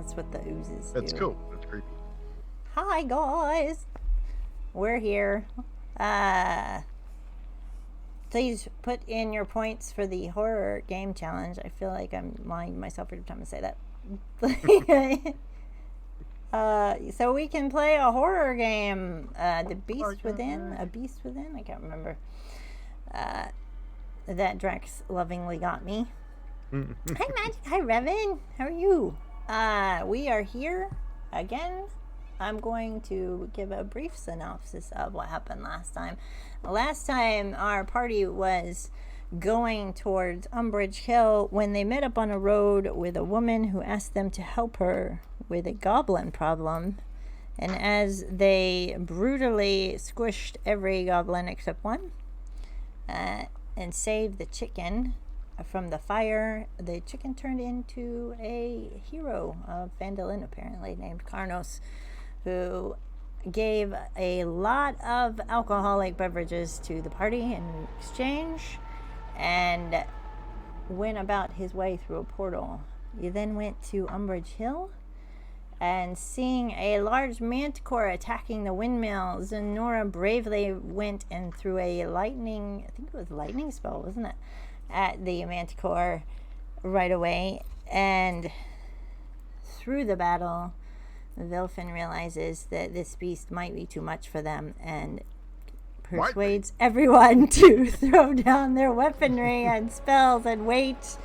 That's what the oozes That's do. cool. That's creepy. Hi, guys. We're here. Please put in your points for the horror game challenge. I feel like I'm lying to myself every time I say that. So we can play a horror game. The Beast Within? A Beast Within? I can't remember. That Drex lovingly got me. Hi, Magic. Hi, Revan. How are you? We are here again. I'm going to give a brief synopsis of what happened last time. Last time, our party was going towards Umbridge Hill when they met up on a road with a woman who asked them to help her with a goblin problem. And as they brutally squished every goblin except one and saved the chicken from the fire, the chicken turned into a hero of Phandalin, apparently, named Karnos, who gave a lot of alcoholic beverages to the party in exchange and went about his way through a portal. You then went to Umbridge Hill, and seeing a large manticore attacking the windmills, and Nora bravely went and threw a lightning spell, wasn't it, at the manticore right away. And through the battle, Vilfin realizes that this beast might be too much for them and persuades everyone to throw down their weaponry and spells and wait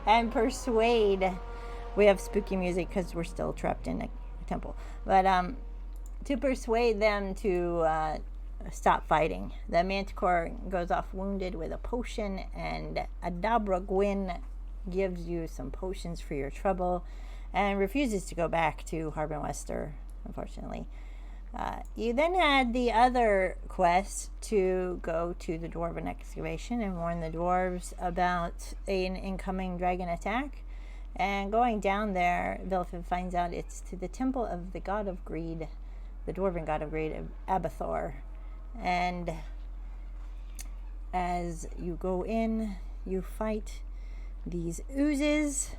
and persuade. We have spooky music because we're still trapped in a temple. But to persuade them to stop fighting. The manticore goes off wounded with a potion, and Adabra Gwyn gives you some potions for your trouble and refuses to go back to Harbin Wester, unfortunately. You then had the other quest to go to the Dwarven excavation and warn the dwarves about an incoming dragon attack. And going down there, Vilfin finds out it's to the temple of the god of greed, the Dwarven god of greed, Abathor. And as you go in, you fight these oozes,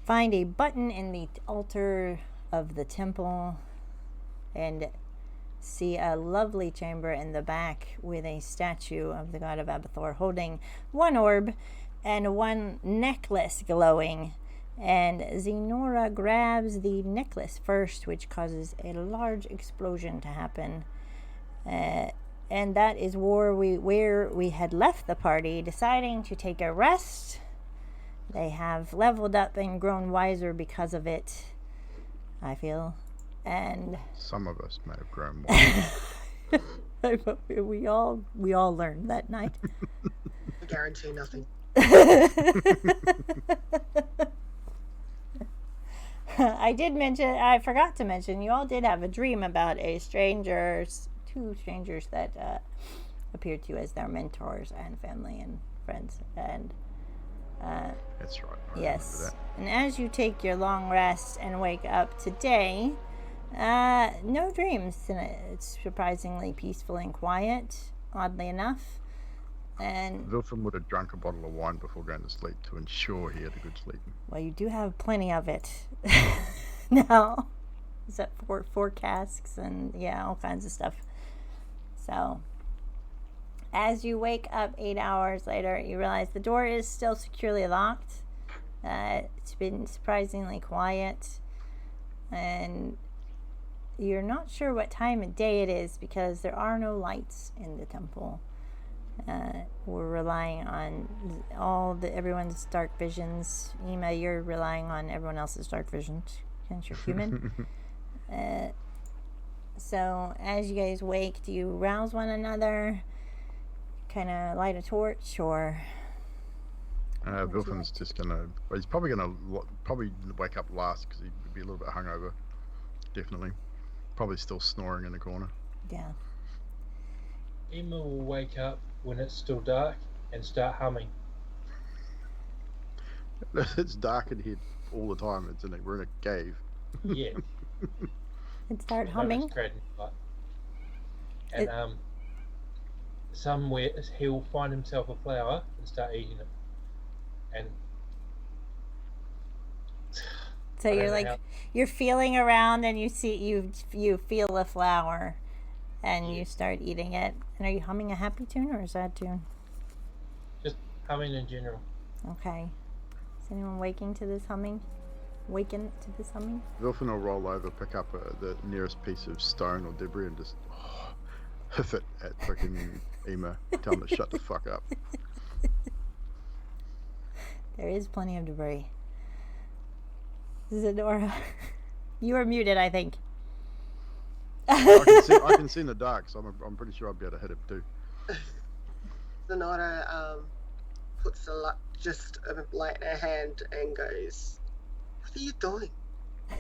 find a button in the altar of the temple, and see a lovely chamber in the back with a statue of the god of Abathor holding one orb and one necklace glowing. And Zenora grabs the necklace first, which causes a large explosion to happen. And that is where we had left the party, deciding to take a rest. They have leveled up and grown wiser because of it, I feel. And some of us may have grown wiser. we all learned that night. I guarantee nothing. I forgot to mention, you all did have a dream about two strangers that appeared to you as their mentors and family and friends. And that's right. Yes. And as you take your long rest and wake up today, no dreams. It's surprisingly peaceful and quiet, oddly enough. And Vilfin would have drunk a bottle of wine before going to sleep to ensure he had a good sleep. Well, you do have plenty of it now. Is that four casks and all kinds of stuff. So as you wake up 8 hours later, you realize the door is still securely locked. It's been surprisingly quiet, and you're not sure what time of day it is because there are no lights in the temple. We're relying on everyone's dark visions. Ema, you're relying on everyone else's dark visions since you're human. So as you guys wake, do you rouse one another? Kind of light a torch, or? Vilfin's just gonna. He's probably gonna wake up last because he would be a little bit hungover. Definitely, probably still snoring in the corner. Yeah. Emma will wake up when it's still dark and start humming. It's dark in here all the time. We're in a cave. Yeah. And start humming. And somewhere he'll find himself a flower and start eating it. And So I you're don't know like how- you're feeling around and you see you feel a flower and Yeah. you start eating it. And are you humming a happy tune or a sad tune? Just humming in general. Okay. Is anyone waking to this humming? Waken to this humming? Wilfin will roll over, pick up the nearest piece of stone or debris, and just hoof it at freaking Ema. Tell him to shut the fuck up. There is plenty of debris. Zenora, you are muted, I think. I can see in the dark, so I'm pretty sure I'll be able to hit him too. Sonata puts just a light in her hand and goes, "What are you doing?" Am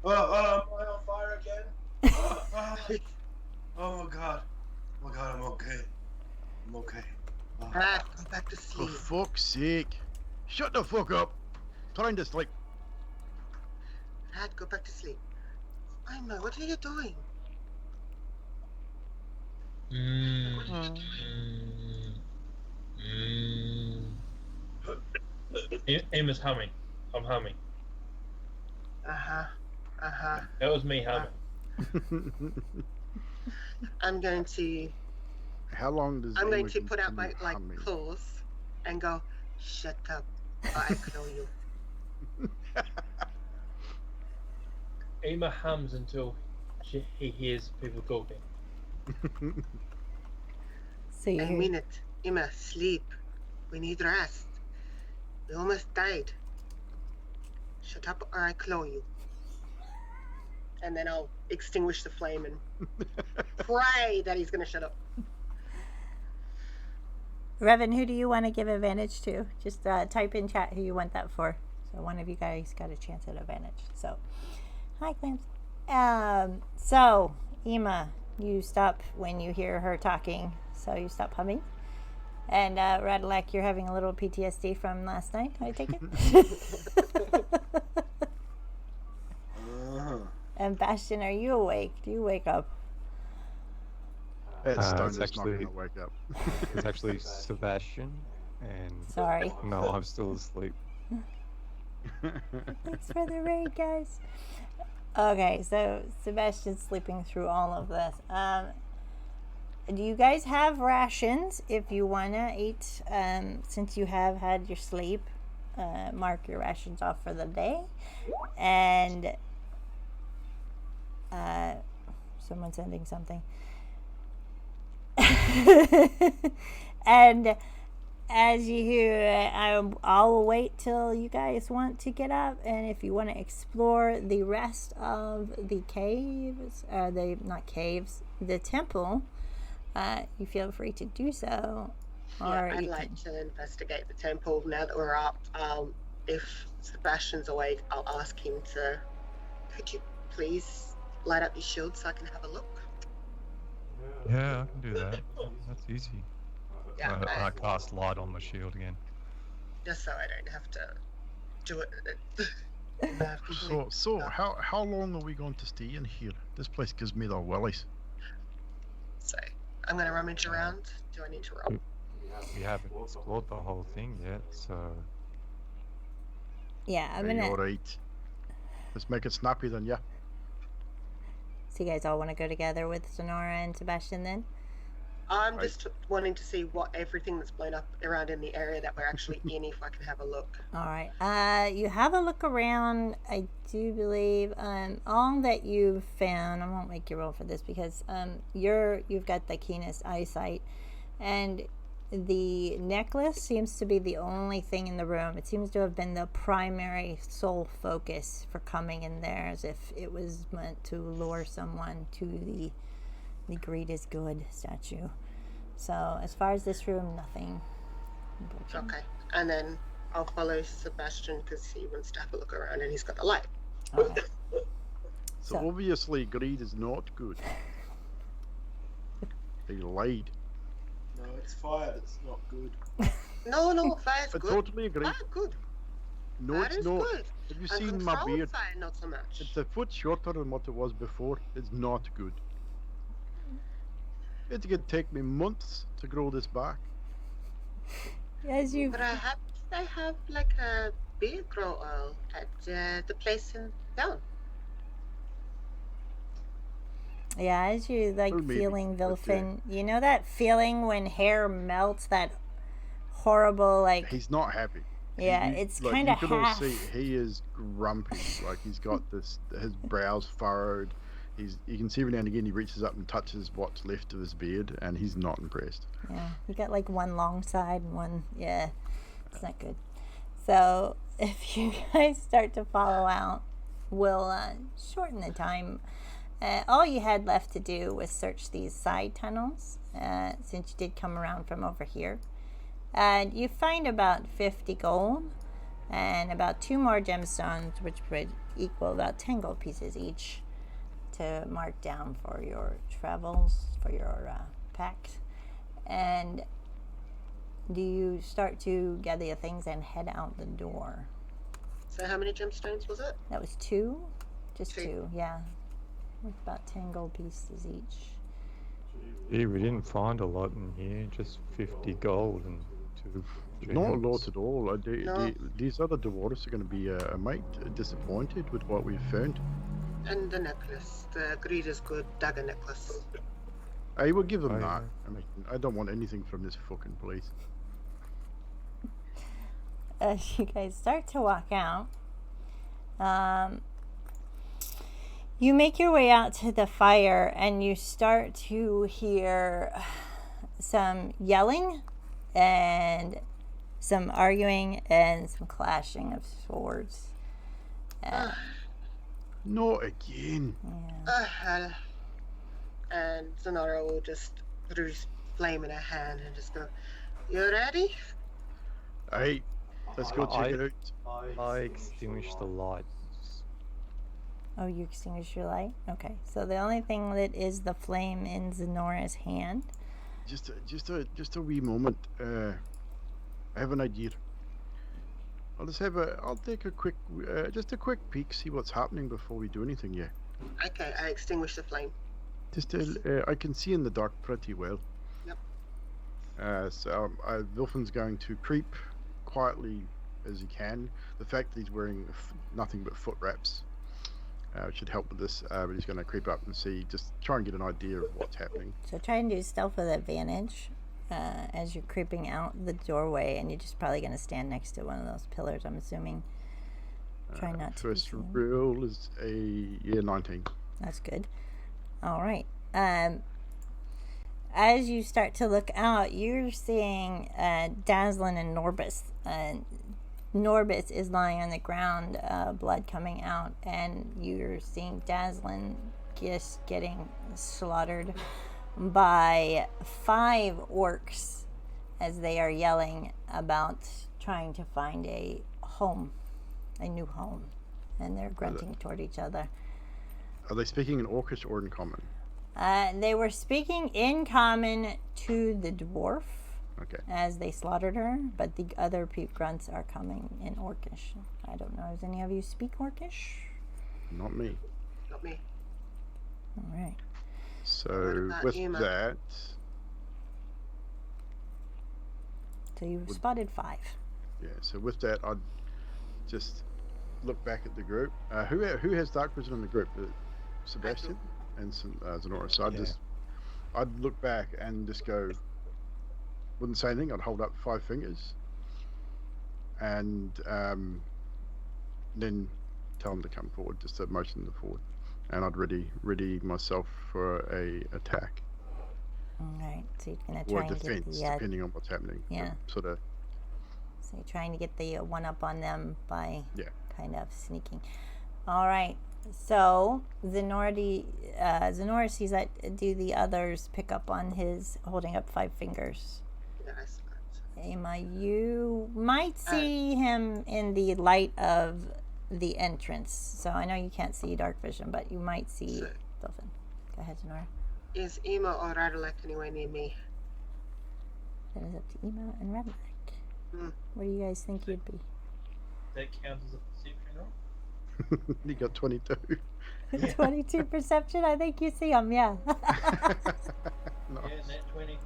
I on fire again? Oh my god. Oh my god, I'm okay. I'm okay. Brad, go back to For sleep. fuck's sake. Shut the fuck up. Trying to sleep. Brad, go back to sleep. Ima, what are you doing? Emma's humming. I'm humming. That was me humming. I'm going to How long does I'm going Ema to put out my continue humming? claws and go, "Shut up, or I claw you." Emma hums until he hears people talking. So you I hear, mean it. Ima, sleep. We need rest. We almost died. Shut up or I claw you. And then I'll extinguish the flame and pray that he's going to shut up. Revan, who do you want to give advantage to? Just type in chat who you want that for. So one of you guys got a chance at advantage. So, hi, Clams. So, Ema, you stop when you hear her talking. So you stop humming. And Radalek, you're having a little PTSD from last night, I take it? And Bastion, are you awake? Do you wake up? That stone it's is not actually- going to wake up. It's actually Sebastian, and Sorry. no, I'm still asleep. Thanks for the raid, guys. Okay, so Sebastian's sleeping through all of this. Do you guys have rations if you want to eat? Since you have had your sleep, mark your rations off for the day. And someone's sending something. And as you hear, I'll wait till you guys want to get up, and if you want to explore the rest of the caves, the temple, you feel free to do so. Or Yeah, I'd you like can, to investigate the temple now that we're up. If Sebastian's awake, I'll ask him to, could you please light up your shield so I can have a look? Yeah, I can do that. That's easy. Yeah, I cast light on the shield again. just so I don't have to do it. So how long are we going to stay in here? This place gives me the willies. So I'm going to rummage around. Do I need to roll? We haven't explored the whole thing yet, so yeah, I'm Are you gonna. alright? Let's make it snappy then, yeah. So you guys all want to go together with Sonora and Sebastian then? I'm just wanting to see what everything that's blown up around in the area that we're actually in, if I can have a look. All right. You have a look around. I do believe all that you've found. I won't make you roll for this because you've got the keenest eyesight, and the necklace seems to be the only thing in the room. It seems to have been the primary sole focus for coming in there, as if it was meant to lure someone to the greed is good statue. So as far as this room, nothing. Okay. And then I'll follow Sebastian because he wants to have a look around and he's got the light. Okay. So obviously greed is not good. They lied. No, it's fire that's not good. No, fire's I good. totally agree. Fire good. No, Fire it's is not. good. Have you And seen my controlled beard? fire, not so much. It's a foot shorter than what it was before. It's not good. It's gonna take me months to grow this back. As you But I have like a beard grow oil at the place in town. Yeah, as you like Or maybe, feeling but, Vilfin, you know that feeling when hair melts, that horrible like. He's not happy. Yeah, it's like kind you of can all half. see he is grumpy. Like he's got his brows furrowed. You can see every now and again he reaches up and touches what's left of his beard, and he's not impressed. Yeah, you got like one long side and one. Yeah, it's not good. So if you guys start to follow out, we'll shorten the time. All you had left to do was search these side tunnels, since you did come around from over here. And you find about 50 gold and about 2 more gemstones, which would equal about 10 gold pieces each to mark down for your travels, for your packs. And do you start to gather your things and head out the door? So how many gemstones was it? That was 2? Just 2. 2, yeah. With about 10 gold pieces each. Gee, we didn't find a lot in here. Just 50 gold and 2 Not a gems. lot at all. No. These other dwarves are going to be a mite disappointed with what we've found. And the necklace, the greed is good dagger necklace. I will give them Oh, that. I mean, I don't want anything from this fucking place. As you guys start to walk out, you make your way out to the fire and you start to hear some yelling and some arguing and some clashing of swords. Not again. Yeah. Hell. And Zenora will just put her flame in her hand and just go, "You ready?" Hey, let's go check it out. I extinguished the lights. Oh, you extinguish your light? Okay. So the only thing that is the flame in Zenora's hand. Just a wee moment. I have an idea. I'll take a quick, just a quick peek, see what's happening before we do anything. Yeah. Okay, I extinguish the flame. Just I can see in the dark pretty well. Yep. So Vilfin's going to creep quietly as he can. The fact that he's wearing nothing but foot wraps should help with this. But he's going to creep up and see, just try and get an idea of what's happening. So try and do stealth with advantage as you're creeping out the doorway, and you're just probably going to stand next to one of those pillars, I'm assuming. Try not to. First roll is a 19. That's good. All right. As you start to look out, you're seeing Dazzlin and Norbis. Norbis is lying on the ground, blood coming out, and you're seeing Dazzlin just getting slaughtered by 5 orcs as they are yelling about trying to find a home, a new home, and they're grunting toward each other. Are they speaking in Orcish or in Common? They were speaking in common to the dwarf Okay. as they slaughtered her, but the other grunts are coming in Orcish. I don't know. Does any of you speak Orcish? Not me. Not me. All right. So about with Emma? that, So you spotted 5. yeah. So with that, I'd just look back at the group. Who has dark vision in the group? Sebastian and Zenora. So I'd look back and just go. Wouldn't say anything. I'd hold up 5 fingers, and then tell them to come forward. Just to motion them forward, and I'd ready myself for a attack All right. So you're gonna or try a and get defense, the depending on what's happening. yeah. Sort of. So you're trying to get the one up on them by Yeah. kind of sneaking. All right. So Zenora sees that. Do the others pick up on his holding up 5 fingers? Yes. Emma, you might see him in the light of the entrance. So I know you can't see dark vision, but you might see So- Dolphin. Go ahead, Zenora. Is Ema or Radalek anywhere near me? That is up to Emma and Redneck. Where do you guys think you'd be? That counts as a perception roll? You got 22. 22 perception? I think you see him, yeah. Nice. Yeah, net 20.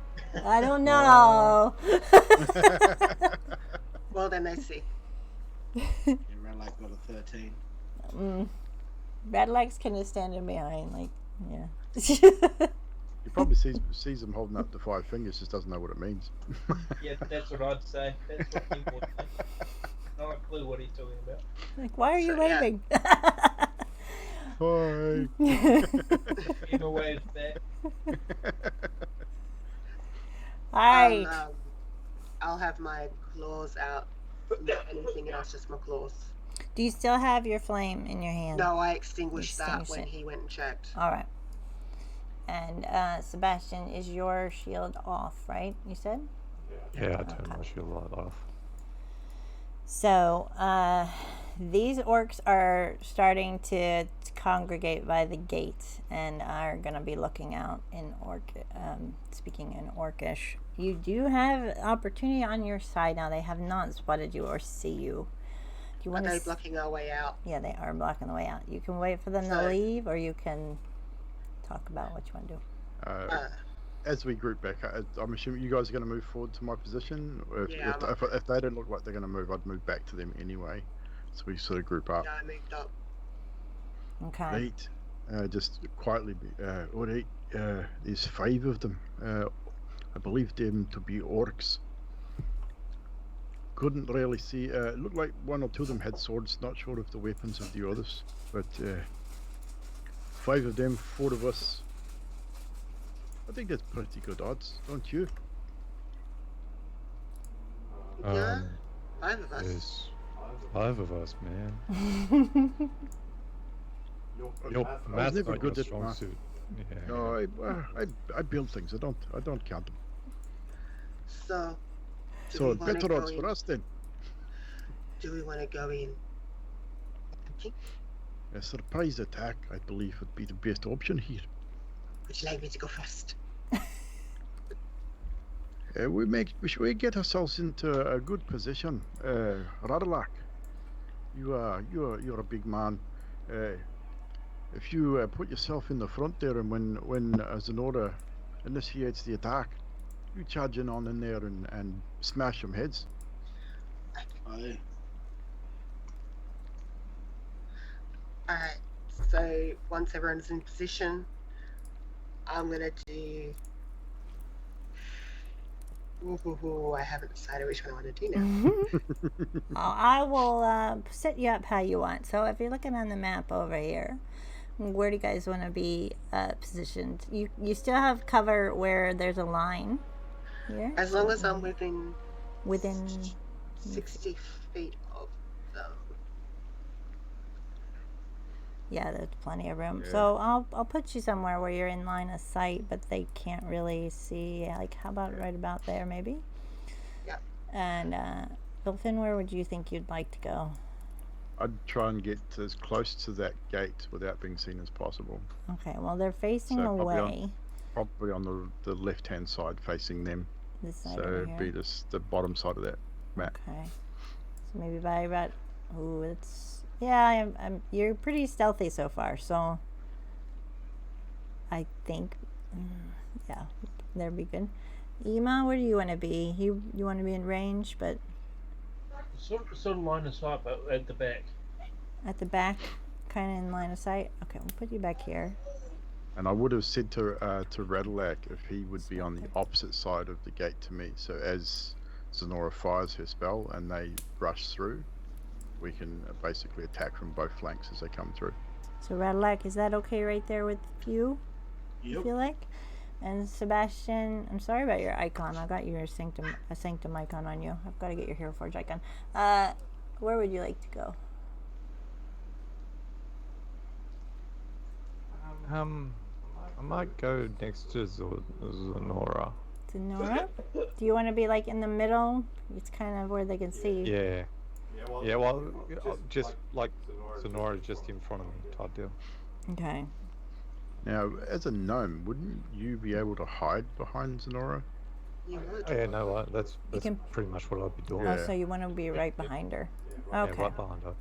I don't know. Well, then I see. And Red Light got a 13. Red Light's kind of standing behind, like, yeah. He probably sees him holding up the 5 fingers, just doesn't know what it means. Yeah, that's what I'd say. That's what he would think. Not a clue what he's talking about. Like, why are you So, yeah. waving? Hi. Emo waves back. Alright. I'll have my claws out. Not anything else, just my claws. Do you still have your flame in your hand? No, I extinguished that Extinguish when it. he went and checked. Alright. And Sebastian, is your shield off, right? You said? Yeah, I turned my shield light off. So, these orcs are starting to congregate by the gate and are going to be looking out in speaking in Orcish. You do have opportunity on your side now. They have not spotted you or see you. Do you Are want they blocking our way out? Yeah, they are blocking the way out. You can wait for them to So- leave, or you can talk about what you want to do. As we group back, I'm assuming you guys are going to move forward to my position. Yeah, If they don't look like they're going to move, I'd move back to them anyway. So we sort of group up. Yeah, I moved up. Okay. Right. Just quietly. All right. There's 5 of them. I believe them to be orcs. Couldn't really see. It looked like 1 or 2 of them had swords. Not sure of the weapons of the others, but 5 of them, 4 of us. I think that's pretty good odds, don't you? Yeah, 5 of us. There's 5 of us, man. Your I was math's never not good your at strong math. suit. Yeah. No, I build things. I don't count them. So, do So we wanna better go odds in? for us then. Do we want to go in? A surprise attack, I believe, would be the best option here. Would you like me to go first? We should get ourselves into a good position. Radalak, you're a big man. If you put yourself in the front there, and when Zenora initiates the attack, you charge in there and smash them heads. Aye. Alright, so once everyone's in position, I'm gonna do. Ooh, I haven't decided which one I want to do now. I will set you up how you want. So if you're looking on the map over here, where do you guys want to be positioned? You still have cover where there's a line here. As long as I'm within Within 60 feet of them. Yeah, there's plenty of room. Yeah. So I'll put you somewhere where you're in line of sight, but they can't really see. Like, how about right about there, maybe? Yep. And Bilfin, where would you think you'd like to go? I'd try and get as close to that gate without being seen as possible. Okay, well, they're facing So probably away. Probably on the left-hand side, facing them. This side So over it'd be here. the bottom side of that map. Okay. So maybe by about. Ooh, it's. Yeah, you're pretty stealthy so far, so. I think. Yeah, that'd be good. Ema, where do you want to be? You want to be in range, but Sort of line of sight, but at the back. at the back, kind of in line of sight. Okay, we'll put you back here. And I would have said to Radalak if he would be on the opposite side of the gate to me. So as Zenora fires her spell and they rush through, we can basically attack from both flanks as they come through. So Radalak, is that okay right there with you? You Yep. feel like? And Sebastian, I'm sorry about your icon. I got your sanctum icon on you. I've got to get your Hero Forge icon. Where would you like to go? I might go next to Zenora. To Nora? Do you want to be like in the middle? It's kind of where they can see. Yeah. Yeah, well, just like Zenora just in front of me type deal. Okay. Now, as a gnome, wouldn't you be able to hide behind Zenora? You would. Oh, yeah, no, that's can- pretty much what I'd be doing. Yeah. Oh, so you want to be right behind her. Yeah, Okay. right behind her.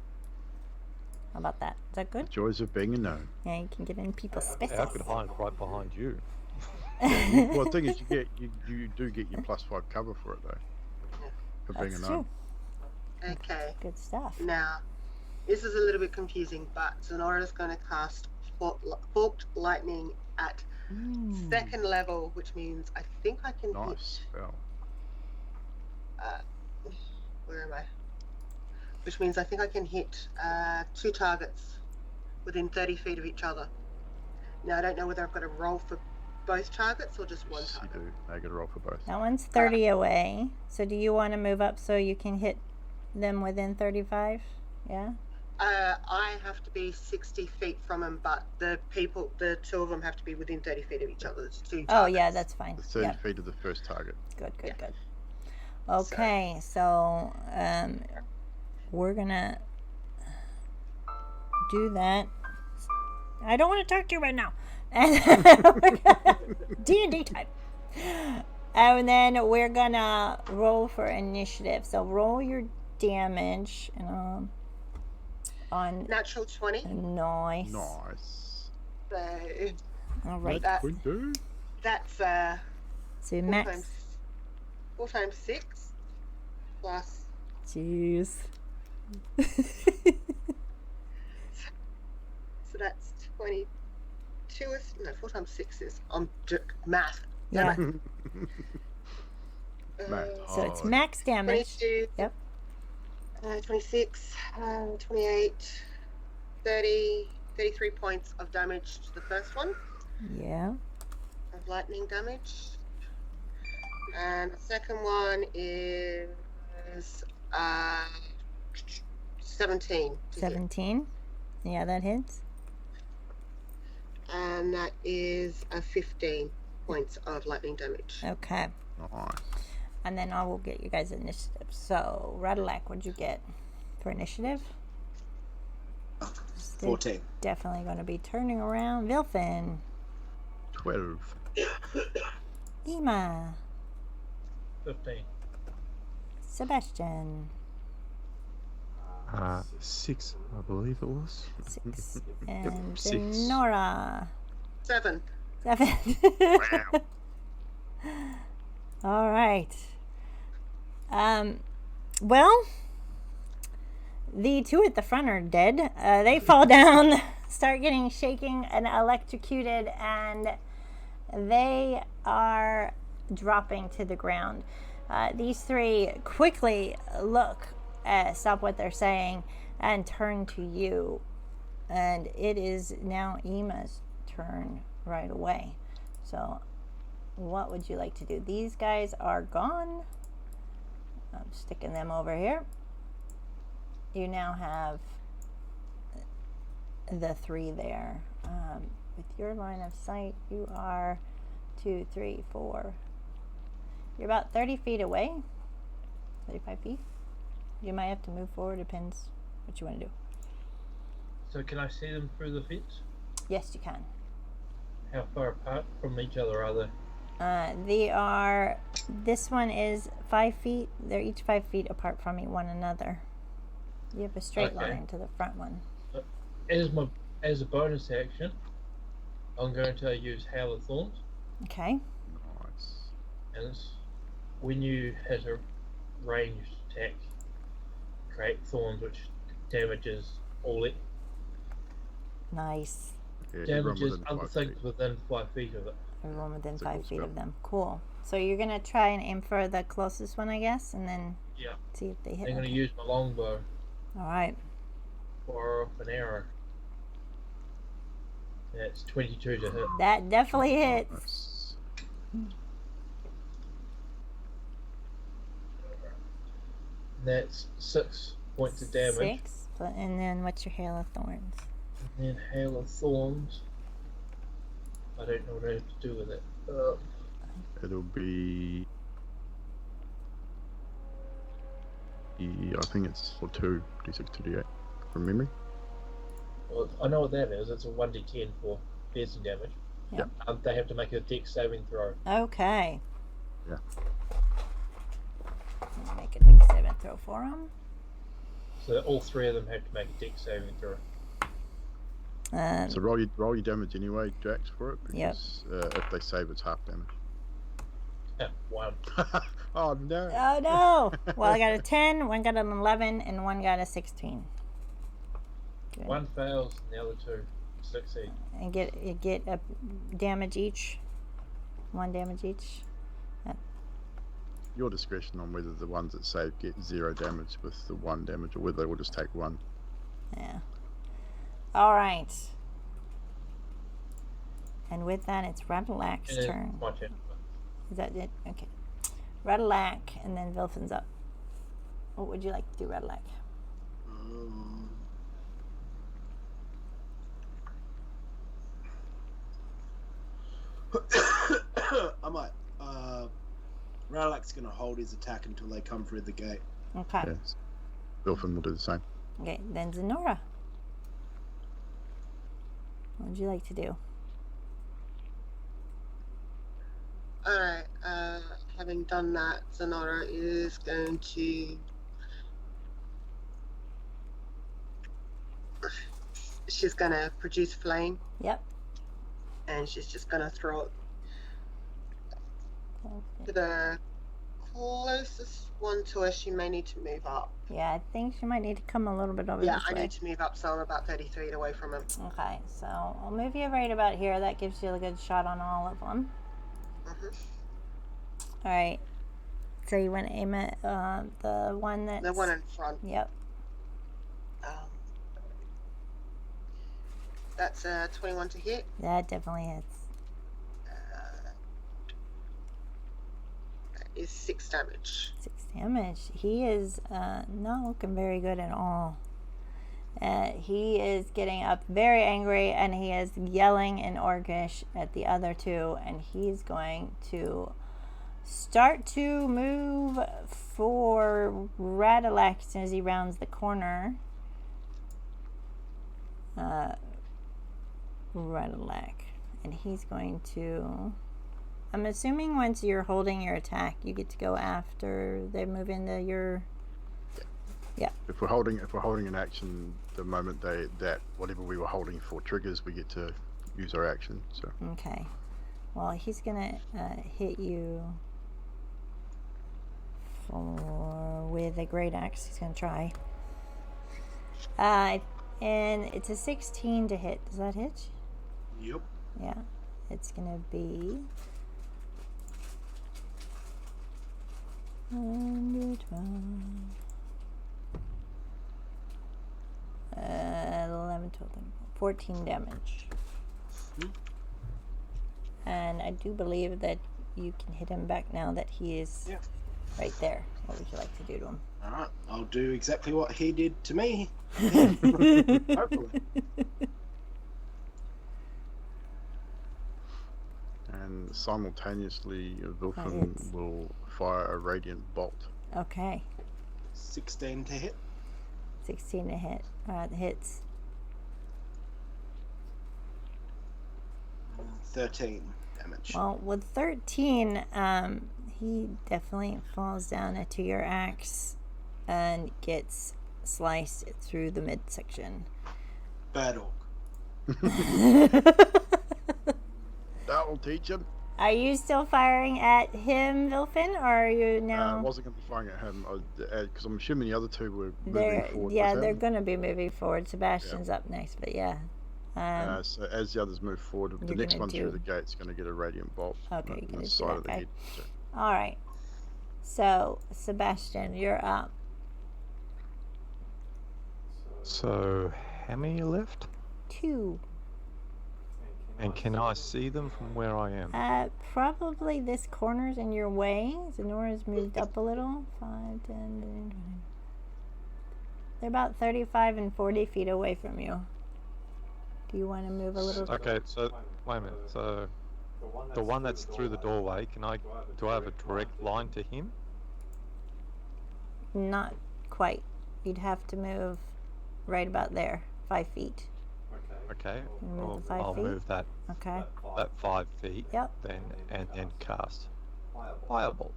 How about that? Is that good? Joys of being a gnome. Yeah, you can get in people's spaces. I could hide right behind you. Well, the thing is, you do get your +5 cover for it though. For being That's a true. gnome. Okay. Good stuff. Now, this is a little bit confusing, but Sonora's going to cast Forked Lightning at second level, which means I think I can hit. Nice spell. Where am I? Which means I think I can hit 2 targets within 30 feet of each other. Now, I don't know whether I've got to roll for both targets or just one Yes, target. you do. I got to roll for both. That one's 30 away. So do you want to move up so you can hit them within 35? Yeah? I have to be 60 feet from them, but the 2 of them have to be within 30 feet of each other. There's 2 targets. Oh, yeah, that's fine. The 30 Yep. feet of the first target. Good. Yeah. Okay, so we're gonna do that. I don't want to talk to you right now. D&D time. And then we're gonna roll for initiative. So roll your damage on Natural 20. Nice. Nice. So All right. That- We do. that's So 4 max. times 6 plus. Jeez. So that's 22. 4 times 6 is math. Yeah. Math. So it's hard. max damage. 22. Yep. 26, 28, 30, 33 points of damage to the first one, Yeah. of lightning damage. And the second one is 17. to hit. 17. Yeah, that hits. And that is 15 points of lightning damage. Okay. Nice. And then I will get you guys initiative. So, Radalak, what'd you get for initiative? They're 14. definitely going to be turning around. Vilfin. 12. Ema. 15. Sebastian. 6, I believe it was. 6. And 6. Nora. 7. 7. Wow. All right. Well, the 2 at the front are dead. They fall down, start getting shaking and electrocuted, and they are dropping to the ground. These 3 quickly stop what they're saying and turn to you. And it is now Ema's turn right away. So what would you like to do? These guys are gone. I'm sticking them over here. You now have the 3 there. With your line of sight, you are 2, 3, 4. You're about 30 feet away. 35 feet. You might have to move forward. Depends what you want to do. So can I see them through the fence? Yes, you can. How far apart from each other are they? They are. This one is 5 feet. They're each 5 feet apart from one another. You have a straight Okay. line to the front one. As a bonus action, I'm going to use Hail of Thorns, Okay. Nice. and it's when you hit a ranged attack, create thorns, which damages all it Nice. Yeah, everyone damages within other 5 things feet. within 5 feet of it. Everyone within That's a 5 cool feet spell. of them. Cool. So you're gonna try and aim for the closest one, I guess, and then Yeah. see if they hit. I'm going to Okay. use my longbow All right. for an arrow. That's 22 to hit. That definitely hits. Nice. That's 6 points of damage. 6. And then what's your hail of thorns? And then Hail of Thorns. I don't know what I have to do with it. It'll be. I think it's for 2, d6, 2d8 from memory. Well, I know what that is. It's a 1d10 for piercing damage. Yep. They have to make a dex saving throw. Okay. Yeah. Let me make a dex saving throw for them. So all 3 of them have to make a dex saving throw. So roll your damage anyway, Jax, for it, Yep. because if they save, it's half damage. Yeah, 1. Oh no. Oh no! Well, I got a 10, one got an 11, and one got a 16. Good. 1 fails, and the other 2 succeed. And you get a damage each. 1 damage each. Your discretion on whether the ones that save get 0 damage with the 1 damage, or whether they will just take 1. Yeah. All right. And with that, it's Radalak's turn. Watch it. Is that it? Okay. Radalak, and then Vilfin's up. What would you like to do, Radalak? I might. Radalak's going to hold his attack until they come through the gate. Okay. Yes. Wilfin will do the same. Okay, then Zenora. What would you like to do? Alright, having done that, Zenora is going to... She's going to produce flame. Yep. And she's just going to throw it to the closest one to her. She may need to move up. Yeah, I think she might need to come a little bit over Yeah, this I way. need to move up, so I'm about 30 feet away from him. Okay, so I'll move you right about here. That gives you a good shot on all of them. All right. So you want to aim at the one that's... The one in front. Yep. That's 21 to hit. That definitely hits. That is 6 damage. 6 damage. He is not looking very good at all. He is getting up very angry, and he is yelling in Orcish at the other two, and he's going to start to move for Radalak as soon as he rounds the corner. Radalak. And he's going to... I'm assuming once you're holding your attack, you get to go after they move into your... Yeah. If we're holding an action, the moment that whatever we were holding for triggers, we get to use our action. So. Okay. Well, he's gonna hit you with a great axe. He's gonna try. And it's a 16 to hit. Does that hit? Yep. Yeah. It's gonna be 11, 12, 14 damage. And I do believe that you can hit him back now that he is right there. What would you like to do to him? Alright, I'll do exactly what he did to me. Hopefully. And simultaneously, Wilfin will fire a radiant bolt. Okay. 16 to hit. 16 to hit. Hits. 13 damage. Well, with 13, he definitely falls down into your axe and gets sliced through the midsection. Bad orc. That will teach him. Are you still firing at him, Vilfin, or are you I now? wasn't going to be firing at him because I'm assuming the other two were moving They're forward. they're going to be moving forward. Sebastian's up next, but yeah. So as the others move forward, the you're next gonna one through the gate's going to get a radiant bolt Okay, you're on gonna the do side that of the guy. head. So. All right. So Sebastian, you're up. So, how many are left? 2. And can I see them from where I am? Probably this corner's in your way. Zenora's moved up a little. 5, 10, 20. They're about 35 and 40 feet away from you. Do you want to move a little? Okay, so wait a minute. So, the one that's through the doorway, do I have a direct line to him? Not quite. You'd have to move right about there, 5 feet. Okay, Move well, the 5 I'll feet? move that Okay. 5 feet. Yep. Then and then cast Firebolt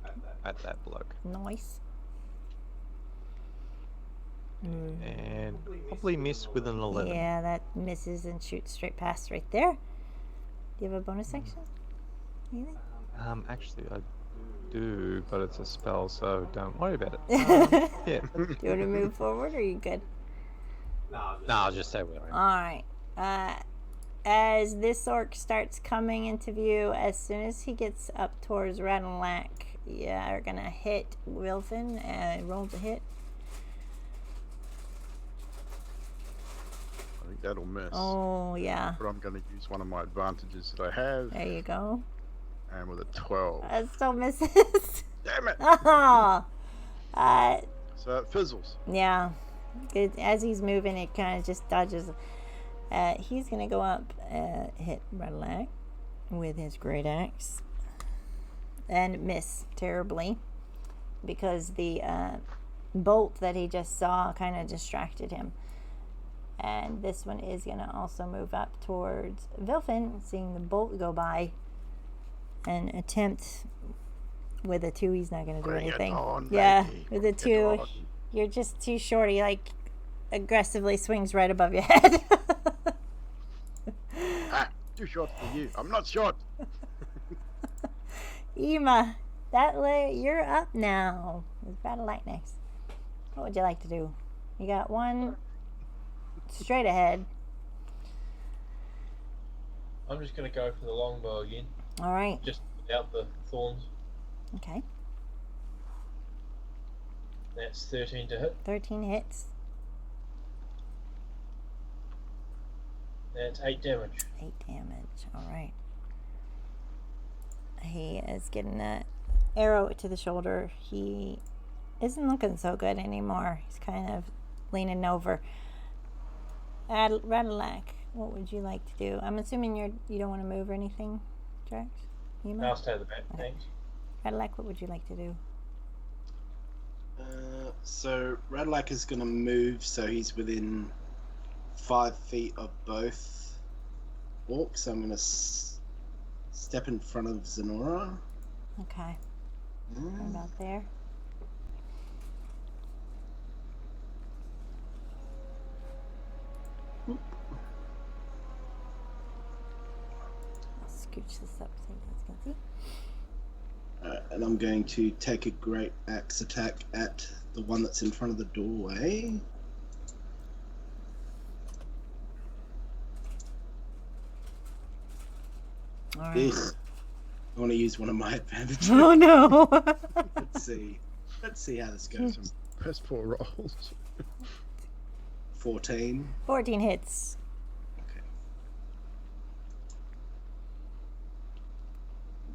at that bloke, Nice. and probably miss with an 11. Yeah, that misses and shoots straight past right there. Do you have a bonus action? Anything? Actually, I do, but it's a spell, so don't worry about it. Yeah. Do you want to move forward, or are you good? No, I'll just say where I am. Alright. As this orc starts coming into view, as soon as he gets up towards Radalac, you're gonna hit Wilson and roll to hit. I think that'll miss. Oh, yeah. But I'm going to use one of my advantages that I have. There you go. And with a 12. That still misses. Damn it! Oh. So it fizzles. Yeah. As he's moving, it kind of just dodges. He's going to go up, hit Radalac with his great axe. And miss terribly. Because the bolt that he just saw kind of distracted him. And this one is going to also move up towards Vilfin, seeing the bolt go by. And attempt with a 2, he's not going to do Bring it anything. on, Yeah, baby. with a Bring it 2, on. you're just too short. He like aggressively swings right above your head. Ah, too short for you. I'm not short. Ema, you're up now. It's Radalac next. What would you like to do? You got one straight ahead. I'm just going to go for the longbow again, All right. just without the thorns. Okay. That's 13 to hit. 13 hits. That's 8 damage. 8 damage. All right. He is getting an arrow to the shoulder. He isn't looking so good anymore. He's kind of leaning over. Radalac, what would you like to do? I'm assuming you don't want to move or anything, Drax? I'll stay at the back, thanks. Radalac, what would you like to do? So Radalac is going to move, so he's within 5 feet of both orcs. So I'm going to step in front of Zenora. Okay. What about there? I'll scooch this up so you guys can see. And I'm going to take a great axe attack at the one that's in front of the doorway. All right. Ugh. I want to use one of my advantages. Oh no! Let's see. Let's see how this goes. Some piss poor rolls. 14. 14 hits. Okay.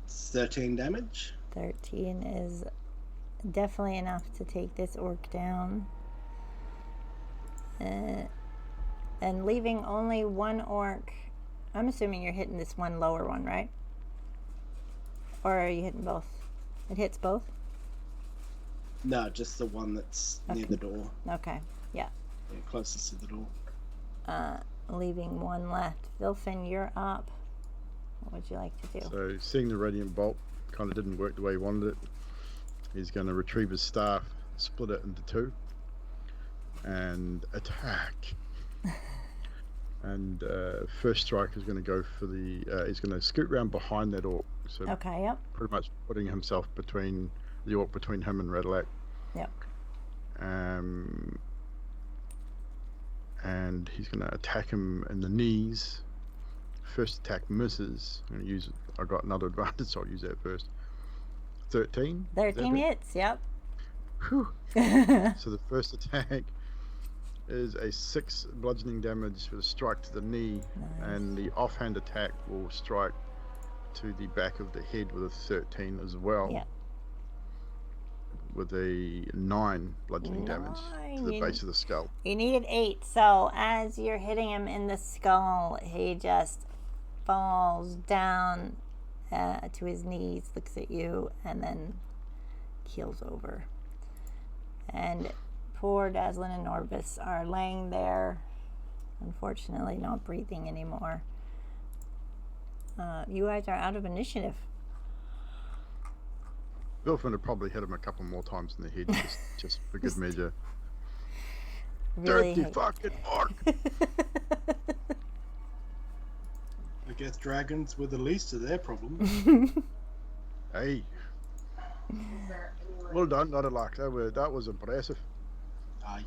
It's 13 damage. 13 is definitely enough to take this orc down. And leaving only one orc. I'm assuming you're hitting this one lower one, right? Or are you hitting both? It hits both? No, just the one that's near the door. Okay, yeah. Yeah, closest to the door. Leaving one left. Vilfin, you're up. What would you like to do? So seeing the radiant bolt kind of didn't work the way he wanted it, he's going to retrieve his staff, split it into 2, and attack. And first strike is going to go for the. He's going to scoot around behind that orc. So Okay, yep. pretty much putting himself between the orc, between him and Radalac. Yep. And he's going to attack him in the knees. First attack misses. I'm going to use. I got another advantage, so I'll use that first. 13. 13 hits, yep. Whew. So the first attack is a 6 bludgeoning damage with a strike to the knee, and the offhand attack will strike to the back of the head with a 13 as well. Yep. With a 9 bludgeoning damage to the base of the skull. You needed 8, so as you're hitting him in the skull, he just falls down to his knees, looks at you, and then keels over. And poor Dazzlin and Norbis are laying there, unfortunately not breathing anymore. You guys are out of initiative. Vilfin would probably hit him a couple more times in the head, just for good measure. Really Dirty fucking orc! I guess dragons were the least of their problems. Hey, Well done, Nodalak. That was impressive.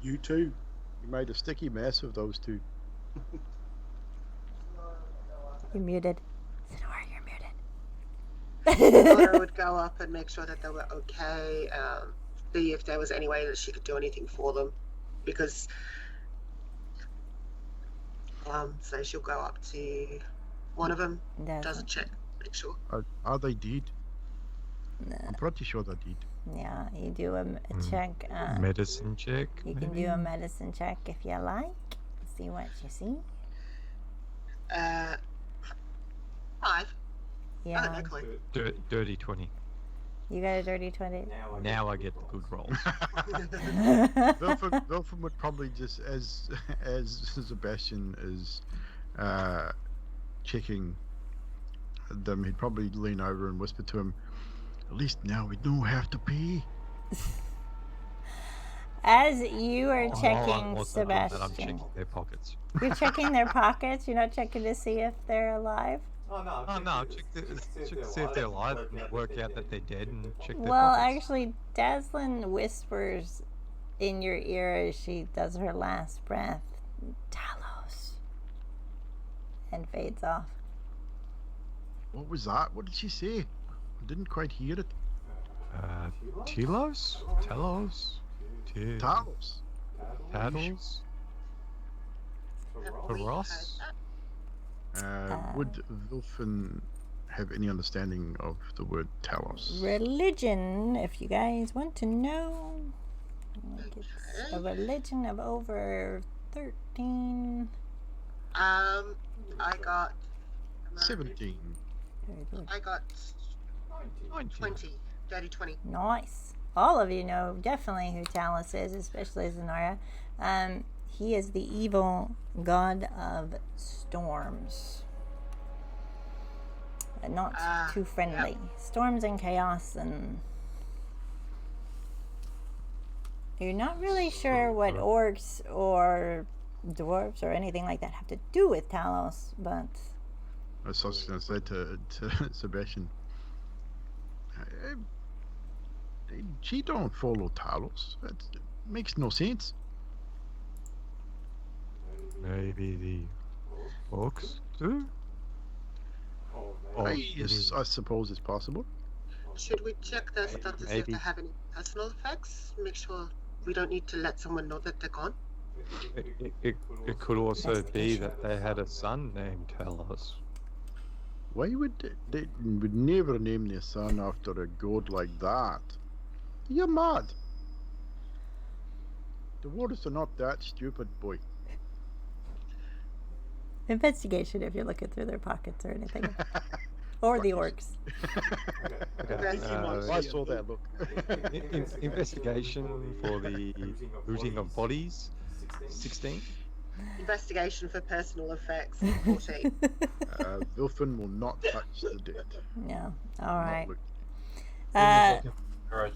You too. You made a sticky mess of those two. You're muted. Sonora, you're muted. Laura would go up and make sure that they were okay, see if there was any way that she could do anything for them, because so she'll go up to one of them, does a check, make sure. Are they dead? No. I'm pretty sure they're dead. Yeah, you do a check. Medicine check. You can do a medicine check if you like. See what you see. 5. Yeah. Oh, excellent. Dirty 20. You got a dirty 20. Now I get the good roll. Wilfred would probably just, as Sebastian is checking them, he'd probably lean over and whisper to him, "At least now we don't have to pee." As you are I'm checking also doing that, I'm Sebastian, checking their pockets. you're checking their pockets. You're not checking to see if they're alive. Oh no, check to see if they're alive, and work out that they're dead, and check their Well, pockets. actually, Daslin whispers in your ear as she does her last breath, "Talos," and fades off. What was that? What did she say? I didn't quite hear it. Telos? Telos? Talos. Tattles? For Ross? Would Wilfin have any understanding of the word Talos? Religion, if you guys want to know. I think it's a religion of over 13. I got 17. Very good. I got 19. 20. Dirty 20. Nice. All of you know definitely who Talos is, especially Zenora. He is the evil god of storms. Not too friendly. Yep. Storms and chaos, and you're not really sure what orcs or dwarves or anything like that have to do with Talos, but I was just going to say to Sebastian, she don't follow Talos. It makes no sense. Maybe the orcs do? I suppose it's possible. Should we check their stuff to see if Maybe. they have any personal effects? Make sure we don't need to let someone know that they're gone. It could also be that they had a son named Talos. Why would they would never name their son after a god like that? You're mad. The waters are not that stupid, boy. investigation if you're looking through their pockets or anything. Or the orcs. I saw that look. Investigation for the looting of bodies, 16. Investigation for personal effects, 14. Wilfin will not touch the dead. Yeah. All right. Alright.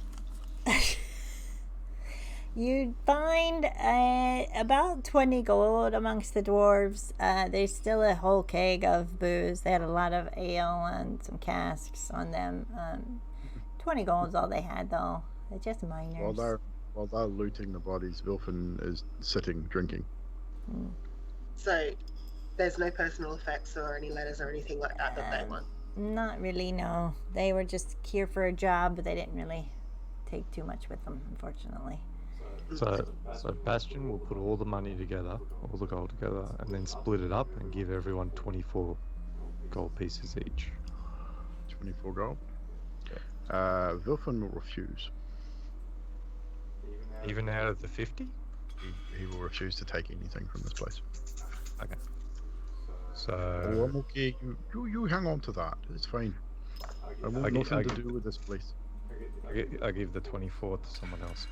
You'd find about 20 gold amongst the dwarves. There's still a whole keg of booze. They had a lot of ale and some casks on them. 20 gold's all they had, though. They're just miners. While they're looting the bodies, Wilfin is sitting drinking. So, there's no personal effects or any letters or anything like that that they want? Not really, no. They were just here for a job, but they didn't really take too much with them, unfortunately. So Bastion will put all the money together, all the gold together, and then split it up and give everyone 24 gold pieces each. 24 gold. Wilfin will refuse. Even out of the 50? He will refuse to take anything from this place. Okay. Oh, So I'm okay. You hang on to that. It's fine. I want nothing to do with this place. I give the 24 to someone else.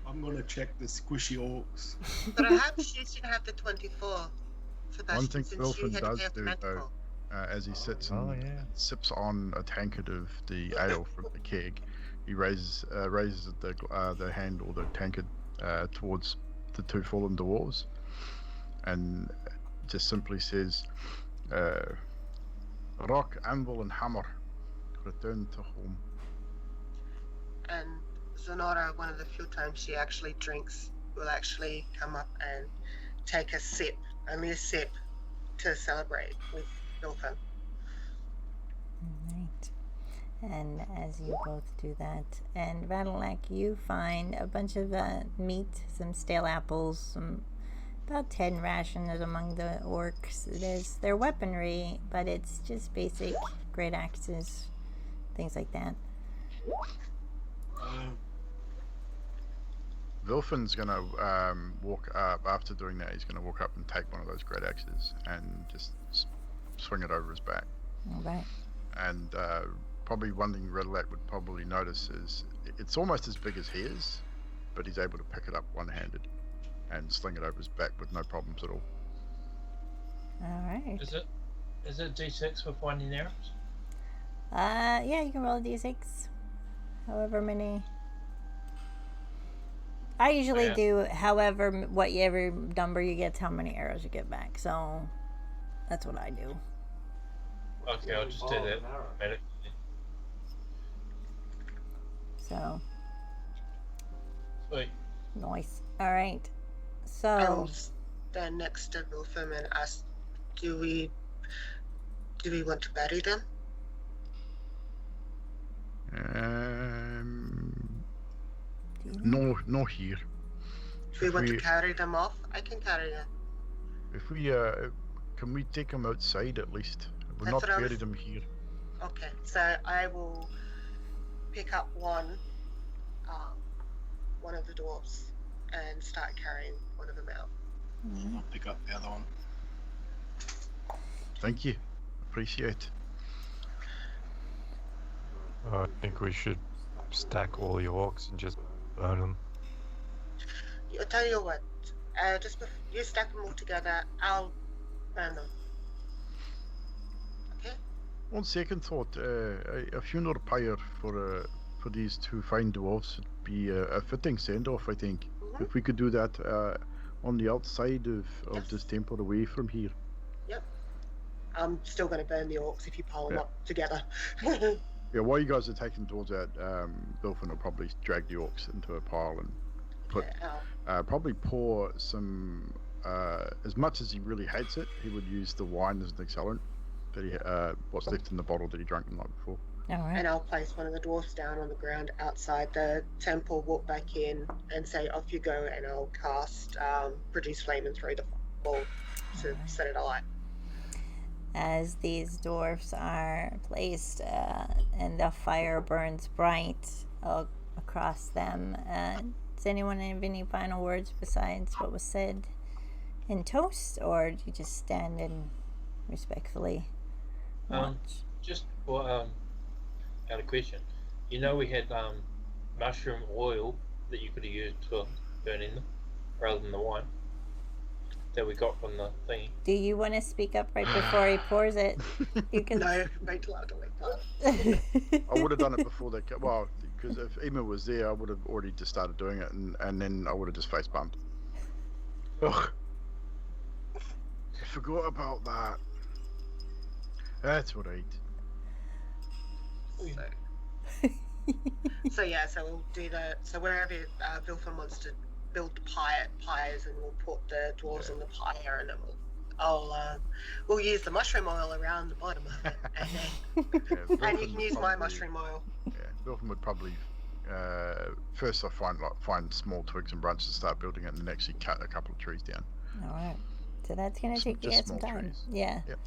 I'm gonna check the squishy orcs. Perhaps you should have the 24. One thing since you Wilfin had does a do, medical. though, as he sits and sips on a tankard of the ale from the keg, he raises the hand or the tankard towards the two fallen dwarves, and just simply says, "Rock, anvil, and hammer, return to home." and Zonora, one of the few times she actually drinks, will actually come up and take a sip, only a sip, to celebrate with Bilfin. Right. And as you both do that, and Rattleneck, you find a bunch of meat, some stale apples, about 10 rations among the orcs. There's their weaponry, but it's just basic great axes, things like that. Vilfin's gonna walk up after doing that. He's gonna walk up and take one of those great axes and just swing it over his back. All right. And probably one thing Redlac would probably notice is it's almost as big as he is, but he's able to pick it up one-handed and sling it over his back with no problems at all. All right. Is it D6 for finding arrows? Yeah, you can roll a d6. However many. I usually do however whatever number you get, how many arrows you get back. So that's what I do. Okay, I'll just do that. So Sweet. nice. All right. So I'll stand next to Bilfin and ask, do we want to bury them? No here. Do we want to carry them off? I can carry them. If we can we take them outside at least? We'll That's not what I bury was- them here. Okay, so I will pick up one of the dwarfs and start carrying one of them out. I'll pick up the other one. Thank you. Appreciate. I think we should stack all the orcs and just burn them. I'll tell you what, you stack them all together, I'll burn them. Okay? On second thought, a funeral pyre for these two fine dwarfs would be a fitting send-off, I think. Mm-hmm. If we could do that on the outside of Yes. this temple, away from here. Yep. I'm still going to burn the orcs if you pile them Yeah. up together. Yeah, while you guys are taking towards that, Bilfin will probably drag the orcs into a pile and put, probably pour some, as much as he really hates it, he would use the wine as an accelerant that he, what's left in the bottle that he drank the night before. all right. And I'll place one of the dwarfs down on the ground outside the temple, walk back in, and say, off you go, and I'll cast Produce Flame and throw the ball to set it alight. As these dwarfs are placed and the fire burns bright across them, does anyone have any final words besides what was said in toast, or do you just stand and respectfully watch? Just for out of question, you know we had mushroom oil that you could have used for burning them rather than the wine that we got from the thingy. Do you want to speak up right before he pours it? You can. No, wait till after wait. I would have done it before they, well, because if Emma was there, I would have already just started doing it, and then I would have just face bumped. Ugh. I forgot about that. That's all right. So we'll do the, so wherever Bilfin wants to build pyres, and we'll put the dwarves on the pyre, and then we'll use the mushroom oil around the bottom of it, and then and you can use my mushroom oil. Yeah, Bilfin would probably first I find small twigs and branches to start building it, and then actually cut a couple of trees down. All right. So that's gonna take you just some small time. trees. Yeah. Yep.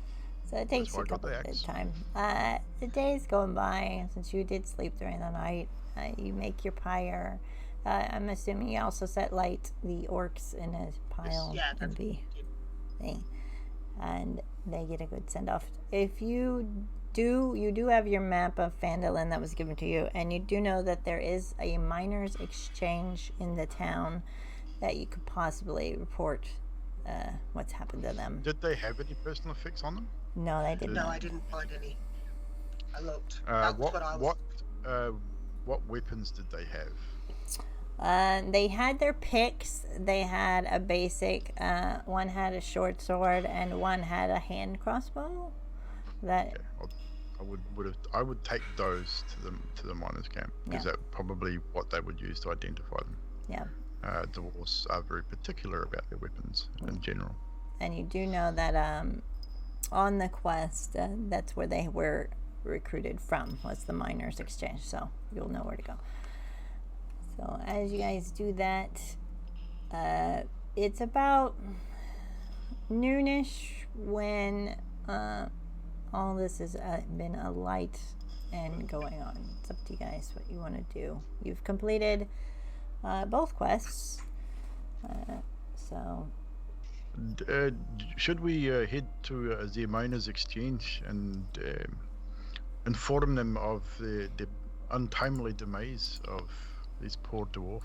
So it takes why you I a got the couple bit axe. of time. The day's going by. Since you did sleep during the night, you make your pyre. I'm assuming you also set light the orcs in a pile Yeah, and that's be thing, and they get a good send off. If you do have your map of Phandalin that was given to you, and you do know that there is a miners' exchange in the town that you could possibly report what's happened to them. Did they have any personal effects on them? No, they did No, not. I didn't find any. I looked. That's what I was. What weapons did they have? They had their picks. They had a basic. One had a short sword, and one had a hand crossbow. That Okay, I would take those to the miners' camp because that's probably what they would use to identify them. Yeah. Dwarves are very particular about their weapons in general. And you do know that on the quest, that's where they were recruited from, was the miners' exchange. So you'll know where to go. So as you guys do that, it's about noonish when all this has been alight and going on. It's up to you guys what you want to do. You've completed both quests, so should we head to the miners' exchange and inform them of the untimely demise of this poor dwarf?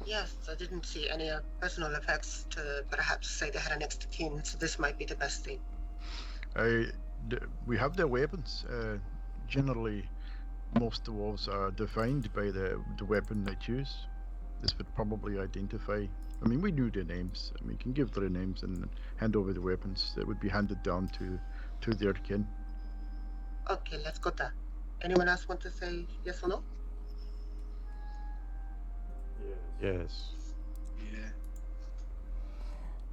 Yes, I didn't see any personal effects to perhaps say they had a next of kin, so this might be the best thing. We have their weapons. Generally, most dwarves are defined by the weapon they choose. This would probably identify. I mean, we knew their names, and we can give their names and hand over the weapons that would be handed down to their kin. Okay, let's go there. Anyone else want to say yes or no? Yes. Yeah.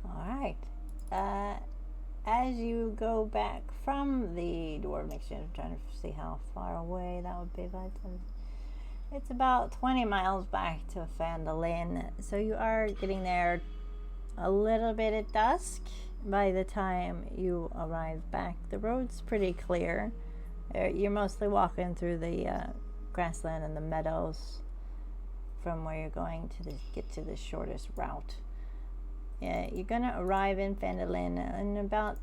all right. As you go back from the Dwarven Exchange, I'm trying to see how far away that would be. But it's about 20 miles back to Phandalin. So you are getting there a little bit at dusk by the time you arrive back. The road's pretty clear. You're mostly walking through the grassland and the meadows from where you're going to get to the shortest route. Yeah, you're gonna arrive in Phandalin in about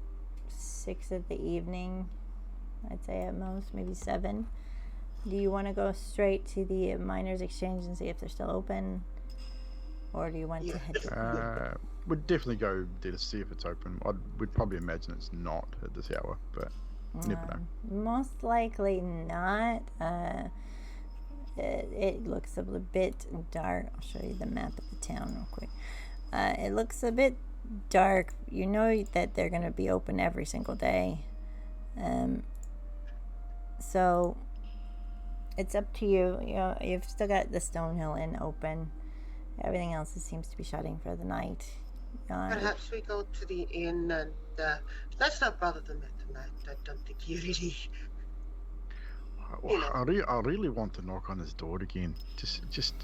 6 of the evening. I'd say at most, maybe 7. Do you want to go straight to the miners' exchange and see if they're still open, or do you want to head to? We'd definitely go there to see if it's open. We'd probably imagine it's not at this hour, but never know. Most likely not. It looks a little bit dark. I'll show you the map of the town real quick. It looks a bit dark. You know that they're going to be open every single day. So it's up to you. You know, you've still got the Stonehill Inn open. Everything else seems to be shutting for the night. Perhaps we go to the inn and let's not bother them tonight. I don't think you really. I really want to knock on his door again. Just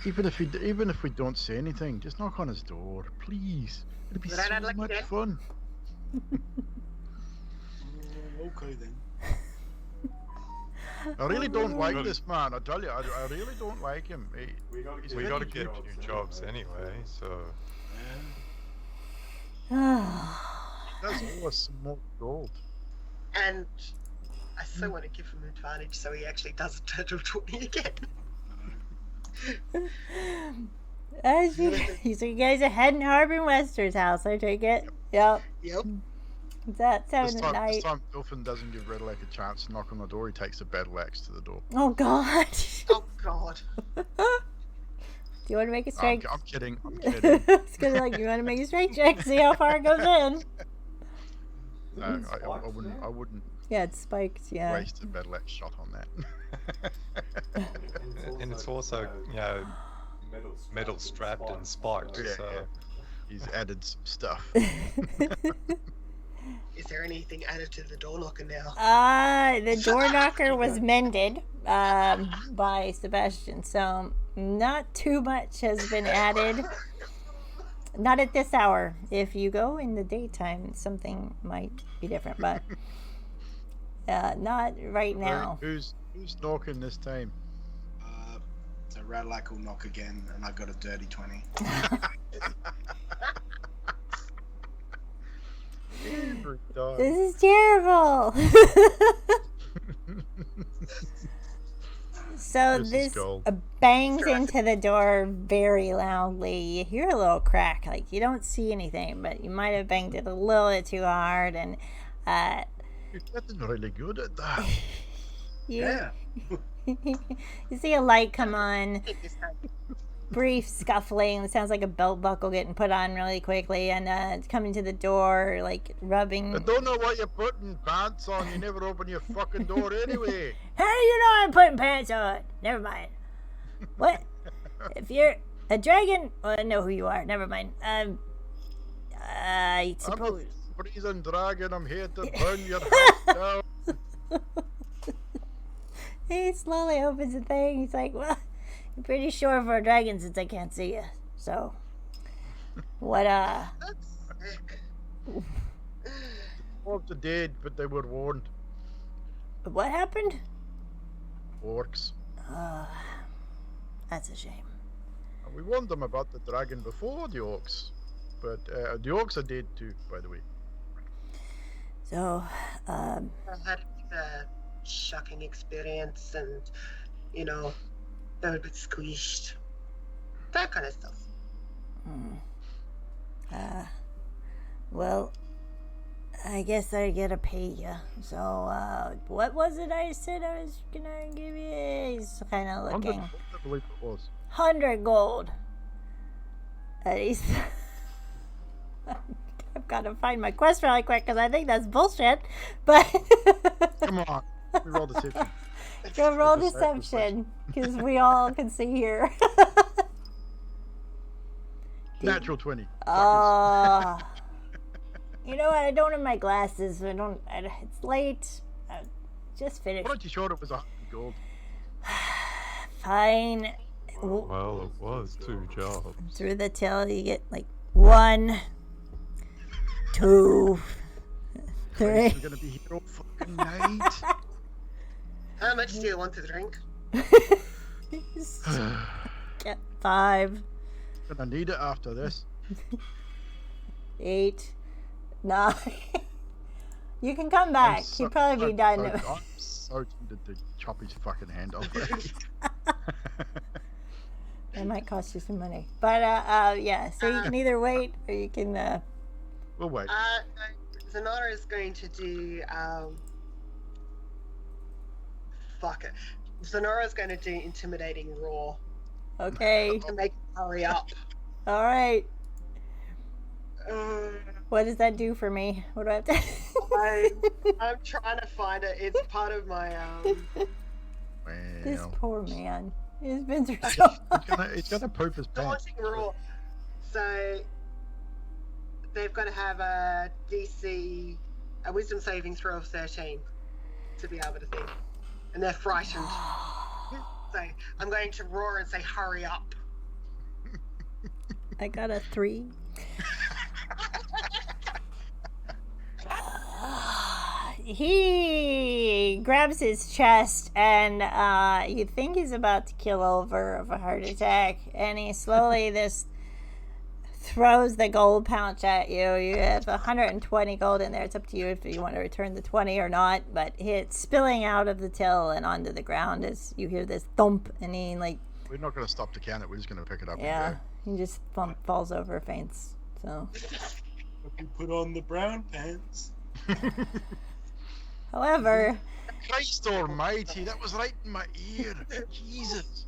even if we don't say anything, just knock on his door, please. It'd be so much fun. Okay then. I really don't like this man. I tell you, I really don't like him. We got to get new jobs anyway, so. That's always some more gold. And I so want to give him an advantage so he actually doesn't turn to 20 again. So you guys are heading to Harbin Wester's house, I take it? Yep. It's at 7 at night. This time, Dolphin doesn't give Redlac a chance to knock on the door. He takes a battle axe to the door. Oh, God. Oh, God. Do you want to make a strength? I'm kidding. It's gonna like, you want to make a strength check, see how far it goes in. No, I wouldn't. Yeah, it's spiked. Yeah. Waste a battle axe shot on that. And it's also, you know, metal strapped and spiked. Yeah, so he's added some stuff. Is there anything added to the door knocker now? The door knocker was mended by Sebastian, so not too much has been added. Not at this hour. If you go in the daytime, something might be different, but not right now. Who's knocking this time? So Radlac will knock again, and I got a dirty 20. This is terrible. So this bangs into the door very loudly. You hear a little crack, like you don't see anything, but you might have banged it a little bit too hard, and You're getting really good at that. Yeah. You see a light come on. brief scuffling. It sounds like a belt buckle getting put on really quickly, and coming to the door, like rubbing. I don't know why you're putting pants on. You never open your fucking door anyway. How do you know I'm putting pants on? Never mind. What? If you're a dragon, well, I know who you are. Never mind. I suppose. I'm a freezing dragon. I'm here to burn your house down. He slowly opens the thing. He's like, well, I'm pretty sure for a dragon since I can't see you. So, what, That's sick. Orcs are dead, but they were warned. what happened? Orcs. That's a shame. And we warned them about the dragon before the orcs. But the orcs are dead too, by the way. So, I had a shocking experience and, you know, they were a bit squished. That kind of stuff. well, I guess I gotta pay you. So, what was it I said I was gonna give you? He's kind of 100 looking. gold, I believe it was. 100 gold. And he's. I've got to find my quest really quick because I think that's bullshit. But. Come on. We rolled a deception. Go roll deception because we all can see here. Natural 20. You know what? I don't have my glasses. It's late. Just finished. Why don't you show it was 100 gold? Fine. Well, it was 2 jobs. Through the till, you get like 1, 2, 3. We're gonna be here all fucking night. How much do you want to drink? Get 5, Gonna need it after this. 8, 9. You can come back. He'd probably be done. I'm so tempted to chop his fucking hand off. It might cost you some money. But, yeah. So you can either wait or you can, We'll wait. Zanara is going to do, fuck it. Zanara's going to do intimidating roar okay. to make him hurry up. All right. What does that do for me? What do I have to... I'm trying to find it. It's part of my, This Well, poor man. He's been through so it's gonna poop his pants. daunting roar. So, they've got to have a wisdom saving throw of 13 to be able to think. And they're frightened. So, I'm going to roar and say, hurry up. I got a 3. He grabs his chest and you think he's about to kill over of a heart attack, and he slowly throws the gold pouch at you. You have 120 gold in there. It's up to you if you want to return the 20 or not, but it's spilling out of the till and onto the ground as you hear this thump, and he We're not gonna stop to count it. We're just gonna pick it up. yeah, he just falls over, faints. So Hope you put on the brown pants. And go. however, Christ Almighty, that was right in my ear. Jesus,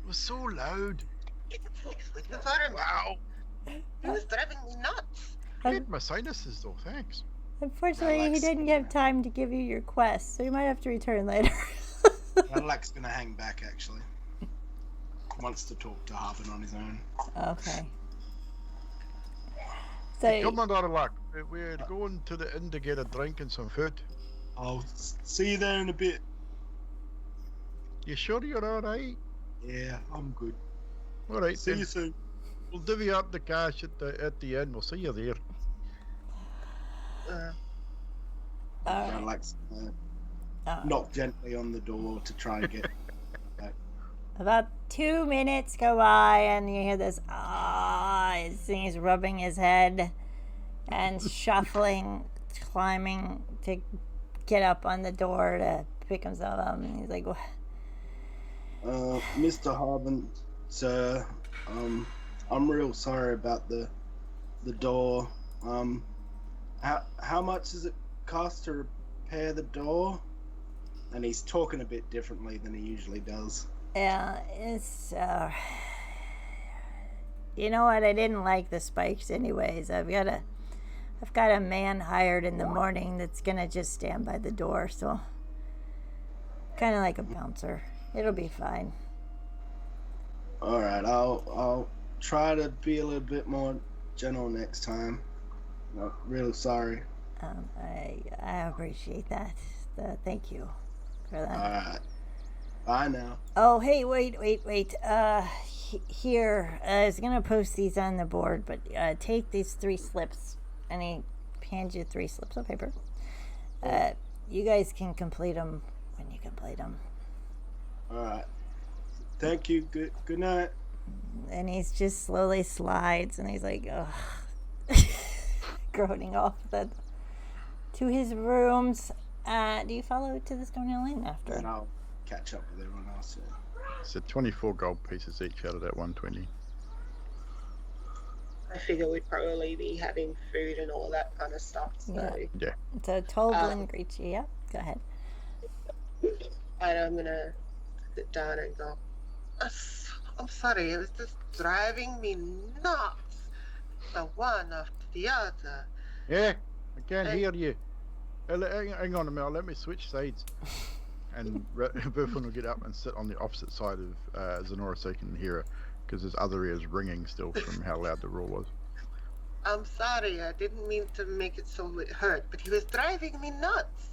it was so loud. With the fireman. Wow. He was driving me nuts. I hit my sinuses though. Thanks. unfortunately, he Alex. didn't have time to give you your quest, so you might have to return later. Radlack's gonna hang back actually. Wants to talk to Harbin on his own. Okay. So Come on, out of luck. We're going to the inn to get a drink and some food. I'll see you there in a bit. You sure you're all right? Yeah, I'm good. All right. See then. you soon. We'll divvy up the cash at the inn. We'll see you there. alright. Radlack's Oh. knock gently on the door to try and get. About 2 minutes go by, and you hear this. He's rubbing his head and shuffling, climbing to get up on the door to pick himself up. And he's like, Mr. Harbin, sir, I'm real sorry about the door. How much does it cost to repair the door? And he's talking a bit differently than he usually does. "Yeah, it's You know what? I didn't like the spikes anyways. I've got a man hired in the morning that's gonna just stand by the door, so kind of like a bouncer. It'll be fine. All right, I'll try to be a little bit more gentle next time. I'm really sorry. I appreciate that. Thank you for that. All right. Bye now. Oh, hey, wait. Here, I was gonna post these on the board, but take these 3 slips, and he hands you 3 slips of paper. You guys can complete them when you complete them. All right. Thank you. Good night. And he's just slowly slides, and he's like, ugh, groaning off to his rooms. Do you follow to the Stone Hill Inn after? And I'll catch up with everyone else. Yeah. So 24 gold pieces each out of that 120. I figure we'd probably be having food and all that kind of stuff. So. Yeah. So Toblin greets you. Yeah, go ahead. And I'm gonna sit down and go, I'm sorry, it was just driving me nuts. The one after the other. Yeah, I can't hear you. Hang on a minute, let me switch sides. And Biffin will get up and sit on the opposite side of Zenora so he can hear her, because his other ear's ringing still from how loud the roar was. I'm sorry, I didn't mean to make it so it hurt, but he was driving me nuts.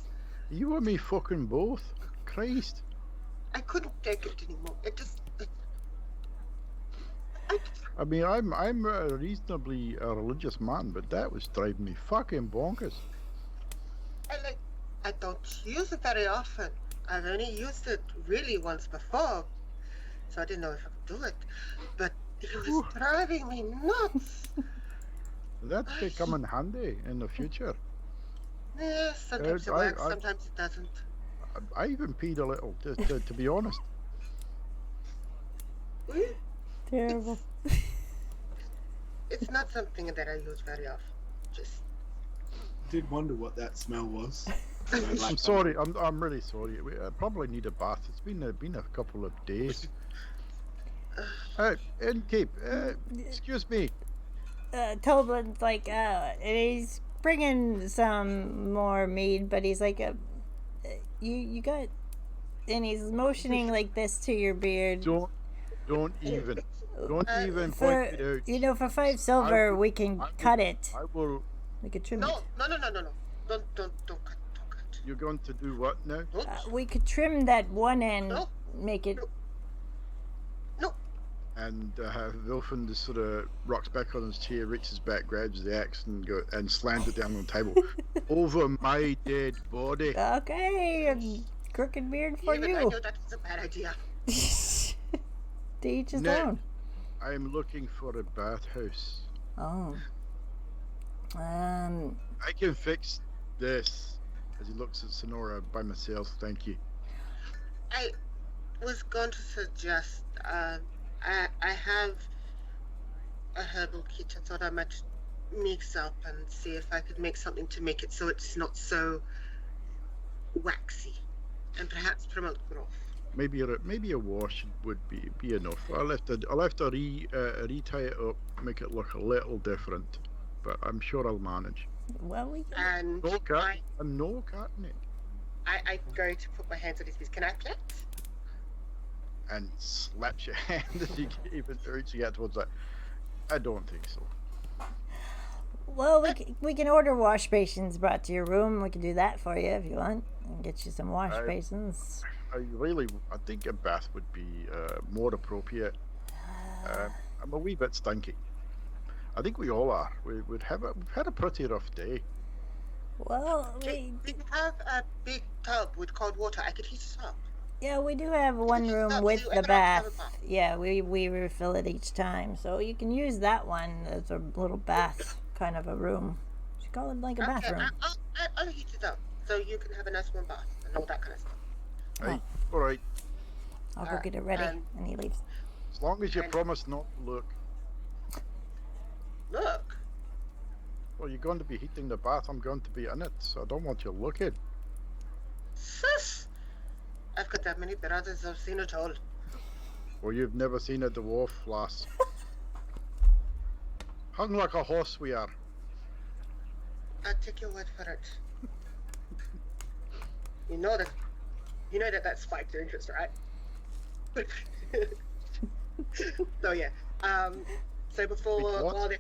You and me fucking both. Christ. I couldn't take it anymore. I mean, I'm a reasonably religious man, but that was driving me fucking bonkers. I don't use it very often. I've only used it really once before, so I didn't know if I could do it. But it was driving me nuts. That's becoming handy in the future. Yeah, sometimes it works, sometimes it doesn't. I even peed a little, to be honest. Terrible. It's not something that I use very often. Just Did wonder what that smell was. I'm sorry. I'm really sorry. I probably need a bath. It's been a couple of days. Innkeep, excuse me. Toblin's like, he's bringing some more mead, but he's like, you got, and he's motioning like this to your beard. Don't even point it out. You know, for 5 silver, we can cut it. I will. We could trim it. No. Don't cut. You're going to do what now? We could trim that one end, make it. No. And Wilfin just sort of rocks back on his chair, reaches back, grabs the axe, and slams it down on the table. Over my dead body. Okay, crooked beard for Even you. I know that was a bad idea. To each his Nick, own. I'm looking for a bathhouse. Oh. I can fix this. As he looks at Sonora, by myself, thank you. I was going to suggest, I have a herbal kit. I thought I might mix up and see if I could make something to make it so it's not so waxy, and perhaps promote growth. Maybe a wash would be enough. I'll have to re-tie it up, make it look a little different, but I'm sure I'll manage. Well, we can. And No cat, no cutting it. I go to put my hands on his face. Can I pet? And slaps your hand as you even reaching out towards that. I don't think so. Well, we can order wash basins brought to your room. We can do that for you if you want, and get you some wash basins. I think a bath would be more appropriate. I'm a wee bit stinky. I think we all are. We've had a pretty rough day. Well, We have a big tub with cold water. I could heat it up. yeah, we do have one room with the bath. Yeah, we refill it each time, so you can use that one as a little bath kind of a room. You should call it like a bathroom. I'll heat it up so you can have a nice warm bath and all that kind of stuff. Hey, all right. I'll go get it ready, and he leaves. As long as you promise not to look. Look. Well, you're going to be heating the bath. I'm going to be in it, so I don't want you looking. Sus! I've got that many brothers, I've seen it all. Well, you've never seen a dwarf, lass. Hung like a horse we are. I'll take your word for it. You know that spiked your interest, right? So yeah. So before What? while this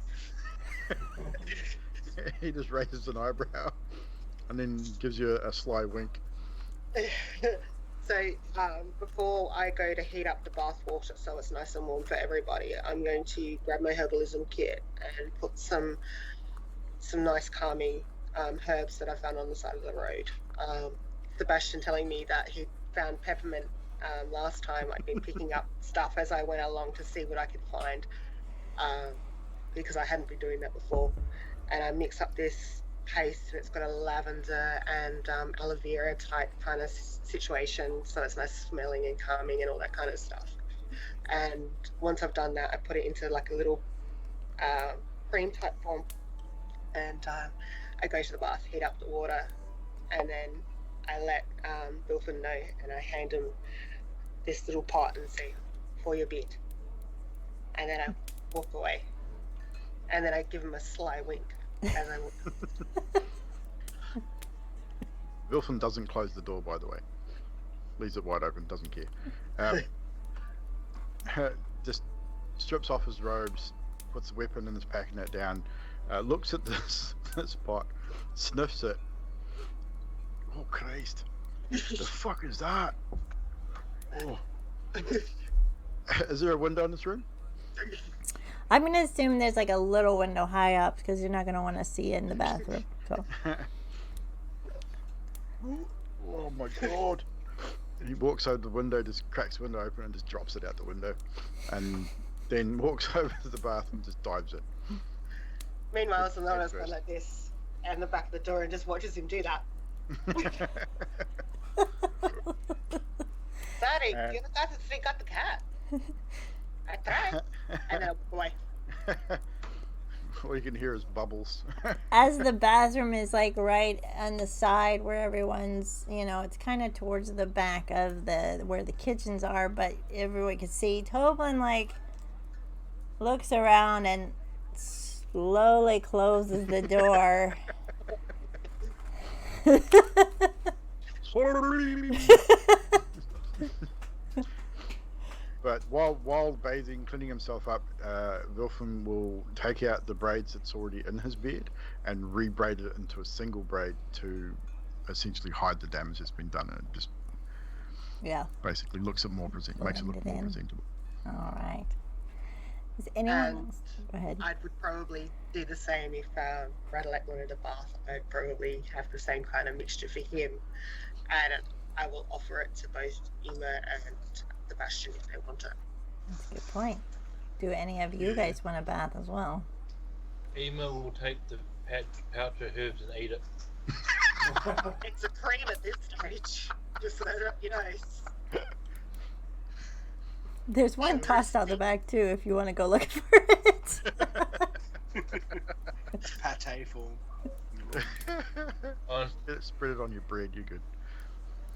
He just raises an eyebrow and then gives you a sly wink. So before I go to heat up the bath water so it's nice and warm for everybody, I'm going to grab my herbalism kit and put some nice calming herbs that I found on the side of the road. Sebastian telling me that he found peppermint last time. I'd been picking up stuff as I went along to see what I could find, because I hadn't been doing that before. And I mix up this paste, and it's got a lavender and aloe vera type kind of situation, so it's nice smelling and calming and all that kind of stuff. And once I've done that, I put it into like a little cream type form, and I go to the bath, heat up the water, and then I let Wilfin know, and I hand him this little pot and say, "For your bed," and then I walk away, and then I give him a sly wink as I walk. Wilfin doesn't close the door, by the way. Leaves it wide open, doesn't care. Just strips off his robes, puts the weapon in his packing it down, looks at this pot, sniffs it. Oh Christ! The fuck is that? Oh. Is there a window in this room? I'm gonna assume there's like a little window high up because you're not gonna want to see it in the bathroom. So. Oh my god! And he walks over the window, just cracks the window open and just drops it out the window, and then walks over to the bathroom and just dives it. Meanwhile, Sonora's gone like this at the back of the door and just watches him do that. Sorry, you're the guy who freaked out the cat. I tried. And then I walk away. All you can hear is bubbles. As the bathroom is like right on the side where everyone's, it's kind of towards the back of where the kitchens are, but everyone can see. Toblin like looks around and slowly closes the door. But while bathing, cleaning himself up, Wilfin will take out the braids that's already in his beard and rebraid it into a single braid to essentially hide the damage that's been done, and it just basically makes it look more presentable. All right. Is anyone else? Go ahead. I would probably do the same if Radalek wanted a bath. I'd probably have the same kind of mixture for him, and I will offer it to both Emma and Sebastian if they want it. That's a good point. Do any of you guys want a bath as well? Emma will take the pouch of herbs and eat it. It's a cream at this stage. Just so that you know. There's one tossed out the back too if you want to go look for it. Pate form. Spread it on your bread, you're good.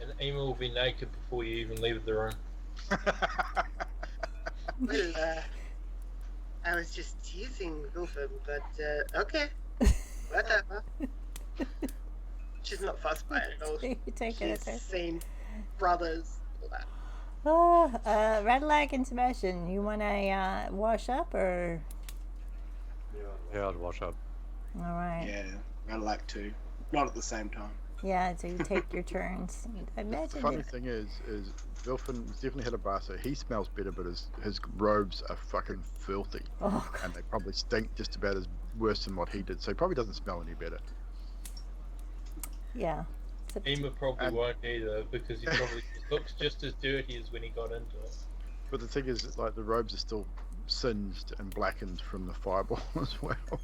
And Emma will be naked before you even leave the room. Well, I was just teasing Wilfin, but okay. Whatever. She's not fussed by it at all. You take it. She's seen brothers, all that. Oh, Radalek and Sebastian, you want to wash up or? Yeah, I'd wash up. All right. Yeah, I'd like to. Not at the same time. Yeah, so you take your turns. I imagine The funny thing is Wilfin definitely had a bath, so he smells better, but his robes are fucking filthy. Oh, God. And they probably stink just about as worse than what he did, so he probably doesn't smell any better. Yeah. Emma probably won't either, because he probably looks just as dirty as when he got into it. But the thing is, like, the robes are still singed and blackened from the fireball as well.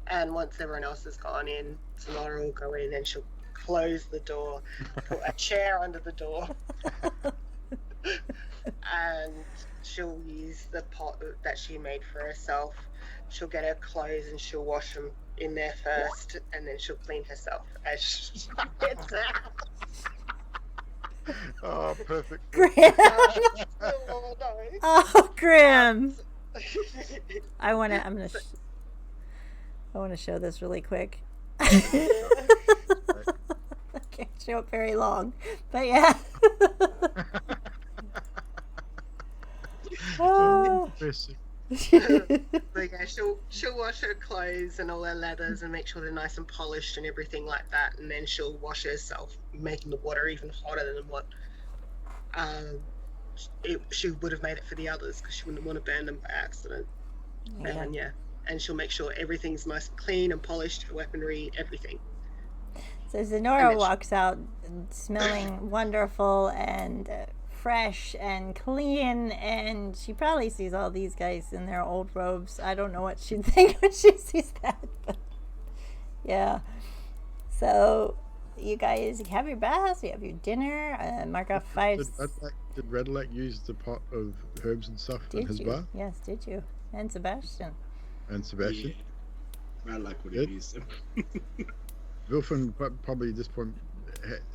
And once everyone else has gone in, Sonora will go in and she'll close the door, put a chair under the door, and she'll use the pot that she made for herself. She'll get her clothes and she'll wash them in there first, and then she'll clean herself as she gets out. Oh, perfect. Grim. Oh, no. Oh, Grim. I want to show this really quick. I can't show it very long, but yeah. But yeah, she'll wash her clothes and all her leathers and make sure they're nice and polished and everything like that, and then she'll wash herself, making the water even hotter than what she would have made it for the others, because she wouldn't want to burn them by accident. Yeah. And she'll make sure everything's nice and clean and polished, her weaponry, everything. So Zenora walks out smelling wonderful and fresh and clean, and she probably sees all these guys in their old robes. I don't know what she'd think when she sees that, but yeah. So you guys have your baths, you have your dinner, mark off 5. Did Redlac use the pot of herbs and stuff in his bath? Yes, did you? And Sebastian. Yeah. Redlac would have used them. Wilfin probably at this point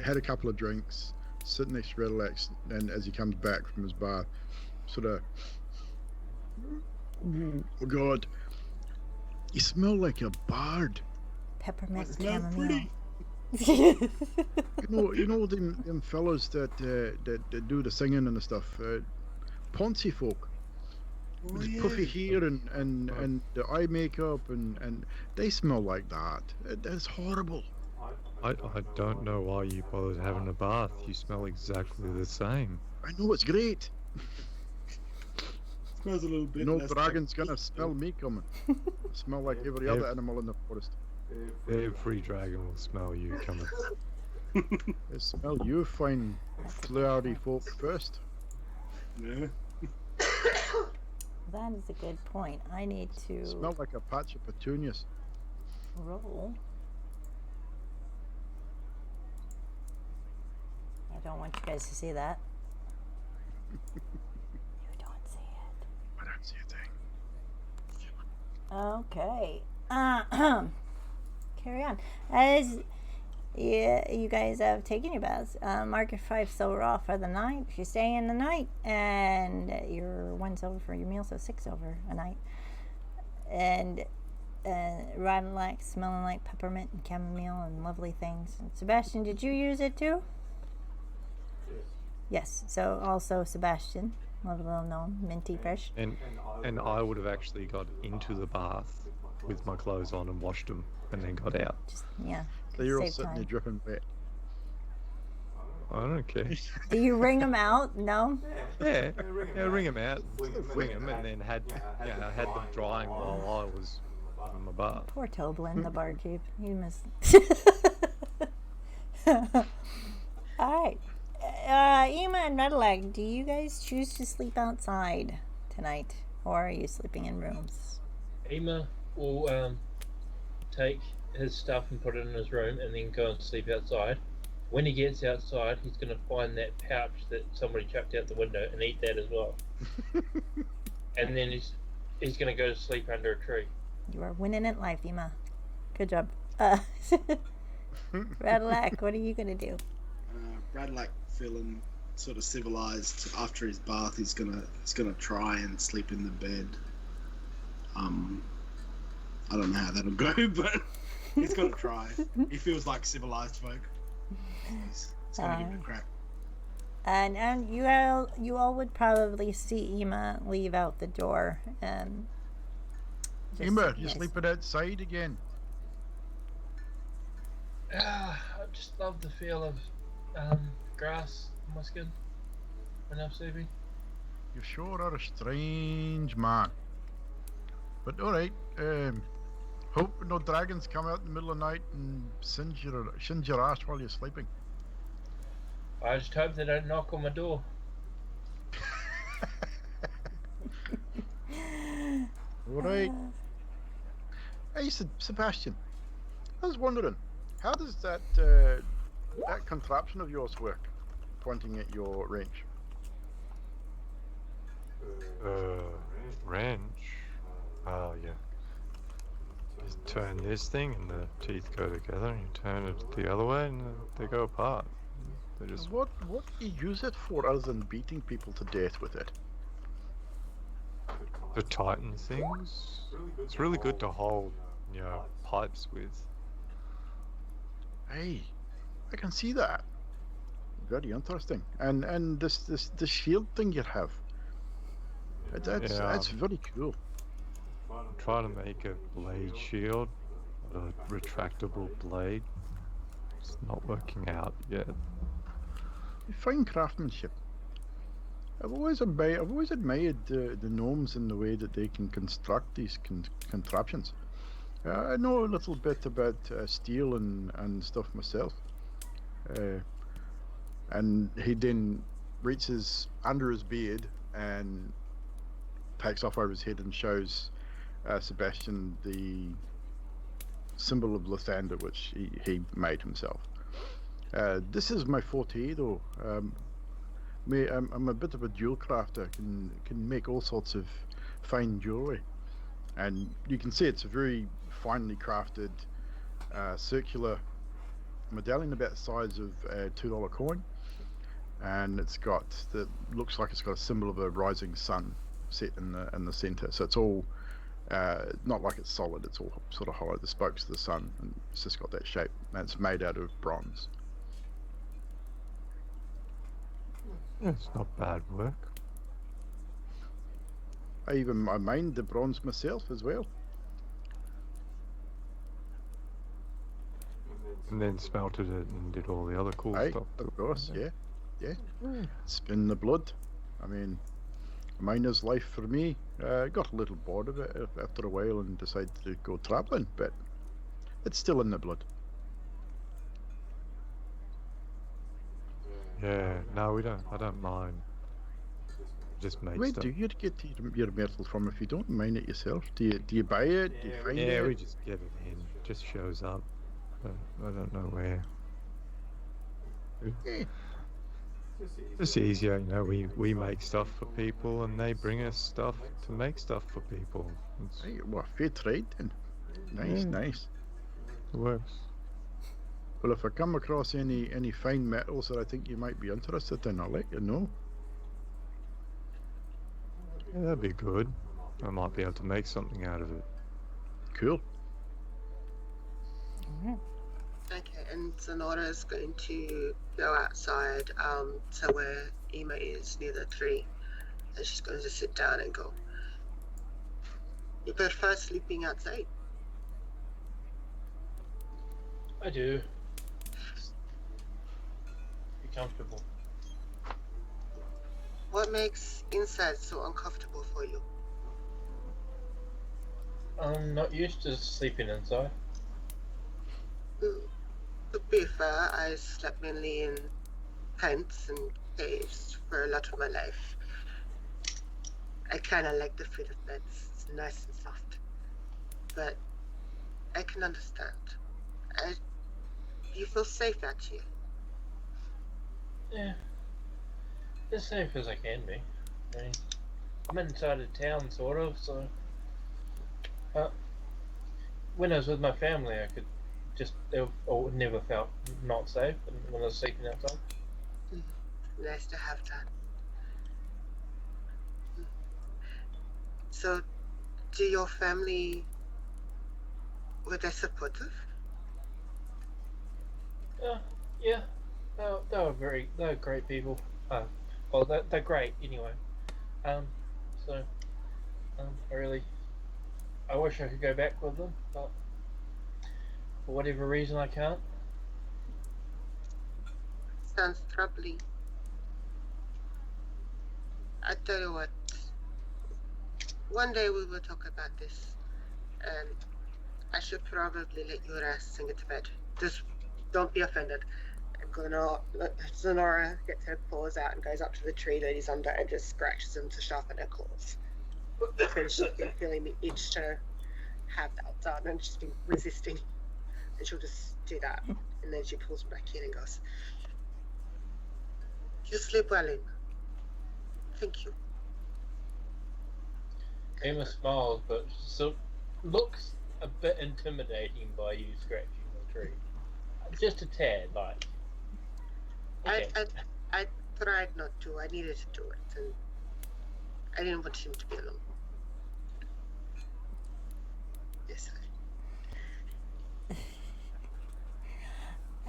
had a couple of drinks, sitting next to Redlac, and as he comes back from his bath, sort of, oh God, you smell like a bard. Peppermint chamomile. you know them fellas that do the singing and the stuff, Ponzi folk. With puffy hair and the eye makeup and they smell like that. That's horrible. I don't know why you bothered having a bath. You smell exactly the same. I know, it's great. Smells a little bit. No dragon's gonna smell me coming. Smell like every other animal in the forest. Every dragon will smell you coming. They smell you fine, cloudy folk first. Yeah. That is a good point. I need to Smell like a patch of petunias. roll. I don't want you guys to see that. You don't see it. I don't see a thing. Okay. Carry on. As you guys have taken your baths, mark 5 silver off for the night if you're staying the night, and your 1 silver for your meal, so 6 silver a night. And riding like, smelling like peppermint and chamomile and lovely things. And Sebastian, did you use it too? Yes. So also Sebastian, love a little gnome, minty fresh. And I would have actually got into the bath with my clothes on and washed them and then got out. Yeah. So you're all save sitting time. there dripping wet. I don't care. Do you wring them out? No. Yeah, wring them out, fling them, and then had them drying while I was in my bath. Poor Toblin, the barkeep. He must. All right. Ema and Redlag, do you guys choose to sleep outside tonight, or are you sleeping in rooms? Ema will take his stuff and put it in his room and then go and sleep outside. When he gets outside, he's going to find that pouch that somebody chucked out the window and eat that as well. And then he's going to go to sleep under a tree. You are winning at life, Ema. Good job. Redlag, what are you going to do? Redlac, feeling sort of civilized after his bath, he's gonna try and sleep in the bed. I don't know how that'll go, but he's gonna try. He feels like civilized folk. He's gonna give it a crack. And you all would probably see Ema leave out the door. Ema, you're sleeping outside again. I just love the feel of grass on my skin when I'm sleeping. You sure are a strange man. But alright, hope no dragons come out in the middle of the night and singe your ass while you're sleeping. I just hope they don't knock on my door. Alright. Hey, Sebastian, I was wondering, how does that contraption of yours work, pointing at your range? Range? Oh, yeah. You turn this thing and the teeth go together, and you turn it the other way and they go apart. They just... What do you use it for other than beating people to death with it? to tighten things. It's really good to hold, pipes with. Hey, I can see that. Very interesting. And this shield thing you have. That's very cool. I'm trying to make a blade shield, a retractable blade. It's not working out yet. Fine craftsmanship. I've always admired the gnomes in the way that they can construct these contraptions. I know a little bit about steel and stuff myself. And he then reaches under his beard and takes off over his head and shows Sebastian the symbol of Lathander, which he made himself. This is my forte, though. I'm a bit of a jewel crafter. Can make all sorts of fine jewelry, and you can see it's a very finely crafted circular medallion about the size of a $2 coin, and looks like it's got a symbol of a rising sun set in the center. So it's all not like it's solid. It's all sort of hollow. The spokes of the sun, and it's just got that shape. And it's made out of bronze. Yeah, it's not bad work. I mined the bronze myself as well. And then smelted it and did all the other cool stuff. Of course, yeah. Spin the blood. I mean, miner's life for me. I got a little bored of it after a while and decided to go travelling, but it's still in the blood. Yeah, no, we don't. I don't mind. Just make Where stuff. do you get your metal from if you don't mine it yourself? Do you buy it? Do you find it? Yeah, we just get it in. It just shows up. But I don't know where. Yeah. It's easier, we make stuff for people and they bring us stuff to make stuff for people. Hey, well, fair trade then. Nice. It works. Well, if I come across any fine metals that I think you might be interested in, I'll let you know. Yeah, that'd be good. I might be able to make something out of it. Cool. Okay, and Sonora is going to go outside to where Ema is near the tree, and she's going to sit down and go, "You prefer sleeping outside?" I do. Be comfortable. What makes inside so uncomfortable for you? I'm not used to sleeping inside. To be fair, I slept mainly in tents and caves for a lot of my life. I kind of like the feel of beds. It's nice and soft. But I can understand. You feel safe out here. Yeah. As safe as I can be. I mean, I'm inside of town, sort of, so... when I was with my family, I could just... I never felt not safe when I was sleeping outside. Nice to have that. So, do your family... were they supportive? Yeah. They were great people. Well, they're great anyway. I wish I could go back with them, but for whatever reason I can't. Sounds troubling. I tell you what, one day we will talk about this, and I should probably let you rest and get to bed. Just don't be offended. Sonora gets her paws out and goes up to the tree that he's under and just scratches him to sharpen her claws. Because she's been feeling the itch to have that done and she's been resisting. And she'll just do that. And then she pulls him back in and goes, "You sleep well, Emma. Thank you." Emma smiles, but still looks a bit intimidating by you scratching the tree. Just a tad, like. Okay. I tried not to. I needed to do it, and I didn't want him to be alone. Yes,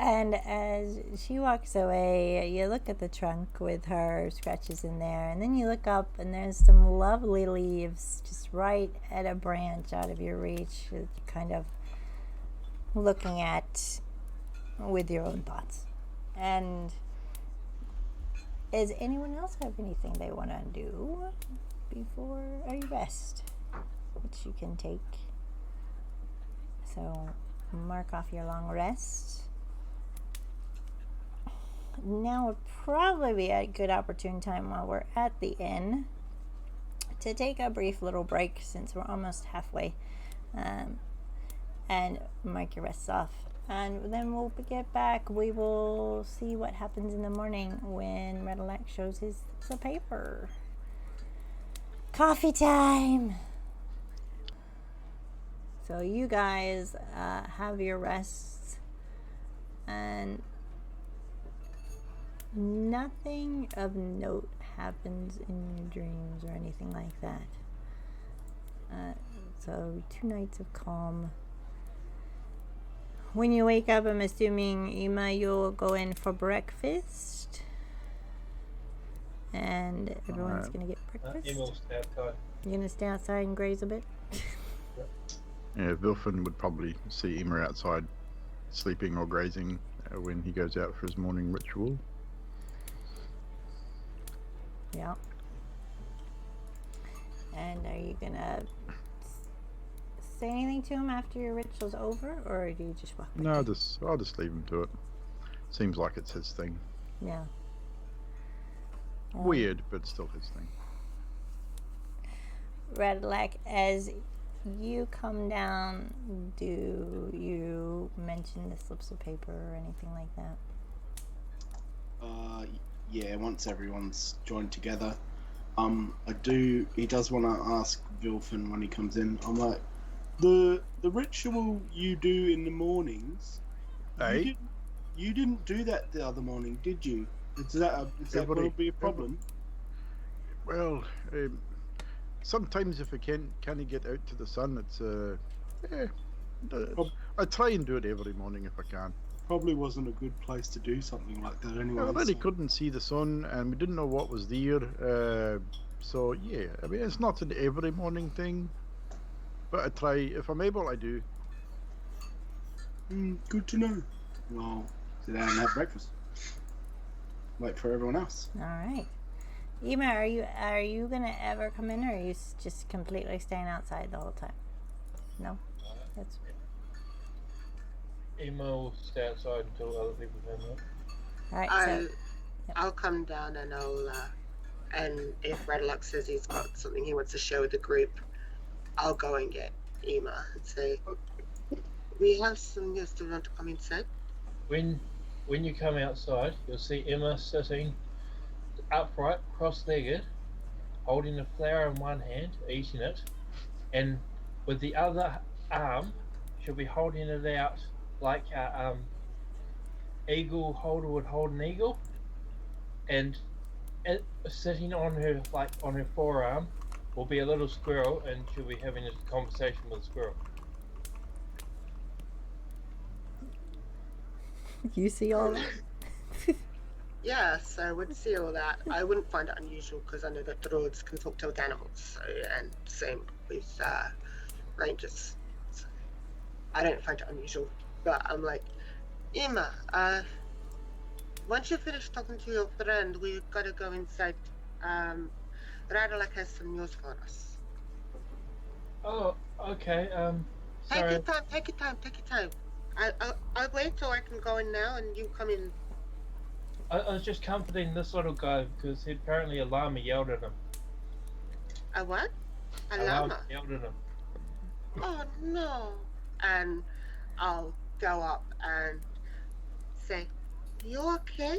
And as she walks away, you look at the trunk with her scratches in there, and then you look up and there's some lovely leaves just right at a branch out of your reach, kind of looking at with your own thoughts. And does anyone else have anything they want to do before a rest, which you can take? So mark off your long rest. Now would probably be a good opportune time while we're at the inn to take a brief little break, since we're almost halfway, and mark your rests off. And then we'll get back. We will see what happens in the morning when Redelac shows his piece of paper. Coffee time! So you guys have your rests, and nothing of note happens in your dreams or anything like that. So 2 nights of calm. When you wake up, I'm assuming, Ima, you'll go in for breakfast. And everyone's going to get breakfast. Emma will stay outside. You're going to stay outside and graze a bit? Yeah, Vilfin would probably see Emma outside sleeping or grazing when he goes out for his morning ritual. Yeah. And are you going to say anything to him after your ritual's over, or do you just walk away? No, I'll just leave him to it. Seems like it's his thing. Yeah. Weird, but still his thing. Redelac, as you come down, do you mention the slips of paper or anything like that? Yeah, once everyone's joined together. He does want to ask Vilfin when he comes in. I'm like, the ritual you do in the mornings, you didn't do that the other morning, did you? Is that going to be a problem? Well, sometimes if I can't get out to the sun, it's I try and do it every morning if I can. Probably wasn't a good place to do something like that anyway. I really couldn't see the sun, and we didn't know what was there. So yeah, I mean, it's not an every morning thing, but I try. If I'm able, I do. Good to know. Well, sit down and have breakfast. Wait for everyone else. All right. Ema, are you gonna ever come in, or are you just completely staying outside the whole time? No, that's. Emma will stay outside until other people come up. All right. I'll come down and and if Redelac says he's got something he wants to share with the group, I'll go and get Ema and say, we have some you still want to come inside. When you come outside, you'll see Emma sitting upright, cross-legged, holding a flower in one hand, eating it, and with the other arm, she'll be holding it out like a eagle holder would hold an eagle, and sitting on her forearm will be a little squirrel, and she'll be having a conversation with a squirrel. You see all that? Yes, I would see all that. I wouldn't find it unusual because I know that droids can talk to animals, so, and same with rangers. So I don't find it unusual. But I'm like, Emma, once you finish talking to your friend, we've got to go inside. Redelac has some news for us. Oh, okay. Take Sorry. your time. I'll wait till I can go in now and you come in. I was just comforting this little guy because apparently a llama yelled at him. A what? A A llama? yelled at him. Oh no. And I'll go up and say, you okay?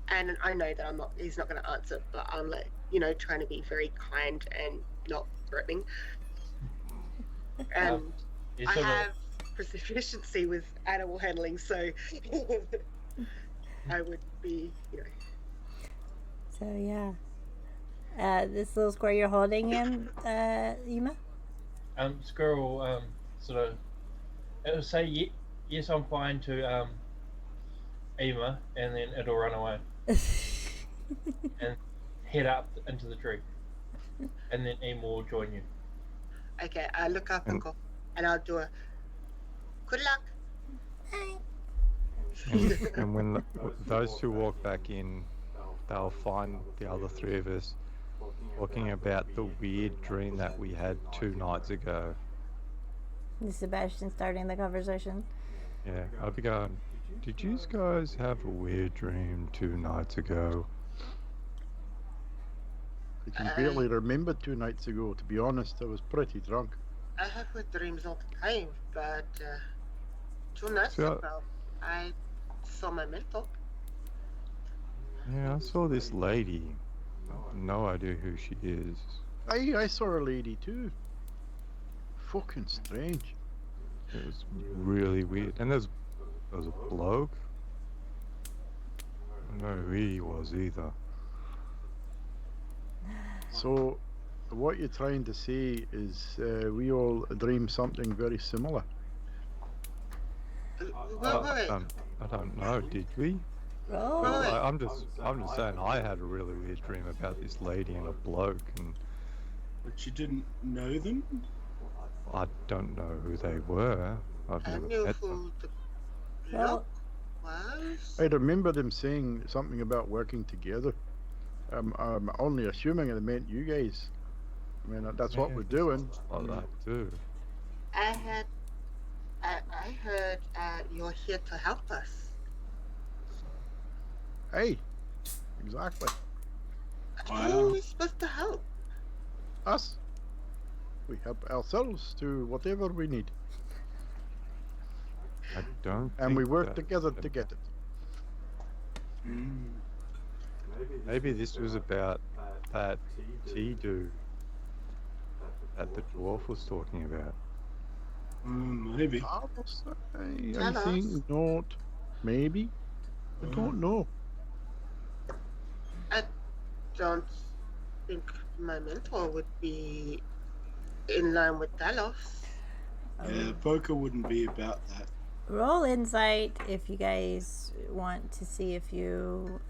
And I know that he's not going to answer, but I'm like, trying to be very kind and not threatening. And I have proficiency with animal handling, so I would be, So yeah, this little squirrel you're holding him, Ema? Squirrel sort of, it'll say yes, I'm fine to Ema, and then it'll run away and head up into the tree, and then Ema will join you. Okay, I look up and go, and I'll do a good luck. And when those two walk back in, they'll find the other three of us talking about the weird dream that we had 2 nights ago. Is Sebastian starting the conversation? Yeah, I'll be going, did you guys have a weird dream 2 nights ago? I can barely remember 2 nights ago, to be honest. I was pretty drunk. I have good dreams all the time, but 2 nights So- ago, I saw my mentor. Yeah, I saw this lady. No idea who she is. I saw a lady too. Fucking strange. It was really weird. And there was a bloke. I don't know who he was either. So, what you're trying to say is we all dream something very similar. Wait. I don't know. Did we? Oh, Wait. I'm just saying I had a really weird dream about this lady and a bloke, and But you didn't know them? I don't know who they were. I've I never knew met them. who the Well- bloke was. I remember them saying something about working together. I'm only assuming it meant you guys. I mean, that's what we're doing. Like that too. I heard you're here to help us. Hey, exactly. Who Wow. are we supposed to help? Us. We help ourselves to whatever we need. I don't. And we think work that- together to get it. Mm. Maybe this was about that tea do that the dwarf was talking about. Maybe. I Tell think not. Maybe. I don't know. I don't think my mentor would be in line with Talos. Yeah, poker wouldn't be about that. roll insight if you guys want to see if you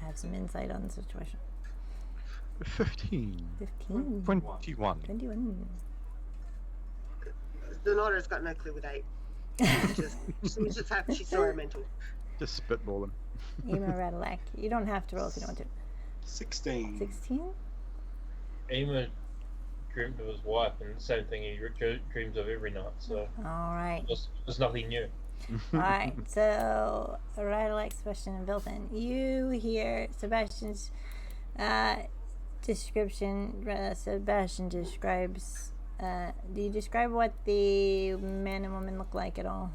have some insight on the situation. 15. 15. 21. 21. Donora's got no clue with 8. She's just happy she saw her mentor. Just spitballing. Ema Radalak. You don't have to roll if you don't want to. 16. 16? Ema dreamt of his wife, and the same thing he dreams of every night, so Alright. there's nothing new. Alright, so Radalak, Sebastian, and Vilton. You hear Sebastian's description. Sebastian describes. Do you describe what the man and woman look like at all?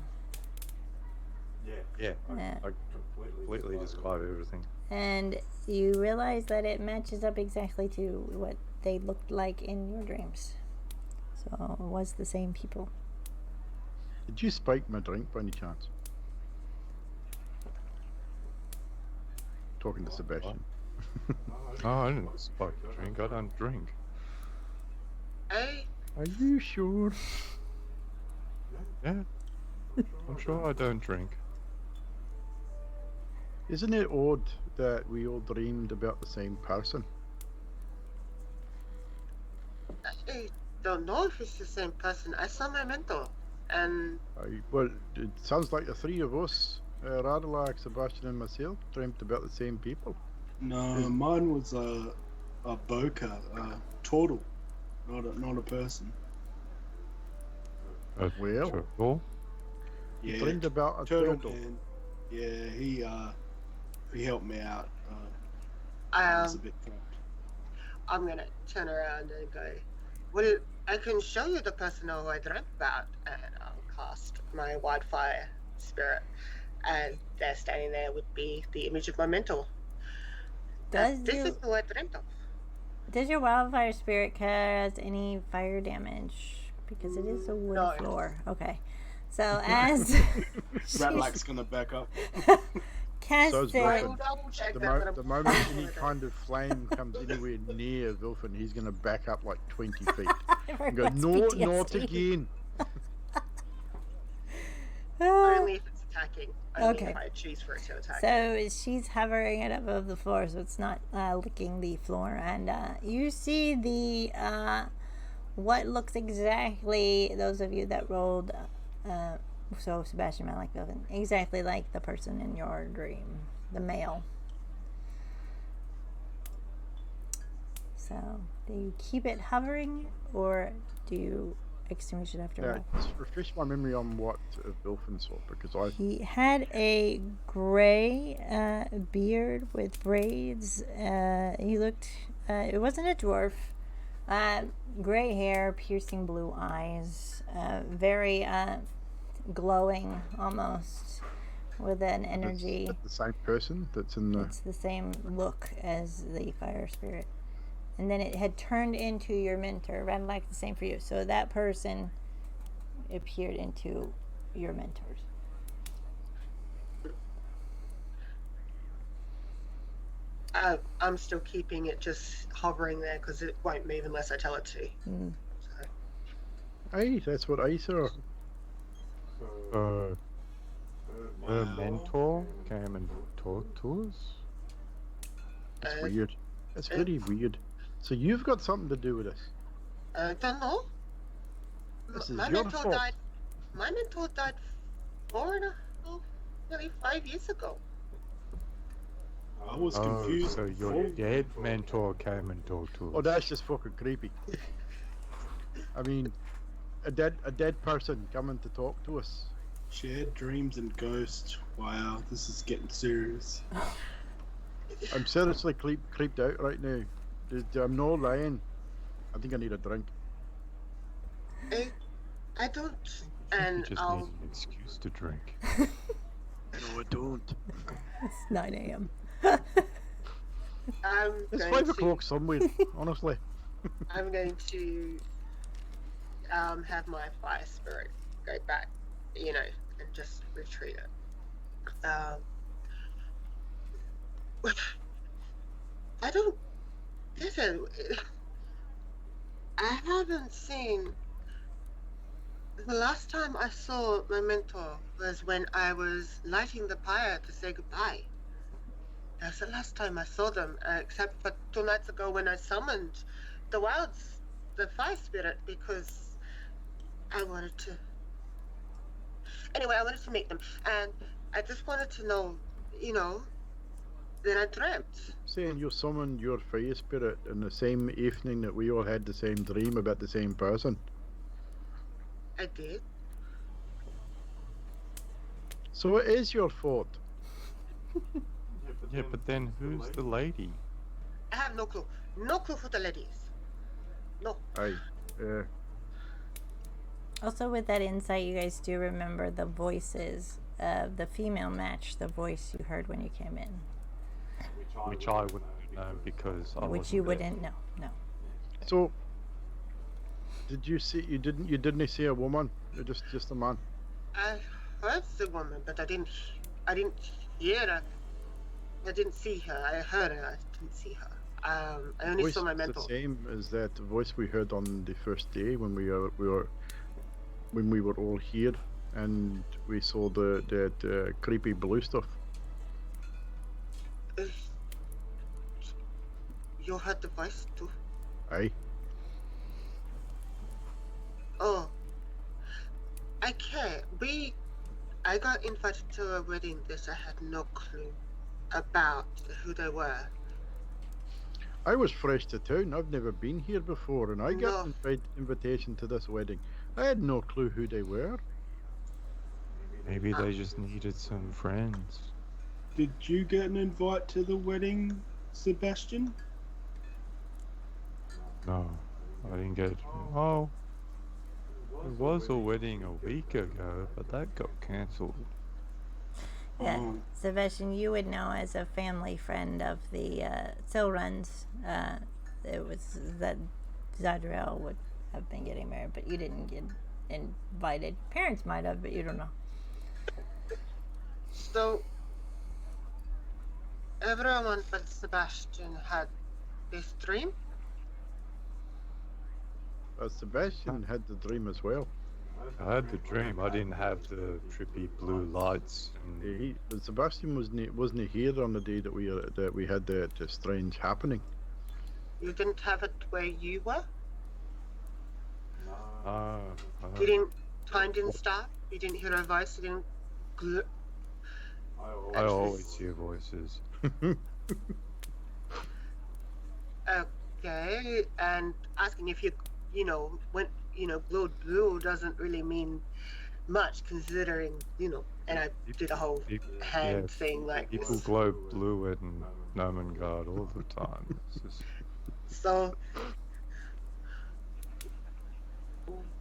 Yeah, Yeah. I completely describe everything. And you realize that it matches up exactly to what they looked like in your dreams. So it was the same people. Did you spike my drink by any chance? Talking to Sebastian. Oh, I didn't spike the drink. I don't drink. Hey, Are you sure? Yeah, I'm sure I don't drink. Isn't it odd that we all dreamed about the same person? I don't know if it's the same person. I saw my mentor, and Well, it sounds like the three of us, Radalak, Sebastian, and myself, dreamt about the same people. No, mine was a boca, a turtle, not a person. A Well. turtle? You Yeah, dreamed about a turtle turtle. man. Yeah, he helped me out. I was a bit trapped. I'm gonna turn around and go, I can show you the person who I dreamt about, and I'll cast my wildfire spirit, and there standing there would be the image of my mentor. Does This your, is who I dreamt of. does your wildfire spirit cause any fire damage? Because it is a wood No. floor. Okay. So as Radlak's gonna back up. Cast So is it. I Wilfin. will double check The, that. but I'm the moment pretty any sure it kind of flame comes anywhere near Wilfin, he's going to back up like 20 feet. And go, Everyone's no, not PTSD. again. Only if it's attacking. Only Okay. if I choose for it to attack. So she's hovering it above the floor, so it's not licking the floor. And you see the what looks exactly, those of you that rolled, so Sebastian Malik, exactly like the person in your dream, the male. So do you keep it hovering, or do you extinguish it after a Yeah, while? just refresh my memory on what Wilfin saw, because I He had a gray beard with braids. He looked, it wasn't a dwarf. Gray hair, piercing blue eyes, very glowing almost, with an energy. That's the same person that's in the. It's the same look as the fire spirit. And then it had turned into your mentor, rather like the same for you. So that person appeared into your mentors. I'm still keeping it just hovering there because it won't move unless I tell it to. Mm. So, Hey, that's what I saw. Her mentor came and talked to us. That's Uh, weird. That's very weird. So you've got something to do with this. I don't know. This is My your mentor fault. died. My mentor died 4.5, nearly 5 years ago. I was Oh, confused. so your before. dead mentor came and talked to us. Oh, that's just fucking creepy. I mean, a dead person coming to talk to us. Shared dreams and ghosts. Wow, this is getting serious. I'm seriously creeped out right now. I'm not lying. I think I need a drink. I don't. You And just I'll. need an excuse to drink. No, I don't. It's 9 a.m. I'm It's going 5 to. o'clock somewhere, honestly. I'm going to have my fire spirit go back, and just retreat it. I don't get it. I haven't seen. The last time I saw my mentor was when I was lighting the pyre to say goodbye. That's the last time I saw them, except for 2 nights ago when I summoned the fire spirit, because I wanted to. Anyway, I wanted to meet them, and I just wanted to know, that I dreamt. Saying you summoned your fire spirit in the same evening that we all had the same dream about the same person. I did. So it is your fault. Yeah, but then who's the lady? I have no clue. No clue who the lady is. No. Aye. Also, with that insight, you guys do remember the voices of the female match, the voice you heard when you came in. Which I wouldn't know because I Which wasn't you there. wouldn't know. No. So did you see? You didn't see a woman? You're just a man. I heard the woman, but I didn't hear her. I didn't see her. I heard her. I didn't see her. I only Voice saw my is mentor. the same as that voice we heard on the first day when we were all here and we saw that creepy blue stuff. You heard the voice too? Aye. Oh. Okay. I got invited to a wedding that I had no clue about who they were. I was fresh to town. I've never been here before, and I got No. an invitation to this wedding. I had no clue who they were. Maybe they just needed some friends. Did you get an invite to the wedding, Sebastian? No, I didn't get. Oh, there was a wedding a week ago, but that got cancelled. Yeah. Oh. Sebastian, you would know as a family friend of the Silruns, it was that Zadriel would have been getting married, but you didn't get invited. Parents might have, but you don't know. So, everyone but Sebastian had this dream. Sebastian had the dream as well. I had the dream. I didn't have the trippy blue lights. And But Sebastian wasn't he here on the day that we had that strange happening? You didn't have it where you were? You didn't, time didn't stop? You didn't hear a voice? You didn't... I always hear voices. Okay, and asking if when, glowed blue doesn't really mean much considering, and I did a whole hand thing like people this. glow blue in Nomengard all the time. It's just... So,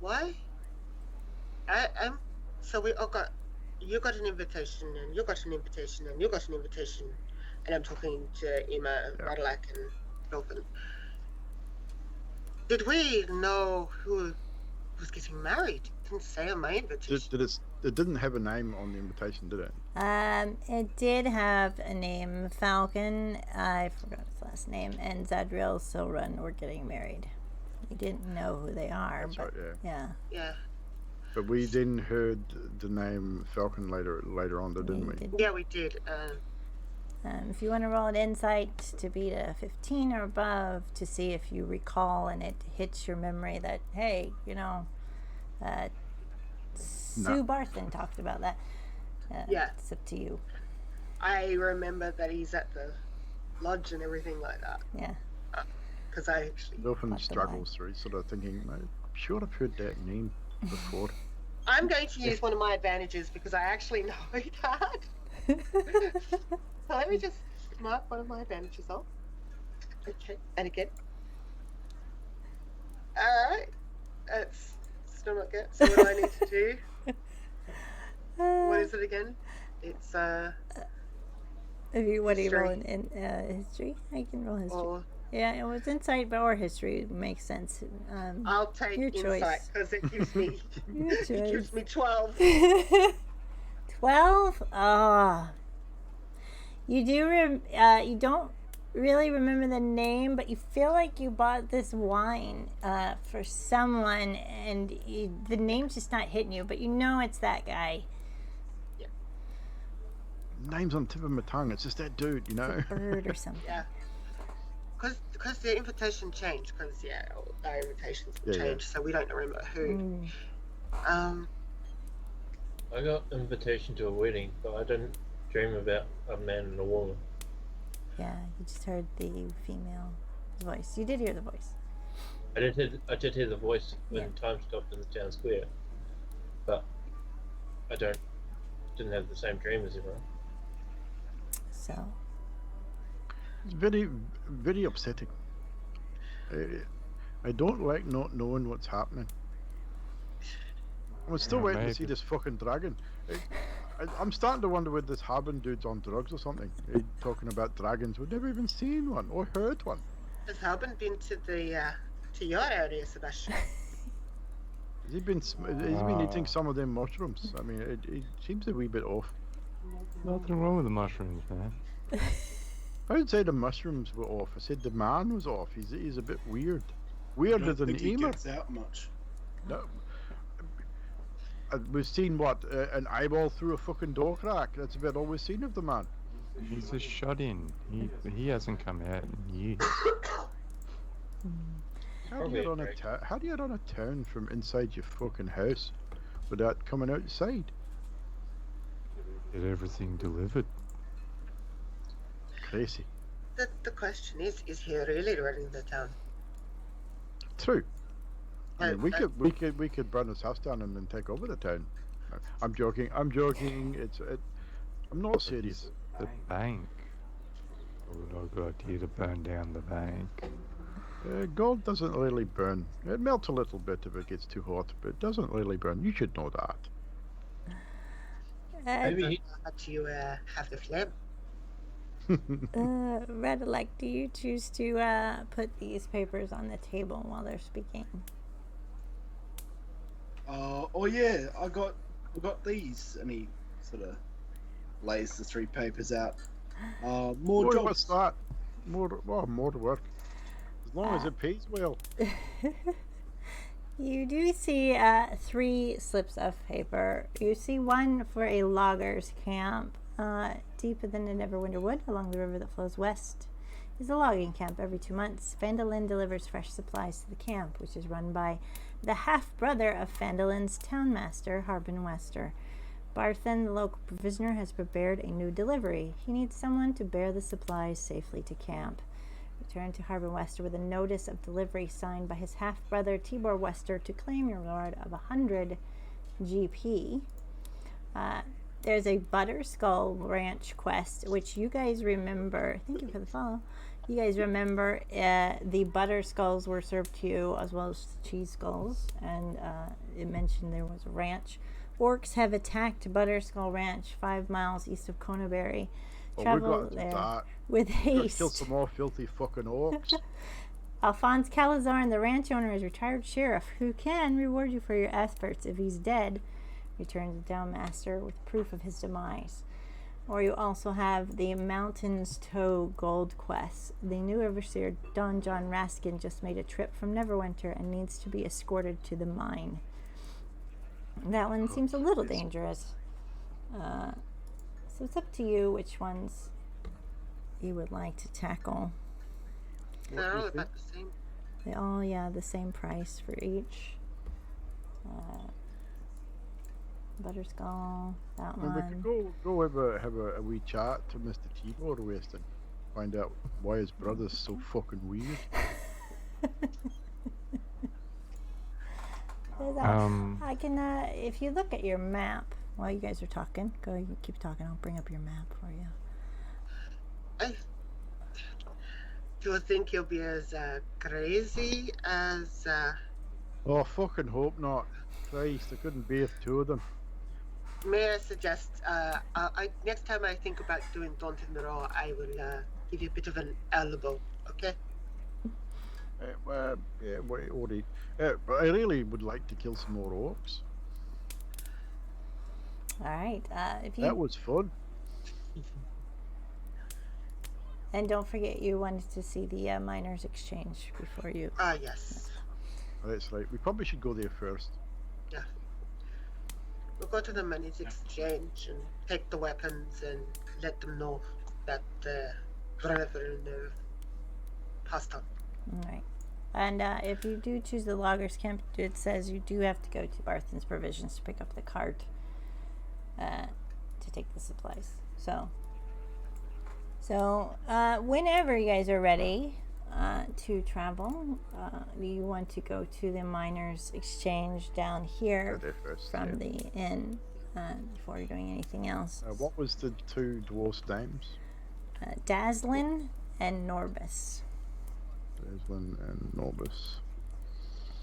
why? So we all got, you got an invitation, and you got an invitation, and you got an invitation, and I'm talking to Emma, Radalak, and Dolphin. Did we know who was getting married? It didn't say on my invitation. It didn't have a name on the invitation, did it? It did have a name. Falcon, I forgot his last name, and Zadriel Silrun were getting married. We didn't know who they are. That's but, right, Yeah. But we then heard the name Falcon later on, didn't we? Yeah, we did. If you want to roll an insight to beat a 15 or above to see if you recall and it hits your memory that, hey, Sue Barthen talked about that. It's up to you. I remember that he's at the lodge and everything like that. Yeah. Because I actually... Dolphin struggles through sort of thinking, I'm sure I've heard that name before. I'm going to use one of my advantages because I actually know that. So let me just mark one of my advantages off. Okay, and again. Alright. It's still not good. So what do I need to do? What is it again? It's If you what do you roll in history? I can roll history. Yeah, it was insight or history. Makes sense. I'll take your insight because it gives me it gives me 12. 12? You do you don't really remember the name, but you feel like you bought this wine for someone, and the name's just not hitting you, but you know it's that guy. Yeah. Name's on the tip of my tongue. It's just that dude, It's a bird or something. Yeah. Because the invitation changed. Because our invitations changed, so we don't remember who. I got invitation to a wedding, but I didn't dream about a man and a woman. Yeah, you just heard the female voice. You did hear the voice. I did hear the voice when time stopped in the town square, but I didn't have the same dream as everyone. So it's very, very upsetting. I don't like not knowing what's happening. I'm still waiting to see this fucking dragon. I'm starting to wonder whether this Harbin dude's on drugs or something. Talking about dragons. We've never even seen one or heard one. Has Harbin been to your area, Sebastian? Has he been eating some of them mushrooms? I mean, it seems a wee bit off. Nothing wrong with the mushrooms, man. I didn't say the mushrooms were off. I said the man was off. He's a bit weird. Weirder than Ema. He gets out much. No. We've seen an eyeball through a fucking door crack. That's about all we've seen of the man. He's a shut-in. He hasn't come out in years. How do you run a town from inside your fucking house without coming outside? Get everything delivered. Crazy. The question is he really running the town? True. I mean, we could burn his house down and then take over the town. I'm joking. I'm not serious. The bank. Oh, no good idea to burn down the bank. Gold doesn't really burn. It melts a little bit if it gets too hot, but it doesn't really burn. You should know that. Maybe you have the flame. Redalek, do you choose to put these papers on the table while they're speaking? Oh yeah, I got these, and he sort of lays the 3 papers out More Boy, jobs. what's that? More to work. As long as it pays well. You do see 3 slips of paper. You see one for a logger's camp deep within the Neverwinter wood along the river that flows west. Is a logging camp every 2 months. Phandalin delivers fresh supplies to the camp, which is run by the half-brother of Phandalin's townmaster, Harbin Wester. Barthen, the local provisioner, has prepared a new delivery. He needs someone to bear the supplies safely to camp. Return to Harbin Wester with a notice of delivery signed by his half-brother Tibor Wester to claim your reward of 100 GP. There's a Butterskull Ranch quest, which you guys remember. Thank you for the follow. You guys remember the butter skulls were served to you as well as the cheese skulls, and it mentioned there was a ranch. Orcs have attacked Butterskull Ranch 5 miles east of Conaberry. Travel there with haste. Kill some more filthy fucking orcs. Alphonse Calazar, and the ranch owner, is retired sheriff who can reward you for your efforts if he's dead. Return to Downmaster with proof of his demise. Or you also have the Mountains Toe Gold quest. The new overseer Don John Raskin just made a trip from Neverwinter and needs to be escorted to the mine. That one seems a little dangerous. So it's up to you which ones you would like to tackle. They're all about the same. They all, the same price for each. Butterskull, that And we one. could go have a wee chat to Mr. Tibor West and find out why his brother's so fucking weird. I can, if you look at your map while you guys are talking, go, you keep talking, I'll bring up your map for you. Do you think you'll be as crazy as... Oh, I fucking hope not. Christ, I couldn't bear 2 of them. May I suggest, next time I think about doing Don't in the Raw, I will give you a bit of an elbow, okay? Yeah, wait, Odie. But I really would like to kill some more orcs. Alright, if you... That was fun. And don't forget you wanted to see the miners' exchange before you... Yes. That's right. We probably should go there first. Yeah. We'll go to the money's exchange and take the weapons and let them know that Brethren passed on. Alright. And if you do choose the loggers camp, it says you do have to go to Barthen's Provisions to pick up the cart to take the supplies. So whenever you guys are ready to travel, you want to go to the miners' exchange down here First, from the inn before you're doing anything else. What was the 2 dwarfs' names? Daslin and Norbus. Deslin and Norbus.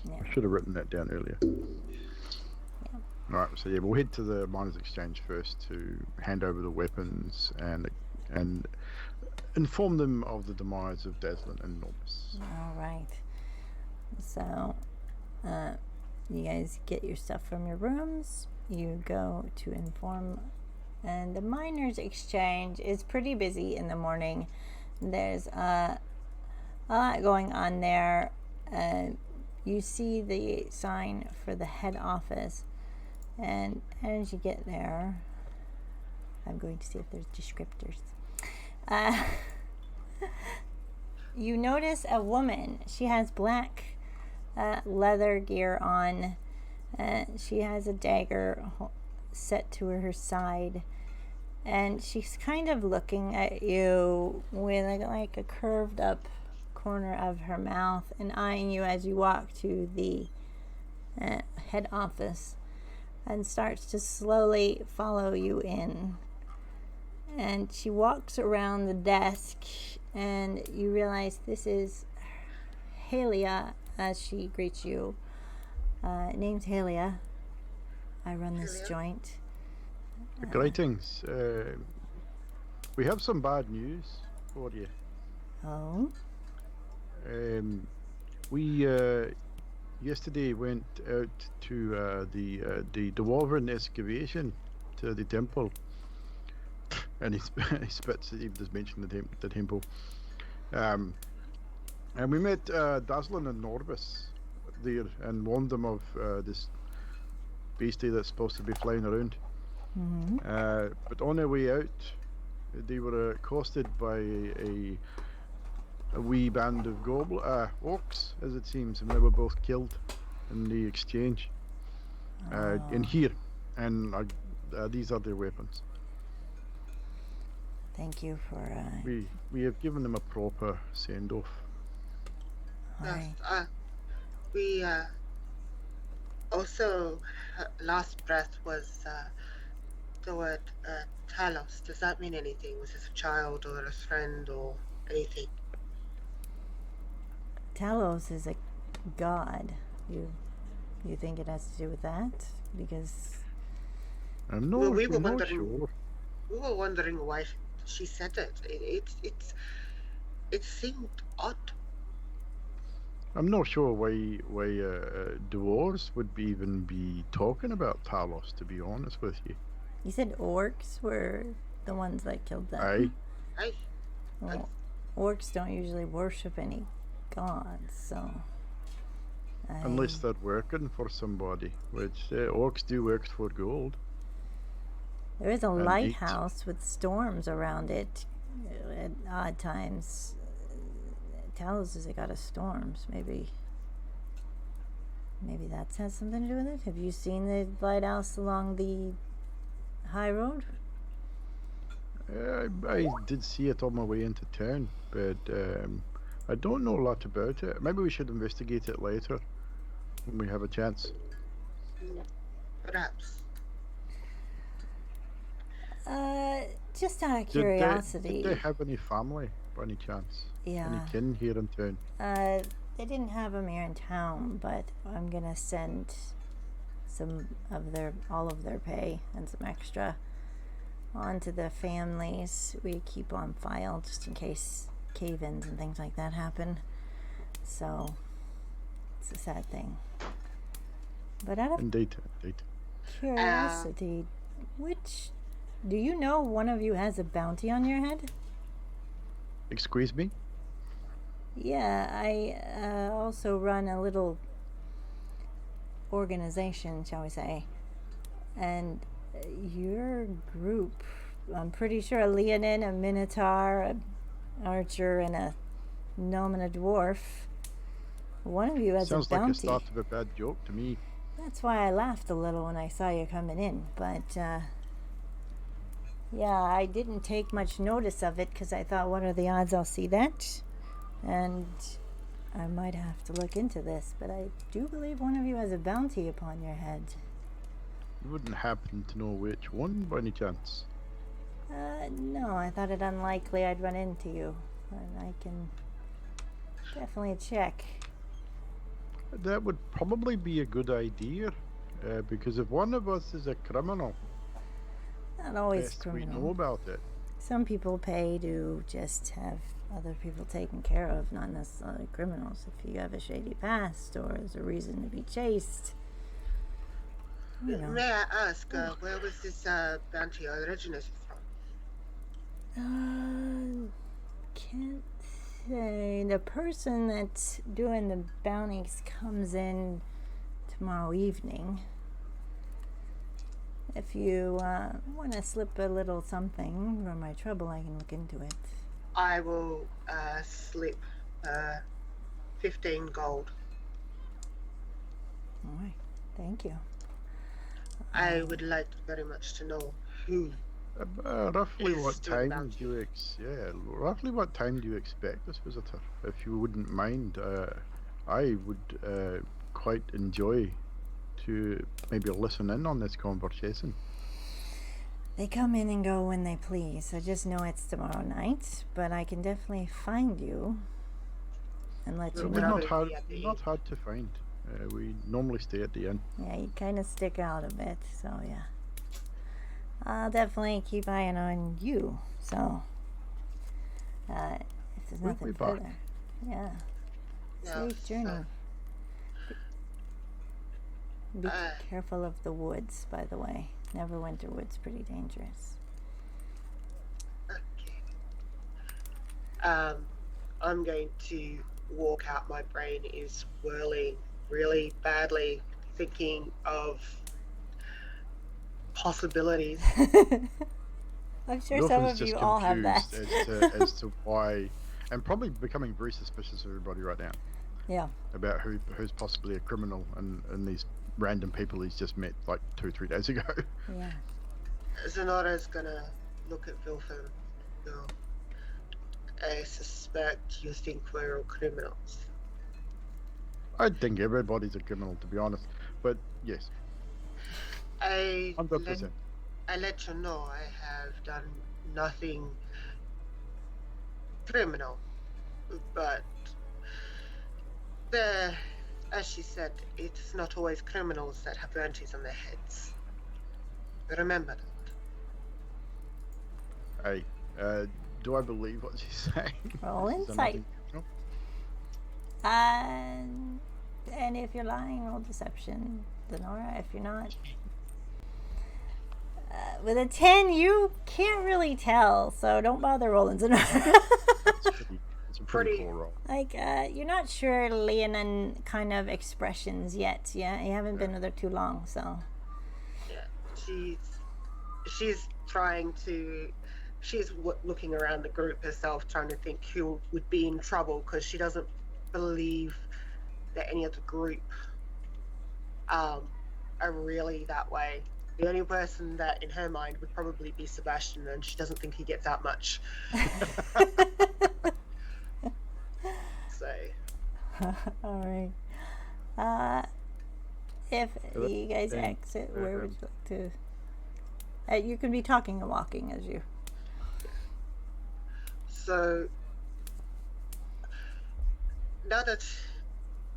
Yeah. I should have written that down earlier. Yeah. Alright, so yeah, we'll head to the miners' exchange first to hand over the weapons and inform them of the demise of Daslin and Norbus. All right. So, you guys get your stuff from your rooms. You go to inform, and the miners' exchange is pretty busy in the morning. There's a lot going on there. You see the sign for the head office, and as you get there, I'm going to see if there's descriptors. You notice a woman. She has black leather gear on. She has a dagger set to her side, and she's kind of looking at you with like a curved up corner of her mouth and eyeing you as you walk to the head office, and starts to slowly follow you in. And she walks around the desk, and you realize this is Halia as she greets you. Name's Halia. I run this joint. Greetings. We have some bad news for you. Oh? We yesterday went out to the Dwarven excavation to the temple. and he spits. He does mention the temple. And we met Dazzlin and Norbus there and warned them of this beastie that's supposed to be flying around. But on their way out, they were accosted by a wee band of orcs, as it seems, and they were both killed in the exchange in here. And these are their weapons. Thank you for. We have given them a proper send off. Alright. We also last breath was the word Talos. Does that mean anything? Was this a child or a friend or anything? Talos is a god. You think it has to do with that? Because I'm not, Well, we were I'm not wondering- sure. We were wondering why she said it. It seemed odd. I'm not sure why dwarves would even be talking about Talos, to be honest with you. you said orcs were the ones that killed them. Aye. Aye. Well, orcs don't usually worship any gods, so. Unless they're working for somebody, which orcs do work for gold. There is a and lighthouse with storms around it at odd times. Talos has got a storms. Maybe that has something to do with it. Have you seen the lighthouse along the high road? I did see it on my way into town, but I don't know a lot about it. Maybe we should investigate it later when we have a chance. Perhaps. Just out of Did curiosity. they have any family, by any chance? Yeah. Any kin here in town? They didn't have them here in town, but I'm gonna send all of their pay and some extra onto the families we keep on file just in case cave-ins and things like that happen. So it's a sad thing. But out of Indeed. curiosity, do you know one of you has a bounty on your head? Excuse me? Yeah, I also run a little organization, shall we say, and your group, I'm pretty sure a Leonin, a Minotaur, an Archer, and a Gnome and a Dwarf. One of you has Sounds a bounty. like the start of a bad joke to me. That's why I laughed a little when I saw you coming in, but yeah, I didn't take much notice of it because I thought, what are the odds I'll see that? And I might have to look into this, but I do believe one of you has a bounty upon your head. You wouldn't happen to know which one by any chance? No, I thought it unlikely I'd run into you, and I can definitely check. That would probably be a good idea, because if one of us is a criminal, Not always best we criminal. know about it. Some people pay to just have other people taken care of, not necessarily criminals. If you have a shady past or there's a reason to be chased, you know. May I ask, where was this bounty originated from? Can't say. The person that's doing the bounties comes in tomorrow evening. If you want to slip a little something for my trouble, I can look into it. I will slip 15 gold. All right. Thank you. I would like very much to know who. Roughly Is what still time bounty. do you roughly what time do you expect this visitor? If you wouldn't mind, I would quite enjoy to maybe listen in on this conversation. They come in and go when they please, so just know it's tomorrow night, but I can definitely find you and let you We're We're know. not- not hard to find. We normally stay at the inn. Yeah, you kind of stick out a bit, so yeah. I'll definitely keep eyeing on you, so if there's We'll nothing be back. further. Yeah. No, Safe journey. Be careful of the woods, by the way. Neverwinter wood's pretty dangerous. I'm going to walk out. My brain is whirling really badly, thinking of possibilities. I'm sure some Wilfred's of just you all have that. confused as to why, and probably becoming very suspicious of everybody right now Yeah. about who's possibly a criminal and these random people he's just met like 2-3 days ago. Yeah. Zenora's gonna look at Wilfred and go, I suspect you think we're all criminals. I think everybody's a criminal, to be honest, but yes, I 100%. let you know I have done nothing criminal, but as she said, it's not always criminals that have bounties on their heads. Remember that. Hey, do I believe what she's saying? Roll Is there insight. nothing criminal? And if you're lying, roll deception, Lenora. If you're not, with a 10, you can't really tell, so don't bother rolling, Lenora. It's a pretty cool roll. Like, you're not sure Leonin kind of expressions yet. Yeah, you haven't been with her too long, so. Yeah, she's trying to. She's looking around the group herself, trying to think who would be in trouble, because she doesn't believe that any of the group are really that way. The only person that in her mind would probably be Sebastian, and she doesn't think he gets out much. So. All right. If you guys exit, where would you like to? You can be talking and walking as you. So now that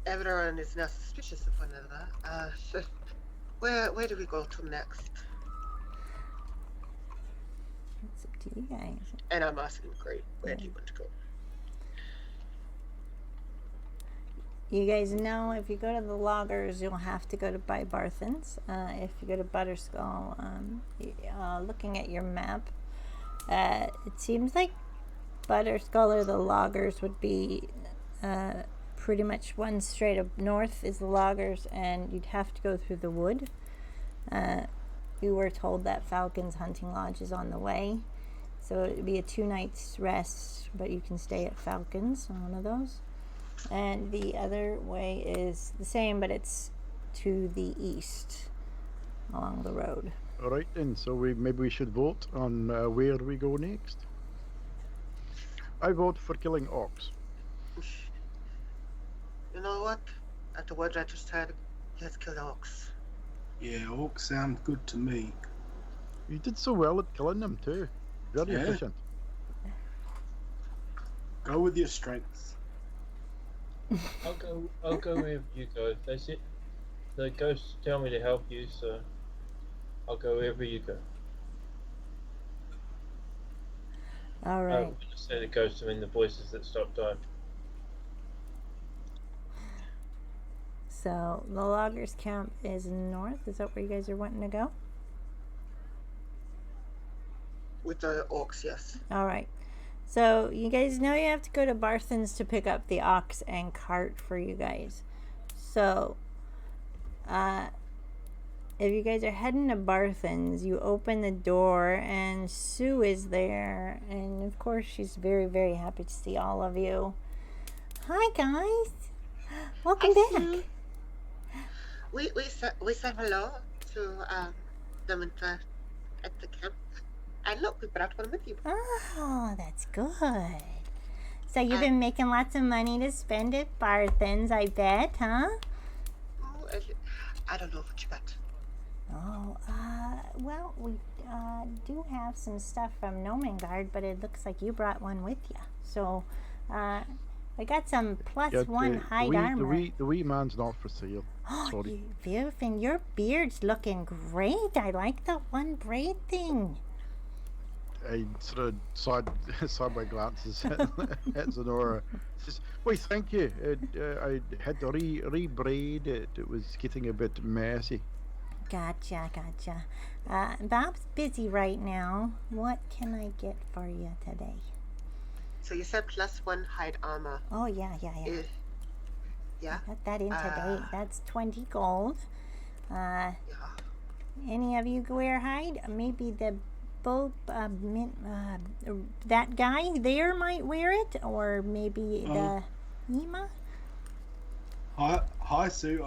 everyone is now suspicious of one another, so where do we go to next? It's up to you guys. And I'm asking the group, where do you want to go? You guys know if you go to the loggers, you'll have to go to by Barthen's. If you go to Butterskull, looking at your map, it seems like Butterskull or the loggers would be pretty much one straight up north is the loggers, and you'd have to go through the wood. You were told that Falcon's hunting lodge is on the way, so it would be a 2 nights rest, but you can stay at Falcon's on one of those. And the other way is the same, but it's to the east along the road. All right then, so maybe we should vote on where we go next. I vote for killing orcs. You know what? At the words I just had, let's kill the orcs. Yeah, orcs sound good to me. You did so well at killing them too. Very Yeah. efficient. Go with your strengths. I'll go with you guys. That's it. The ghosts tell me to help you, so I'll go wherever you go. All right. When I say the ghosts, I mean the voices that stop dying. So the loggers camp is north. Is that where you guys are wanting to go? With the orcs, yes. All right. So you guys know you have to go to Barthen's to pick up the ox and cart for you guys. So if you guys are heading to Barthen's, you open the door and Sue is there, and of course she's very, very happy to see all of you. Hi guys, welcome back. We said hello to Neverwinter at the camp. And look, we brought one with you. Oh, that's good. So you've been making lots of money to spend at Barthen's, I bet, huh? Oh, I don't know what you got. Oh, well, we do have some stuff from Nomengard, but it looks like you brought one with you. So, I got some +1 hide armor. The wee man's not for sale. Sorry. Vivian, your beard's looking great. I like the one braid thing. I sort of sideways glances at Zenora. Says, "Why, thank you. I had to re-braid it. It was getting a bit messy." Gotcha. Bob's busy right now. What can I get for you today? So you said +1 hide armor. Oh, yeah. Yeah. I got that in today. That's 20 gold. Yeah. Any of you wear hide? Maybe the that guy there might wear it, or maybe the Ema. Hi, Sue.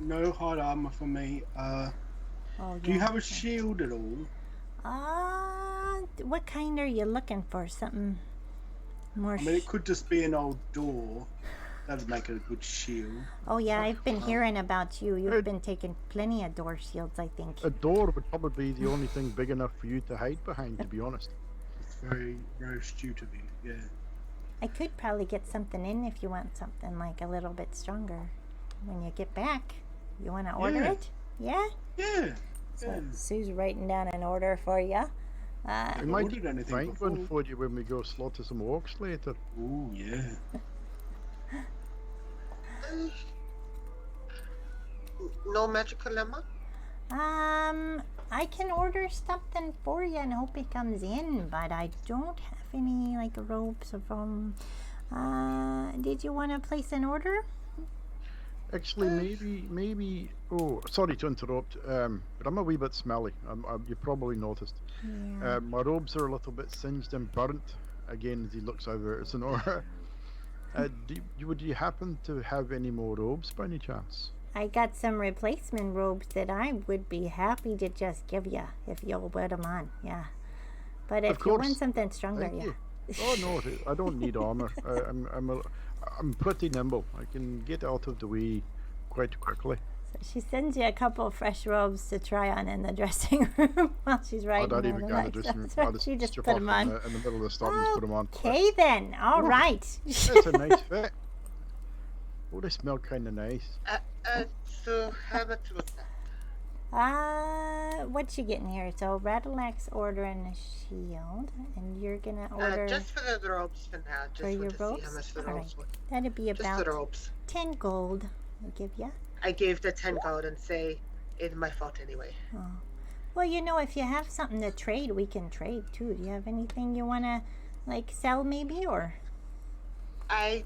No hide armor for me. Do you have a shield at all? What kind are you looking for? Something more. I mean, it could just be an old door. That'd make it a good shield. Oh yeah, I've been hearing about you. You've been taking plenty of door shields, I think. A door would probably be the only thing big enough for you to hide behind, to be honest. It's very, very astute of you. Yeah. I could probably get something in if you want something like a little bit stronger when you get back. You want to order it? Yeah? Yeah. So Sue's writing down an order for you. We might find one for you when we go slaughter some orcs later. Oh, yeah. No magical armor? I can order something for you and hope it comes in, but I don't have any like robes of did you want to place an order? Actually, maybe. Oh, sorry to interrupt. But I'm a wee bit smelly. You probably noticed. Yeah. My robes are a little bit singed and burnt. Again, as he looks over at Sonora. Would you happen to have any more robes by any chance? I got some replacement robes that I would be happy to just give you if you'll put them on. Yeah. But if you want something stronger, Thank you. Oh no, I don't need armor. I'm pretty nimble. I can get out of the way quite quickly. So she sends you a couple of fresh robes to try on in the dressing room while she's writing. I don't even go in the dressing room. I She just strip put off them on. in the middle of the stuff and just put them on. Okay then. All right. That's a nice fit. Oh, they smell kind of nice. So how much was that? What you getting here? So Rattleaxe ordering a shield, and you're gonna order just for the robes for now. Just for your want to robes. see how much the All robes right. were. That'd be Just about the robes. 10 gold. I'll give you. I gave the 10 gold and say it's my fault anyway. Oh. Well, if you have something to trade, we can trade too. Do you have anything you wanna like sell maybe, or? I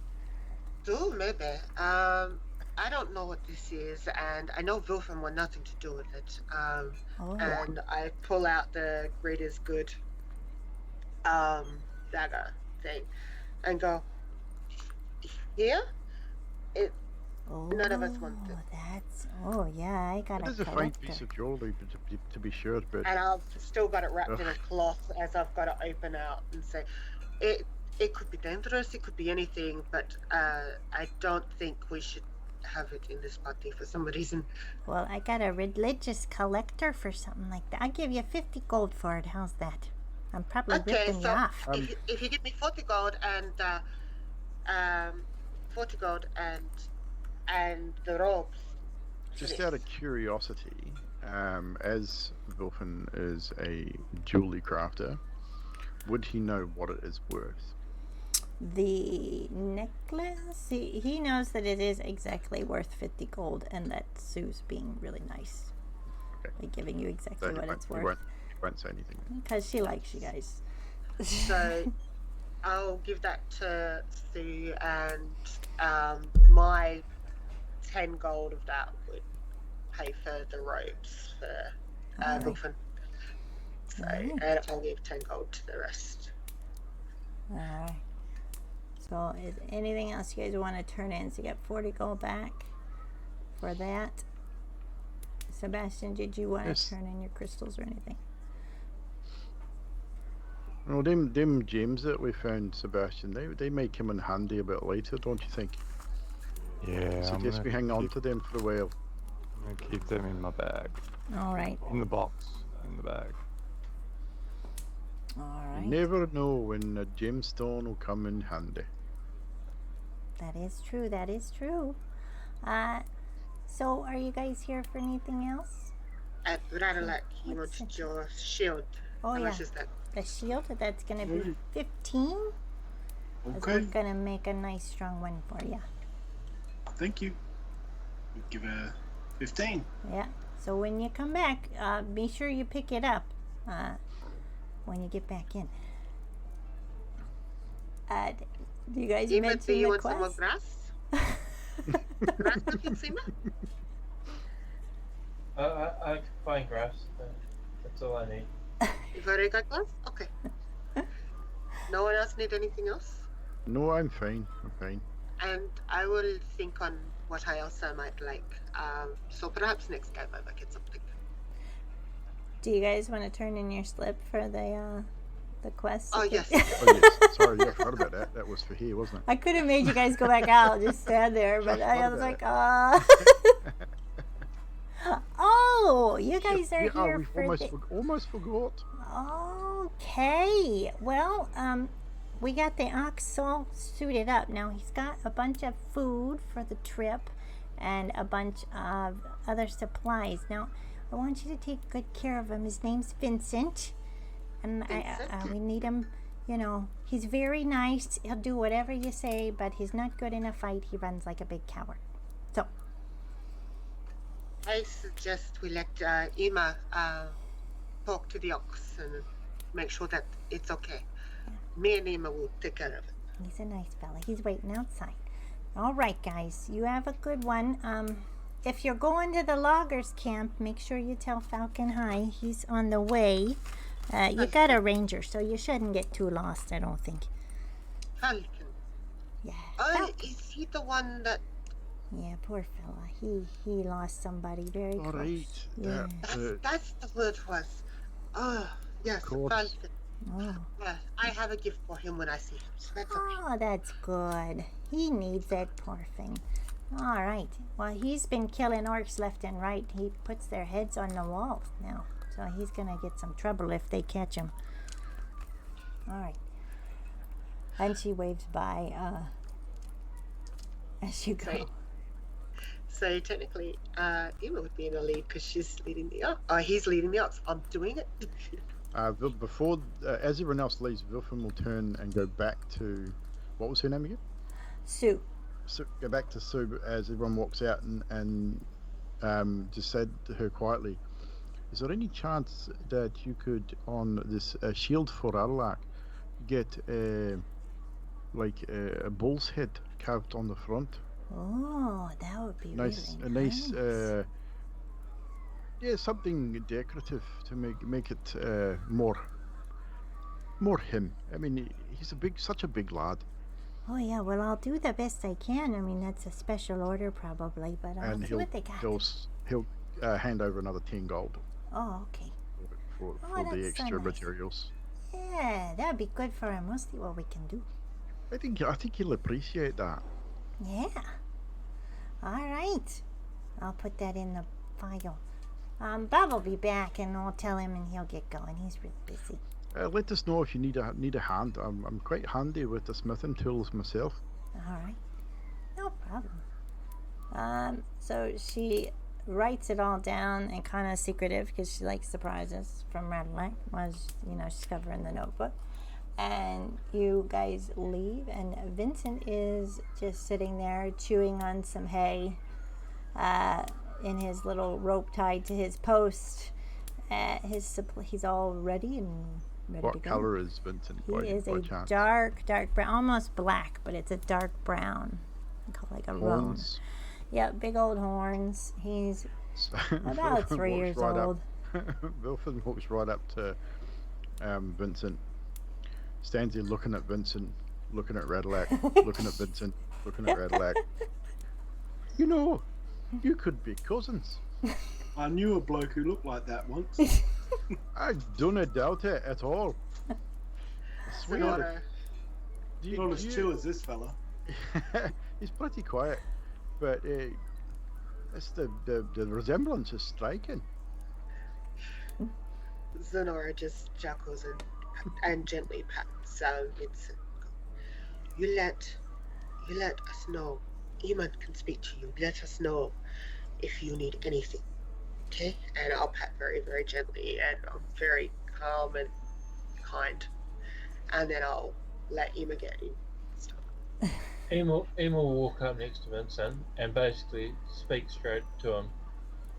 do maybe. I don't know what this is, and I know Wilfin want nothing to do with it. And I pull out the great is good dagger thing and go, here? None of us want it. I got it a is a fine piece of jewelry, to be sure, but and I've still got it wrapped in a cloth as I've got to open out and say, it could be dangerous, it could be anything, but I don't think we should have it in this party for some reason. Well, I got a religious collector for something like that. I'll give you 50 gold for it. How's that? I'm probably ripping you off. If you give me 40 gold and the robes. Just out of curiosity, as Wilfin is a jewelry crafter, would he know what it is worth? The necklace, he knows that it is exactly worth 50 gold, and that Sue's being really nice. Okay. By giving you exactly what it's worth. He won't say anything. Because she likes you guys. So I'll give that to Sue, and my 10 gold of that would pay for the robes for Wilfin. So, and I'll give 10 gold to the rest. Alright. So, is anything else you guys want to turn in? So, you get 40 gold back for that. Sebastian, did you want to turn in your crystals or anything? Well, them gems that we found, Sebastian, they may come in handy a bit later, don't you think? Yeah, So just we hang on to them for a while. I'm gonna keep them in my bag. All right. In the box, in the bag. All right. You never know when a gemstone will come in handy. That is true. That is true. So are you guys here for anything else? I'd rather like you wanted your shield. Oh, How yeah. much is that? The shield, that's going to be 15. Okay. We're going to make a nice strong one for you. Thank you. We'll give her 15. Yeah. So when you come back, be sure you pick it up when you get back in. Do you guys Ema, do mention you the want some more quest? grass? Grass cookies, Ema? I can find grass. That's all I need. You've already got grass? Okay. No one else need anything else? No, I'm fine. I'm fine. And I will think on what else I might like. So perhaps next time I might get something. Do you guys want to turn in your slip for the quest? Oh, yes. Oh yes. Sorry, yeah, I forgot about that. That was for here, wasn't it? I could have made you guys go back out, just stand there, but I was like, oh, you guys are here we for almost forgot. Okay. Well, we got the ox all suited up. Now he's got a bunch of food for the trip and a bunch of other supplies. Now, I want you to take good care of him. His name's Vincent. And we need him, you know, he's very nice. He'll do whatever you say, but he's not good in a fight. He runs like a big coward. So, I suggest we let Ema talk to the ox and make sure that it's okay. Me and Ema will take care of it. he's a nice fella. He's waiting outside. All right, guys. You have a good one. If you're going to the loggers camp, make sure you tell Falcon hi. He's on the way. You got a ranger, so you shouldn't get too lost, I don't think. Falcon. Yeah. Oh, Falcon. is he the one that... Yeah, poor fella. He lost somebody very All close. right. Yeah. That's the word was. Oh, yes, course. Falcon. Oh. Yes, I have a gift for him when I see him, so that's okay. Oh, that's good. He needs it, poor thing. All right. Well, he's been killing orcs left and right. He puts their heads on the walls now. So he's going to get some trouble if they catch him. All right. And she waves by as you go. Right. So technically, Ema would be in the lead because she's leading the ox. He's leading the ox. I'm doing it. Before, as everyone else leaves, Wilfin will turn and go back to, what was her name again? Sue. So go back to Sue as everyone walks out and just said to her quietly, is there any chance that you could, on this shield for Arlak, get a bull's head carved on the front? Oh, that would be Nice, really a nice, yeah, something decorative to make it more him. I mean, he's such a big lad. Oh yeah, well I'll do the best I can. I mean that's a special order probably, but I'll And see what they got. he'll hand over another 10 gold Oh, okay. for Oh, the that's so extra nice. materials. Yeah, that'd be good for him. We'll see what we can do. I think he'll appreciate that. Yeah. All right. I'll put that in the file. Bob will be back, and I'll tell him, and he'll get going. He's really busy. Let us know if you need a hand. I'm quite handy with the smithing tools myself. All right. No problem. So she writes it all down and kind of secretive because she likes surprises from Radelac. Was she's covering the notebook. And you guys leave, and Vincent is just sitting there chewing on some hay in his little rope tied to his post. He's all ready and ready to What go. color is Vincent? He is a dark brown, almost black, but it's a dark brown. I call it like a roan. Horns. Yeah, big old horns. He's about 3 years old. Wilfin walks right up to Vincent. Stands there looking at Vincent, looking at Radelac, looking at Vincent, looking at Radelac. You could be cousins. I knew a bloke who looked like that once. I don't doubt it at all. I swear. Not as chill as this fella. He's pretty quiet, but it's the resemblance is striking. Zenora just chuckles and gently pats Vincent. You let us know. Eamon can speak to you. Let us know if you need anything. Okay? And I'll pat very, very gently, and I'm very calm and kind. And then I'll let Ema get in. Emil will walk up next to Vincent and basically speak straight to him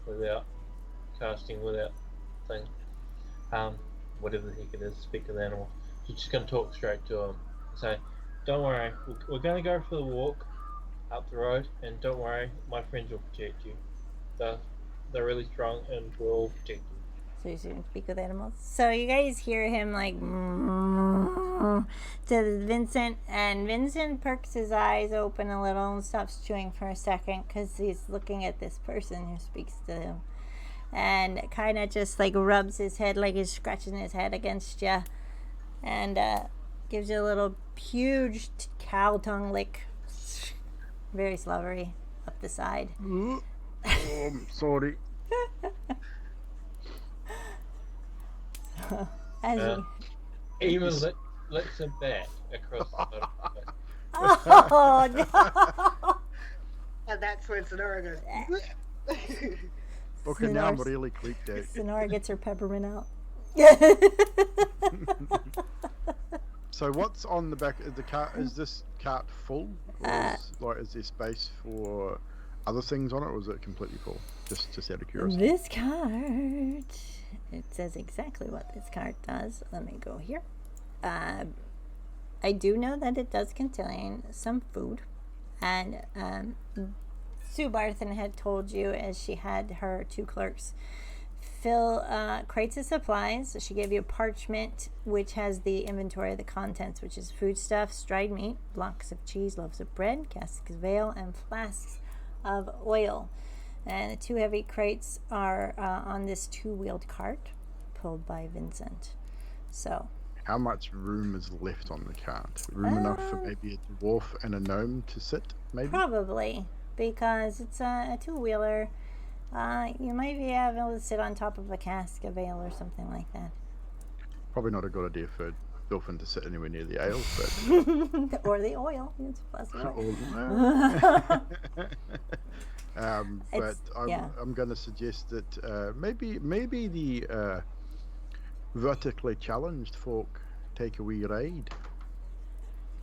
without thing. Whatever the heck it is, speak to the animal. She's just going to talk straight to him and say, Don't worry. We're going to go for the walk up the road, and don't worry, my friends will protect you. They're, they're really strong and will protect you. So you shouldn't speak with animals. So you guys hear him like to Vincent, and Vincent perks his eyes open a little and stops chewing for a second because he's looking at this person who speaks to him, and kind of just like rubs his head like he's scratching his head against you, and gives you a little huge cow tongue lick, very slobbery up the side. Oh, I'm sorry. As Uh, you, Even licks a bat across the bottom of it. oh no! And that's when Sonora goes. Okay, now I'm Sonora's- really creeped out. Sonora gets her peppermint out. So what's on the back of the cart? Is this cart full? Or is there space for other things on it, or is it completely full? Just out of curiosity. This card, it says exactly what this card does. Let me go here. I do know that it does contain some food, and Sue Barthen had told you, as she had her two clerks fill crates of supplies. She gave you a parchment which has the inventory of the contents, which is foodstuffs, dried meat, blocks of cheese, loaves of bread, casks of ale, and flasks of oil. And the two heavy crates are on this two-wheeled cart pulled by Vincent. So How much room is left on the cart? Room enough for maybe a dwarf and a gnome to sit, maybe? probably, because it's a two-wheeler, you might be able to sit on top of a cask of ale or something like that. Probably not a good idea for Dolphin to sit anywhere near the ale, but... Or the oil. It's plus oil. But I'm going to suggest that maybe the vertically challenged folk take a wee ride.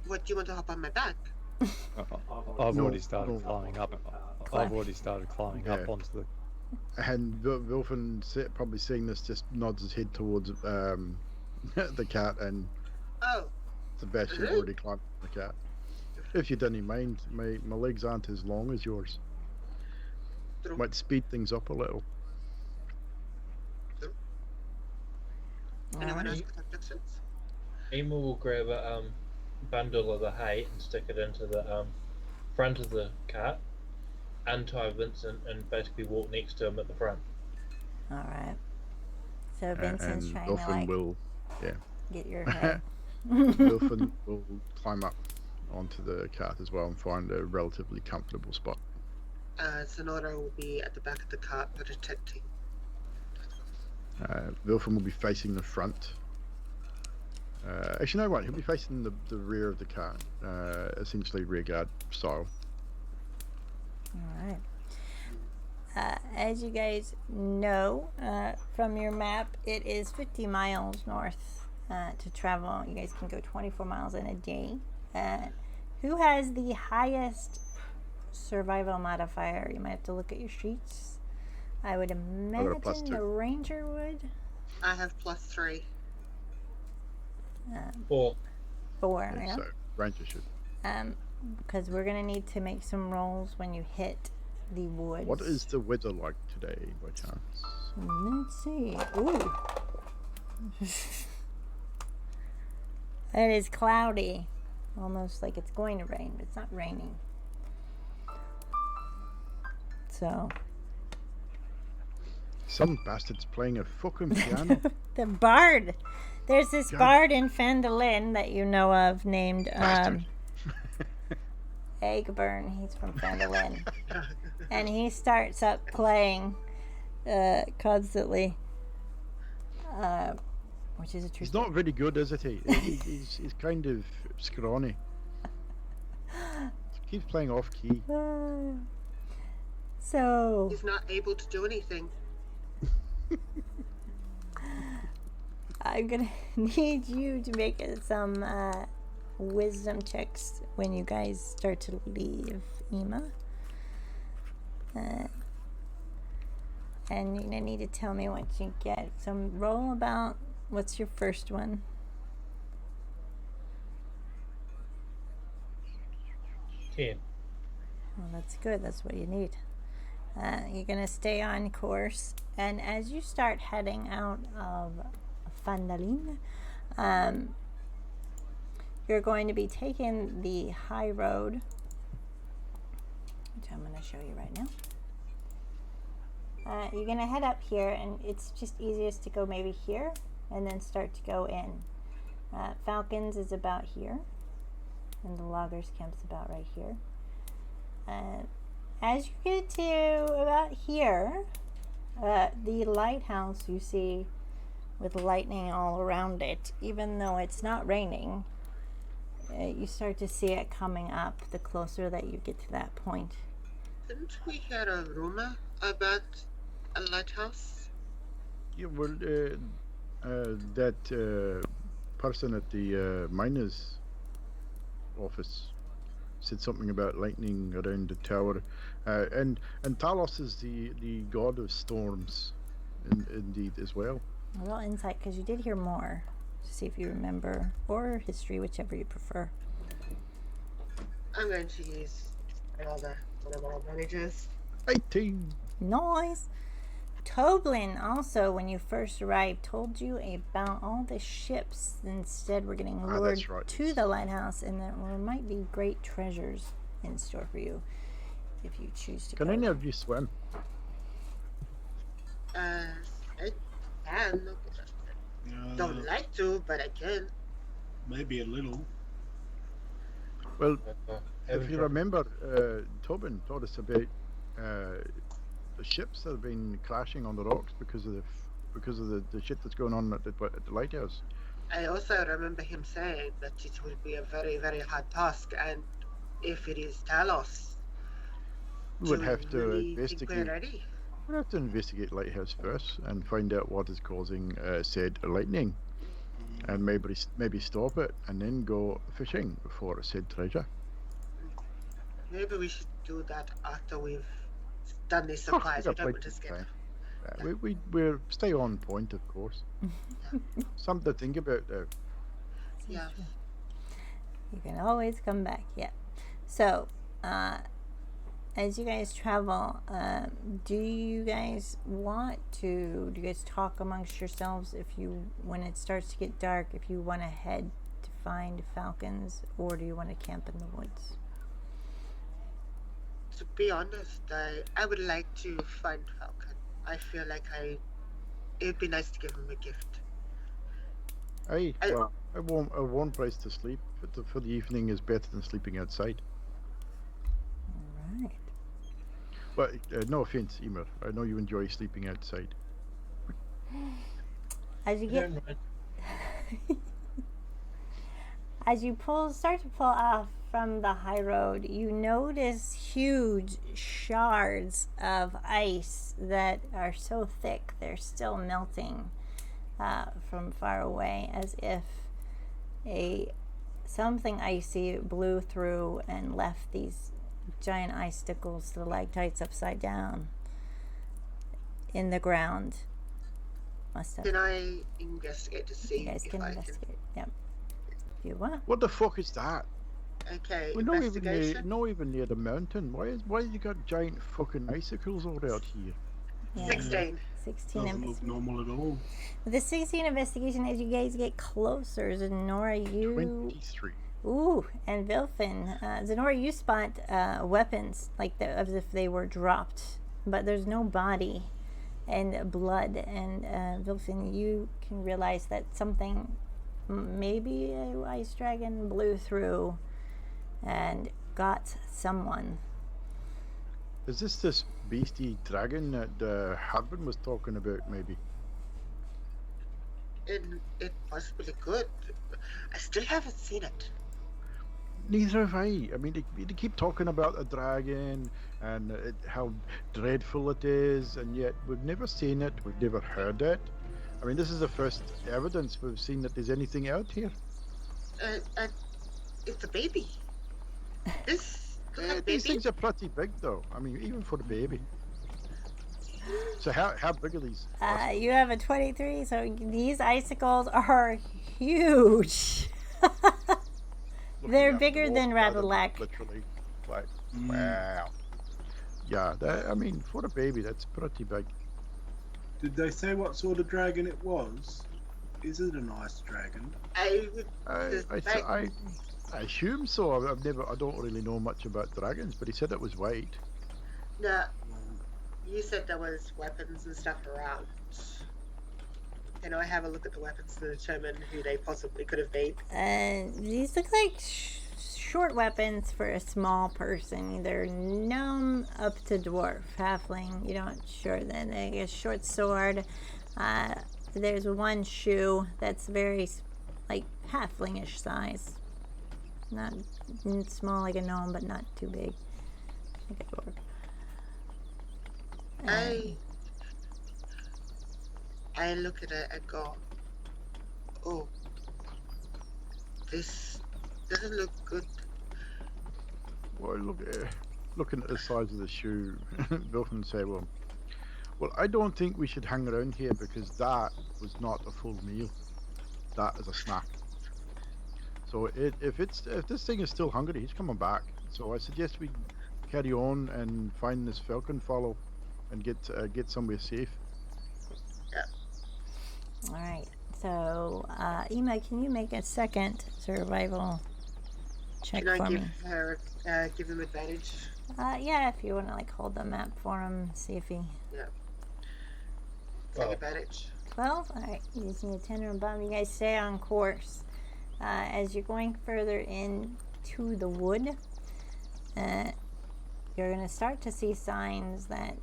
What, do you want to hop on my back? I've No, already started no. climbing up. Climb. I've already started climbing Yeah. up onto the. And Dolphin, probably seeing this, just nods his head towards the cart, and Oh, Sebastian Really? already climbed the cart. If you didn't mind, my legs aren't as long as yours. True. Might speed things up a little. anyone else Alright. with objections? Emma will grab a bundle of the hay and stick it into the front of the cart, untie Vincent, and basically walk next to him at the front. All right. So Vincent's And trying Dolphin to like will, get your head. Dolphin will climb up onto the cart as well and find a relatively comfortable spot. Sonora will be at the back of the cart protecting. Dolphin will be facing the front. Actually, no, what? He'll be facing the rear of the cart, essentially rearguard style. All right. As you guys know from your map, it is 50 miles north to travel. You guys can go 24 miles in a day. Who has the highest survival modifier? You might have to look at your sheets. I would imagine +2. the ranger would. I have +3. 4. 4, yeah. So Ranger should. Because we're gonna need to make some rolls when you hit the woods. What is the weather like today, by chance? Let's see. Ooh. It is cloudy. Almost like it's going to rain, but it's not raining. So. Some bastard's playing a fucking piano. The bard. There's this God. bard in Fandolin that you know of named Bastard. Eggburn. He's from Fandolin. And he starts up playing constantly. Which is a true He's not very good, is it? He's kind of scrawny. Keeps playing off key. So He's not able to do anything. I'm gonna need you to make some wisdom checks when you guys start to leave Ema. And you're gonna need to tell me what you get. So roll about. What's your first one? 10. Well, that's good. That's what you need. You're going to stay on course. And as you start heading out of Fandalin, you're going to be taking the high road, which I'm going to show you right now. You're going to head up here, and it's just easiest to go maybe here and then start to go in. Falcons is about here, and the loggers camp's about right here. As you get to about here, the lighthouse you see with lightning all around it, even though it's not raining, you start to see it coming up the closer that you get to that point. Didn't we hear a rumor about a lighthouse? Yeah, well, that person at the miners' office said something about lightning around the tower, and Talos is the god of storms, indeed as well. A little insight, because you did hear more. To see if you remember, or history, whichever you prefer. I'm going to use another one of our managers. 18. Nice. Toblin also, when you first arrived, told you about all the ships instead were getting lured that's right. to the lighthouse, and that there might be great treasures in store for you if you choose to Can go. any of you swim? I can. Don't like to, but I can. Maybe a little. Well, Uh, if you remember, Tobin told us about the ships that have been crashing on the rocks because of the shit that's going on at the lighthouse. I also remember him saying that it will be a very, very hard task, and if it is Talos, We would do have to really think investigate. we're ready? We'd have to investigate lighthouse first and find out what is causing said lightning, and maybe stop it and then go fishing for said treasure. Maybe we should do that after we've done these supplies. We got don't want to plenty skip. of time. We're stay on point, of course. Something to think about there. Yeah. You can always come back. Yeah. So, as you guys travel, do you guys talk amongst yourselves when it starts to get dark, if you want to head to find falcons, or do you want to camp in the woods? To be honest, I would like to find Falcon. I feel like it'd be nice to give him a gift. A warm place to sleep for the evening is better than sleeping outside. All right. But no offense, Emer. I know you enjoy sleeping outside. As you get, don't mind. as you start to pull off from the high road, you notice huge shards of ice that are so thick they're still melting from far away, as if something icy blew through and left these giant icicles, stalactites upside down in the ground. Must have. Can I investigate to see You guys if can I investigate. Yep. If you want. What the fuck is that? can? Okay, We're not investigation. even near the mountain. Why you got giant fucking icicles all out here? Yeah. 16. 16 Doesn't look normal at all. With the 16 investigation, as you guys get closer, Zenora, 23. Ooh, and Vilfin. Zenora, you spot weapons, as if they were dropped, but there's no body and blood. And Vilfin, you can realize that something, maybe a ice dragon, blew through and got someone. Is this beastie dragon that Harbin was talking about, maybe? It possibly could. I still haven't seen it. Neither have I. I mean, they keep talking about a dragon and how dreadful it is, and yet we've never seen it, we've never heard it. I mean, this is the first evidence we've seen that there's anything out here. It's a baby. This These baby. things are pretty big, though. I mean, even for the baby. So how big are these? You have a 23, so these icicles are huge. They're Looking at bigger the than wall, Radulac. literally. like, Mm. wow. Yeah, I mean, for a baby, that's pretty big. Did they say what sort of dragon it was? Is it an ice dragon? I would I suspect. assume so. I don't really know much about dragons, but he said it was white. No, you said there was weapons and stuff around. Can I have a look at the weapons to determine who they possibly could have been? These look like short weapons for a small person, either gnome up to dwarf, halfling. You don't sure. Then a short sword. There's one shoe that's very like halflingish size, not small like a gnome, but not too big like a dwarf. I look at it and go, oh, this doesn't look good. Well, looking at the size of the shoe, Wilson said, well, I don't think we should hang around here because that was not a full meal. That is a snack. So if this thing is still hungry, he's coming back. So I suggest we carry on and find this falcon follow and get somewhere safe. Yeah. All right. So, Ema, can you make a second survival check Can I for give me? her give him advantage? Yeah, if you want to like hold the map for him, see if he. Take advantage. 12? Alright, you just need a 10 or above. You guys stay on course. As you're going further into the wood, you're going to start to see signs that,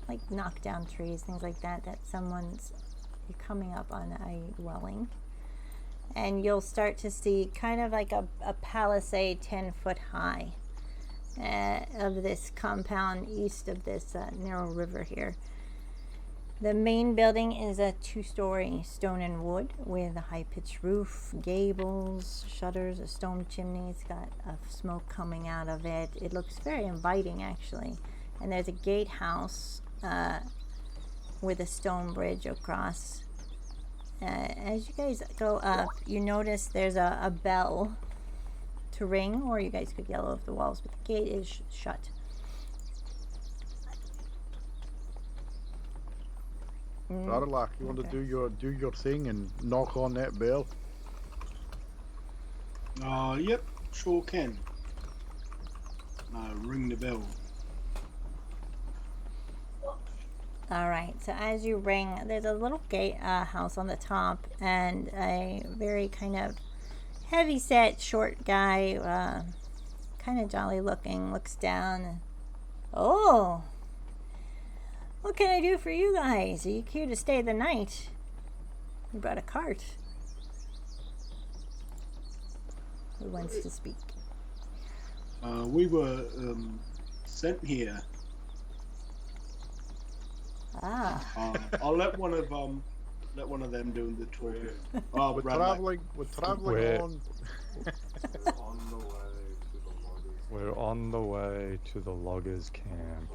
like knock down trees, things like that, that you're coming up on a dwelling. And you'll start to see kind of like a palisade 10 foot high of this compound east of this narrow river here. The main building is a 2-story stone and wood with a high-pitched roof, gables, shutters, a stone chimney. It's got smoke coming out of it. It looks very inviting, actually. And there's a gatehouse with a stone bridge across. As you guys go up, you notice there's a bell to ring, or you guys could yell over the walls, but the gate is shut. Darlach, you want to do your thing and knock on that bell? Yep, sure can. Ring the bell. All right, so as you ring, there's a little gate house on the top, and a very kind of heavy-set, short guy, kind of jolly looking, looks down. And, oh, what can I do for you guys? Are you here to stay the night? You brought a cart. Who wants to speak? We were sent here. I'll let one of them do the talking. We're traveling on. We're on the way to the loggers' camp.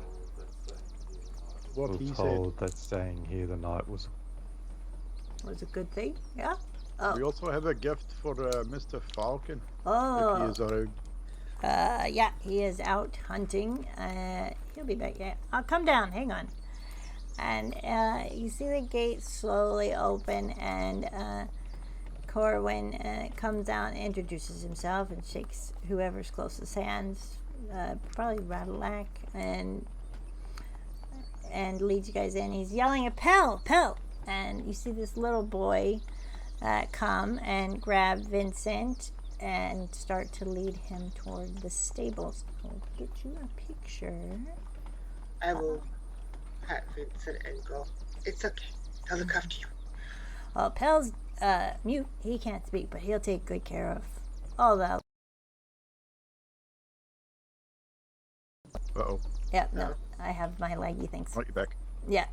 What We're he told that staying here the night was a good thing. Yeah. We also have a gift for Mr. Falcon. Oh. If he is around. Yeah, he is out hunting. He'll be back. Yeah, I'll come down. Hang on. And you see the gate slowly open, and Corwin comes out and introduces himself and shakes whoever's closest hands, probably Rattleback, and leads you guys in. He's yelling at Pell, and you see this little boy come and grab Vincent and start to lead him toward the stables. I'll get you a picture. I will pat Vincent and go, it's okay, I'll look after you. Well, Pell's mute. He can't speak, but he'll take good care of all the... Uh-oh. Yep, no, I have my leggy things. Want you back. Yeah.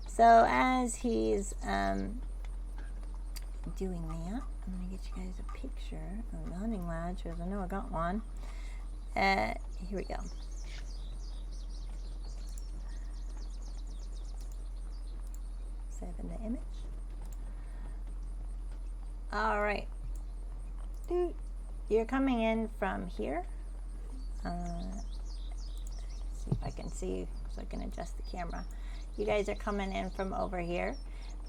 So as he's doing that, I'm going to get you guys a picture of the hunting lodge, because I know I got one. Here we go. Saving the image. All right. you're coming in from here. See if I can see so I can adjust the camera. You guys are coming in from over here.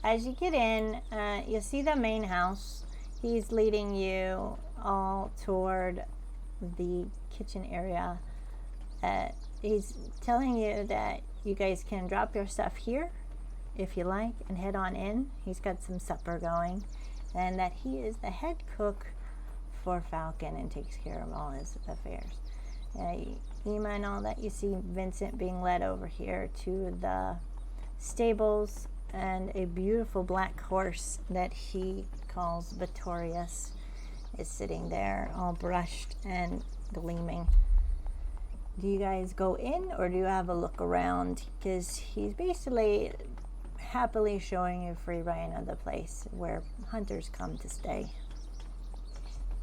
As you get in, you'll see the main house. He's leading you all toward the kitchen area. He's telling you that you guys can drop your stuff here if you like and head on in. He's got some supper going, and that he is the head cook for Falcon and takes care of all his affairs. Ema and all that, you see Vincent being led over here to the stables, and a beautiful black horse that he calls Vittorius is sitting there all brushed and gleaming. Do you guys go in or do you have a look around? Because he's basically happily showing you free reign of the place where hunters come to stay.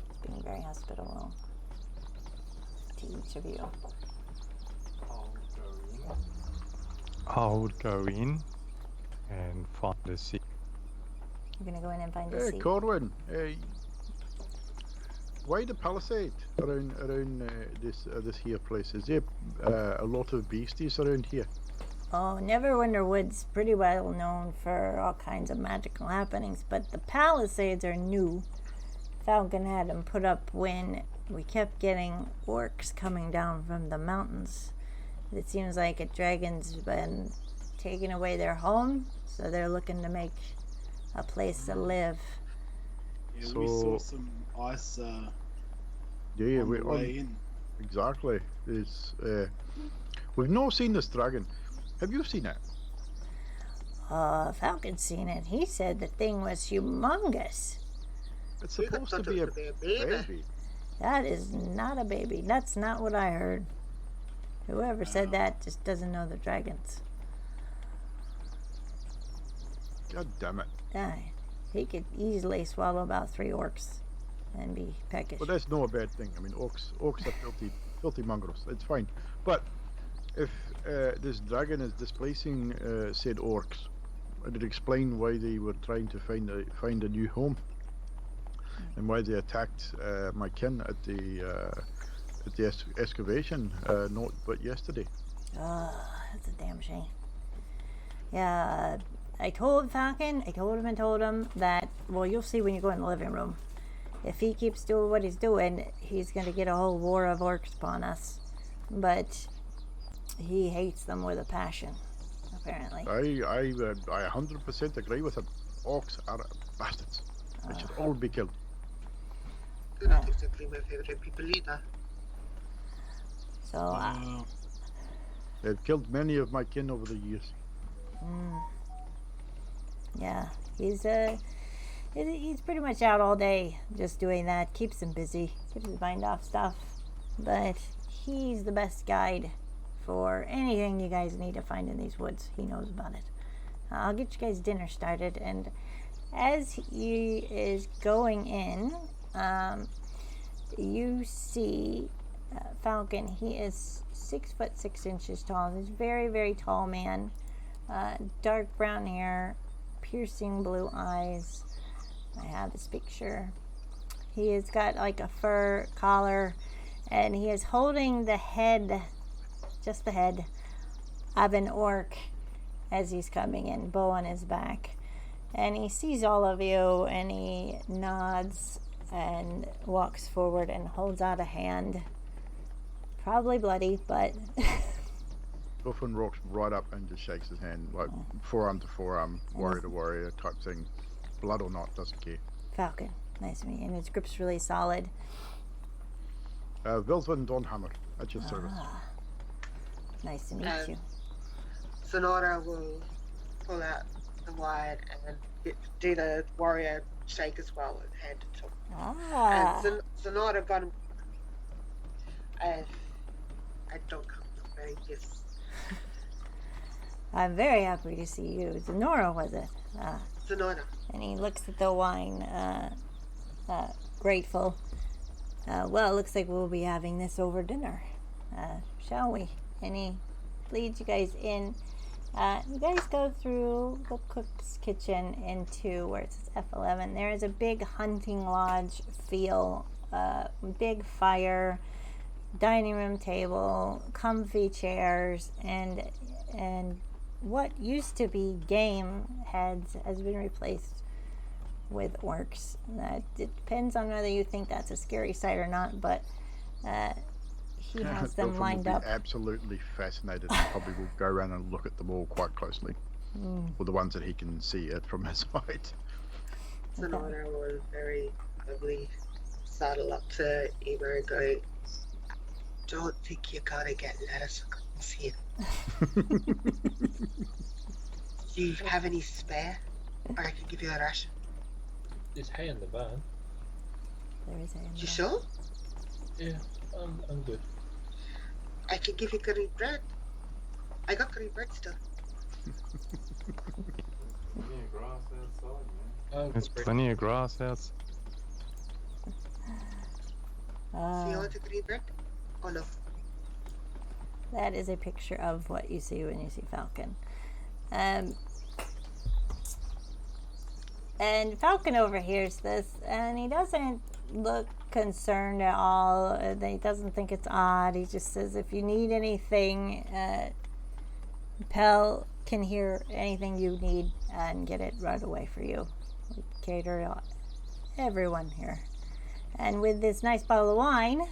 He's being very hospitable to each of you. I would go in and find a seat. You're gonna go in and find a Hey, seat. Corwin. Hey, why the palisade around this here place? Is there a lot of beasties around here? Oh, Neverwinter Wood's pretty well known for all kinds of magical happenings, but the Palisades are new. Falcon had them put up when we kept getting orcs coming down from the mountains. It seems like a dragon's been taking away their home, so they're looking to make a place to live. Yeah, So- we saw some ice Yeah, on we the way in. exactly. We've not seen this dragon. Have you seen it? Falcon's seen it. He said the thing was humongous. It's We supposed thought to be it a was a baby. baby. That is not a baby. That's not what I heard. Whoever said that just doesn't know the dragons. God damn it! He could easily swallow about 3 orcs and be peckish. But that's not a bad thing. I mean, orcs are filthy mongrels. It's fine. But if this dragon is displacing said orcs, it would explain why they were trying to find a new home, and why they attacked my kin at the excavation not but yesterday. Oh, that's a damn shame. Yeah, I told Falcon, I told him that, well, you'll see when you go in the living room. If he keeps doing what he's doing, he's going to get a whole war of orcs upon us. But he hates them with a passion, apparently. I 100% agree with him. Orcs are bastards. They should all be killed. They're not exactly my favorite people either. So, They've killed many of my kin over the years. yeah, he's pretty much out all day just doing that. Keeps him busy, keeps his mind off stuff. But he's the best guide for anything you guys need to find in these woods. He knows about it. I'll get you guys dinner started, and as he is going in, you see Falcon. He is 6'6" tall. He's a very, very tall man. Dark brown hair, piercing blue eyes. I have his picture. He has got like a fur collar, and he is holding the head, just the head, of an orc as he's coming in, bow on his back. And he sees all of you, and he nods and walks forward and holds out a hand. Probably bloody, but Buffin rocks right up and just shakes his hand, like forearm to forearm, warrior to warrior type thing. Blood or not, doesn't care. Falcon, nice to meet you. And his grip's really solid. Vilsvin Donhammer, at your service. Nice to meet you. Sonora will pull out the wire and do the warrior shake as well and hand it to him. And Sonora got him. I don't come with many gifts. I'm very happy to see you. Zenora, was it? Sonora. And he looks at the wine, grateful. Well, it looks like we'll be having this over dinner. Shall we? And he leads you guys in. You guys go through the cook's kitchen into where it says F11. There is a big hunting lodge feel big fire, dining room table, comfy chairs, and what used to be game heads has been replaced with orcs. It depends on whether you think that's a scary sight or not, but he has them Wilfred lined will be up. absolutely fascinated and probably will go around and look at them all quite closely. Or the ones that he can see it from his height. Sonora will very probably saddle up to Eber and go, don't think you gotta get lettuce across here. Do you have any spare? Or I can give you a ration. There's hay in the barn. There is a You sure? Yeah, I'm good. I can give you curry bread. I got curry bread still. Oh, There's plenty of grass outside. So you want the curry bread? Oh no. That is a picture of what you see when you see Falcon. And Falcon overhears this, and he doesn't look concerned at all. He doesn't think it's odd. He just says, if you need anything, Pell can hear anything you need and get it right away for you. We cater to everyone here. And with this nice bottle of wine,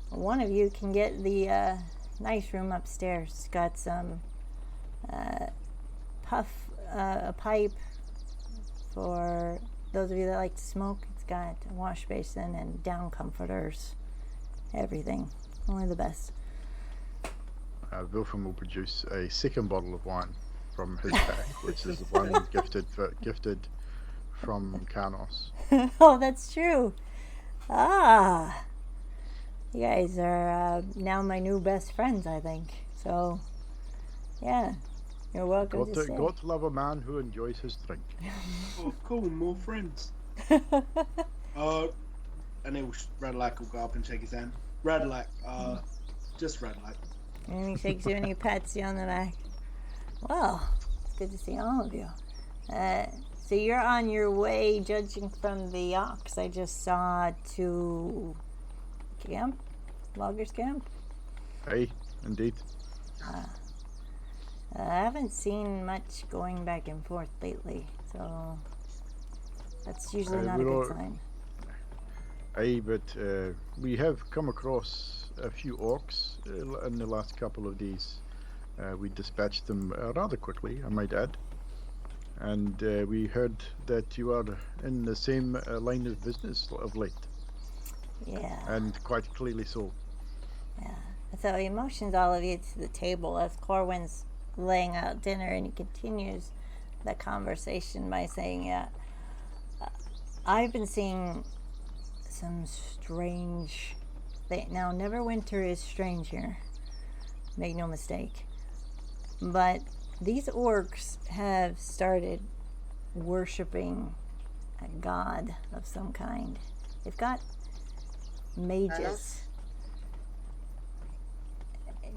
one of you can get the nice room upstairs. It's got some a pipe for those of you that like to smoke. It's got a wash basin and down comforters. Everything. Only the best. Wilfred will produce a second bottle of wine from his pack, which is the one gifted from Karnos. Oh, that's true. Ah. You guys are now my new best friends, I think. So, yeah. You're welcome to stay. Got to love a man who enjoys his drink. Oh, cool, more friends. And Radlac will go up and shake his hand. Radlac, just Radlac. And he shakes you and he pats you on the back. Well, it's good to see all of you. So you're on your way, judging from the ox I just saw, to camp? Loggers camp? Hey, indeed. I haven't seen much going back and forth lately, so that's usually not a good sign. Aye, but we have come across a few orcs in the last couple of days. We dispatched them rather quickly, I might add. And we heard that you are in the same line of business of late. Yeah. And quite clearly so. Yeah. So he motions all of you to the table as Corwin's laying out dinner, and he continues the conversation by saying, I've been seeing some strange thing. Now, Neverwinter is strange here. Make no mistake. But these orcs have started worshipping a god of some kind. They've got mages.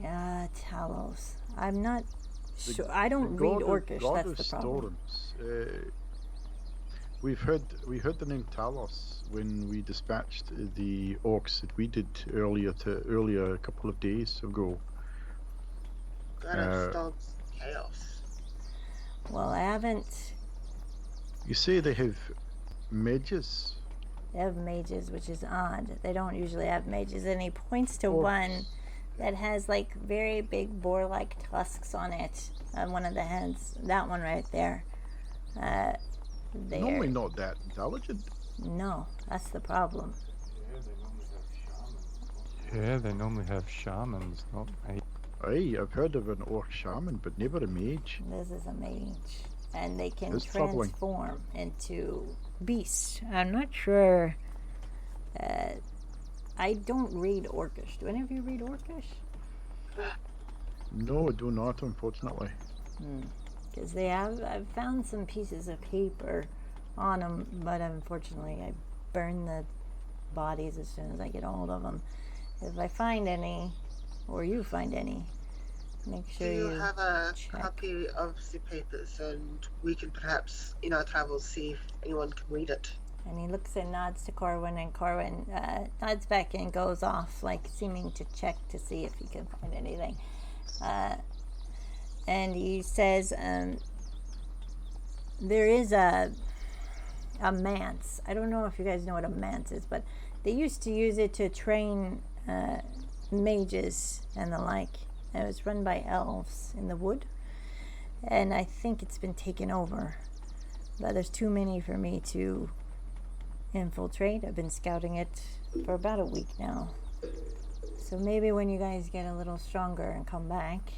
Talos. I'm not sure. I don't read Orcish. That's the problem. Storms. We heard the name Talos when we dispatched the orcs that we did earlier a couple of days ago. God of storms, chaos. Well, I haven't. You say they have mages? They have mages, which is odd. They don't usually have mages. And he points to Orcs. one that has like very big boar-like tusks on it on one of the heads. That one right there. Normally not that intelligent. No, that's the problem. Yeah, they normally have shamans, not mages. Aye, I've heard of an orc shaman, but never a mage. This is a mage. And they can That's troubling. transform into beasts. I'm not sure. I don't read Orcish. Do any of you read Orcish? No, I do not, unfortunately. Because I've found some pieces of paper on them, but unfortunately I burn the bodies as soon as I get a hold of them. If I find any, or you find any, make sure Do you you have a check. copy of the papers, and we can perhaps, in our travels, see if anyone can read it? And he looks and nods to Corwin, and Corwin nods back and goes off, like seeming to check to see if he can find anything. And he says, there is a manse. I don't know if you guys know what a manse is, but they used to use it to train mages and the like. It was run by elves in the wood, and I think it's been taken over. But there's too many for me to infiltrate. I've been scouting it for about a week now. So maybe when you guys get a little stronger and come back,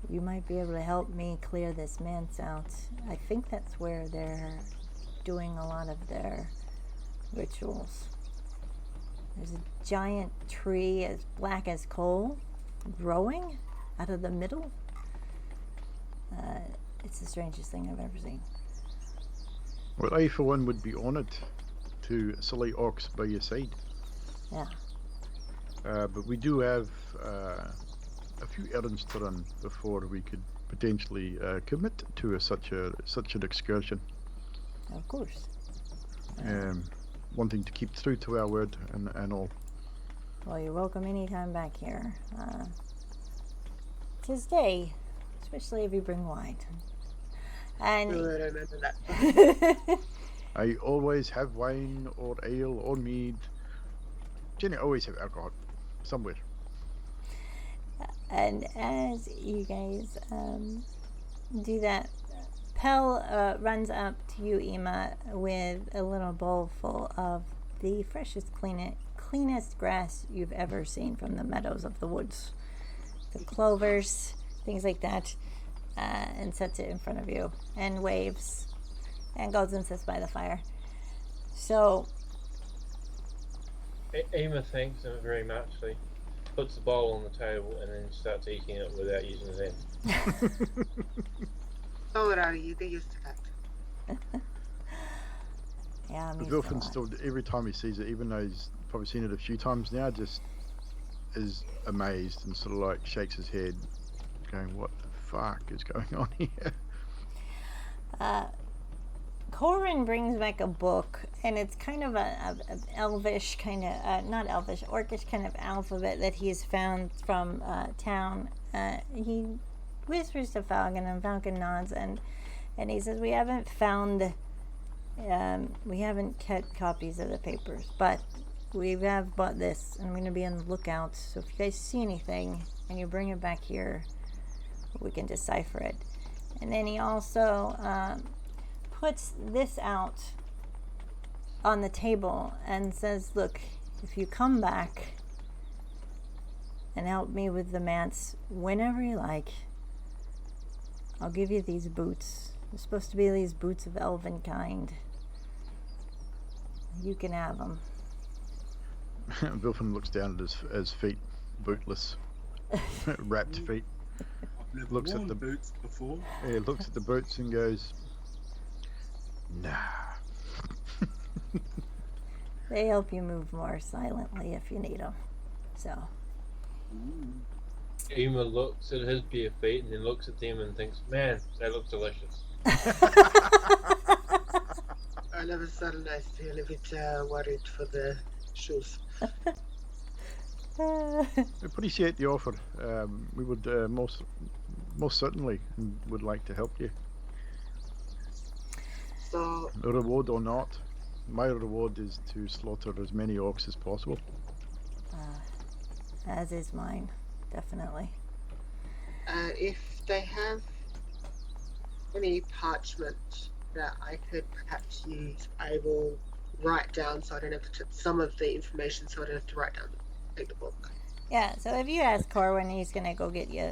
you might be able to help me clear this manse out. I think that's where they're doing a lot of their rituals. There's a giant tree as black as coal growing out of the middle. It's the strangest thing I've ever seen. Well, I, for one, would be honoured to select orcs by your side. Yeah. But we do have a few errands to run before we could potentially commit to such an excursion. Of course. Wanting to keep true to our word and all. Well, you're welcome anytime back here. To stay, especially if you bring wine. And Oh, I remember that. I always have wine or ale or mead. Jenny always have alcohol somewhere. And as you guys do that, Pell runs up to you, Ema, with a little bowl full of the freshest, cleanest grass you've ever seen from the meadows of the woods. The clovers, things like that, and sets it in front of you and waves and goes and sits by the fire. So Ema thanks him very much. He puts the bowl on the table and then starts eating it without using his hands. Oh, Rari, you get used to that. yeah, I'm The used to Wilfin that. still, every time he sees it, even though he's probably seen it a few times now, just is amazed and sort of like shakes his head, going, "What the fuck is going on here?" Corin brings back a book, and it's kind of a elvish kind of, not elvish, orcish kind of alphabet that he's found from town. He whispers to Falcon, and Falcon nods, and he says, we haven't kept copies of the papers, but we have bought this, and I'm going to be on the lookout, so if you guys see anything, and you bring it back here, we can decipher it. And then he also puts this out on the table and says, look, if you come back and help me with the manse whenever you like, I'll give you these boots. They're supposed to be these boots of elven kind. You can have them. Wilfin looks down at his feet, bootless, wrapped feet. I've never Looks at worn the- boots before. He looks at the boots and goes, "Nah." They help you move more silently if you need them. So, Ema looks at his bare feet and then looks at them and thinks, man, they look delicious. All of a sudden, I feel a bit worried for the shoes. We appreciate the offer. We would most certainly would like to help you. So, A reward or not, my reward is to slaughter as many orcs as possible. as is mine, definitely. if they have any parchment that I could perhaps use, I will write down so I don't have to some of the information so I don't have to write down take the book. Yeah, so if you ask Corwin, he's going to go get you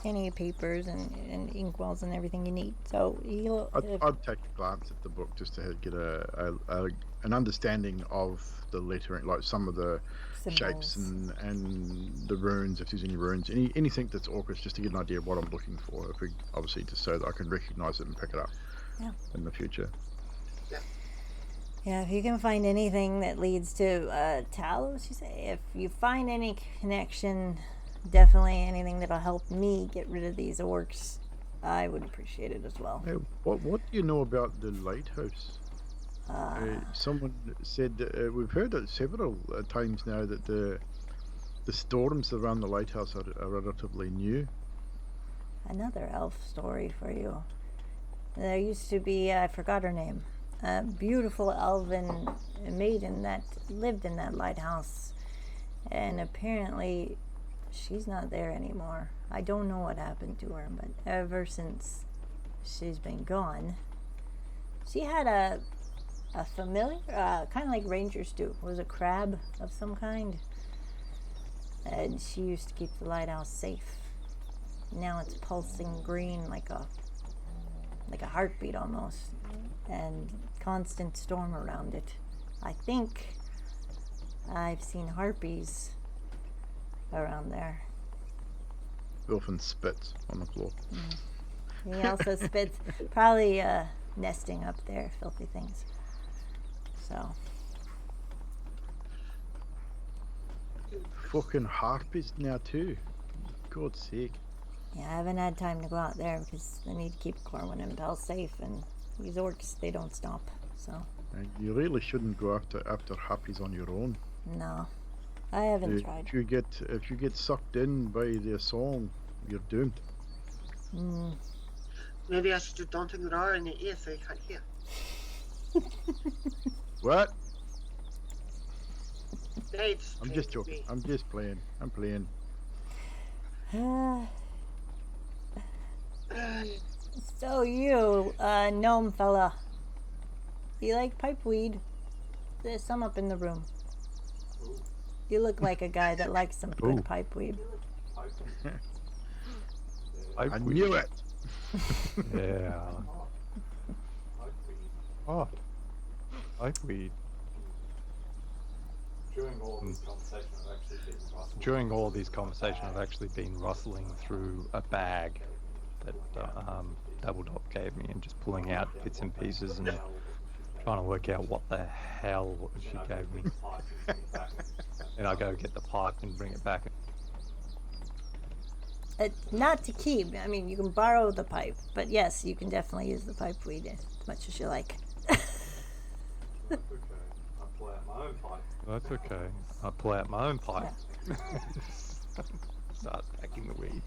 any papers and inkwells and everything you need. So he'll... I'd take a glance at the book just to get an understanding of the lettering, like some of the shapes and the runes, if there's any runes, anything that's orcish, just to get an idea of what I'm looking for. If we, obviously, just so that I can recognise it and pick it up in the future. Yeah, if you can find anything that leads to Talos, you say, if you find any connection, definitely anything that'll help me get rid of these orcs, I would appreciate it as well. Hey, what do you know about the lighthouse? Someone said we've heard it several times now that the storms around the lighthouse are relatively new. Another elf story for you. There used to be, I forgot her name, a beautiful elven maiden that lived in that lighthouse. And apparently she's not there anymore. I don't know what happened to her, but ever since she's been gone, she had a familiar, kind of like rangers do. It was a crab of some kind. And she used to keep the lighthouse safe. Now it's pulsing green like a heartbeat almost, and constant storm around it. I think I've seen harpies around there. Wilfin spits on the floor. He also spits, probably nesting up there, filthy things. So. Fucking harpies now too. God's sake. Yeah, I haven't had time to go out there because I need to keep Corwin and Belle safe, and these orcs, they don't stop, so. And you really shouldn't go after harpies on your own. No, I haven't tried. If you get sucked in by their song, you're doomed. Maybe I should don't take the R in your ear so you can't hear. What? Dave's I'm just joking. I'm just playing. I'm playing. So you, gnome fella, you like pipeweed? There's some up in the room. You look like a guy that likes some good pipeweed. I knew it. Yeah. Oh, pipeweed. During all these conversations, I've actually been rustling through a bag that Doubledop gave me and just pulling out bits and pieces and trying to work out what the hell she gave me. And I go get the pipe and bring it back. Not to keep. I mean, you can borrow the pipe, but yes, you can definitely use the pipeweed as much as you like. That's okay. I pull out my own pipe. Start packing the weed.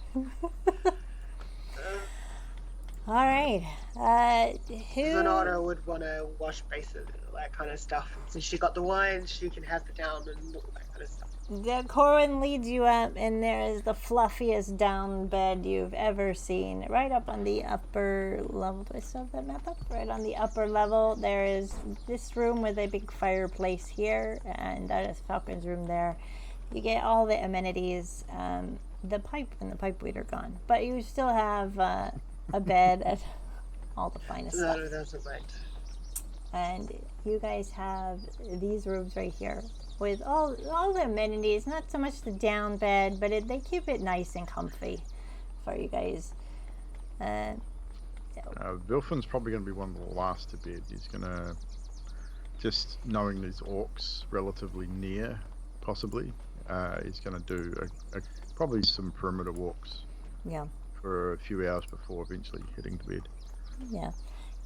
All right. Who? Zanara would want to wash bases and all that kind of stuff. Since she got the wine, she can have the down and all that kind of stuff. The Corwin leads you up, and there is the fluffiest down bed you've ever seen. Right up on the upper level. Do I still have that map up? Right on the upper level, there is this room with a big fireplace here, and that is Falcon's room there. You get all the amenities. The pipe and the pipeweed are gone, but you still have a bed and all the finest stuff. That's right. And you guys have these rooms right here with all the amenities. Not so much the down bed, but they keep it nice and comfy for you guys. Wilfin's probably going to be one of the last to bed. He's going to, just knowing these orcs relatively near, possibly, he's going to do probably some perimeter walks. Yeah. For a few hours before eventually heading to bed. Yeah.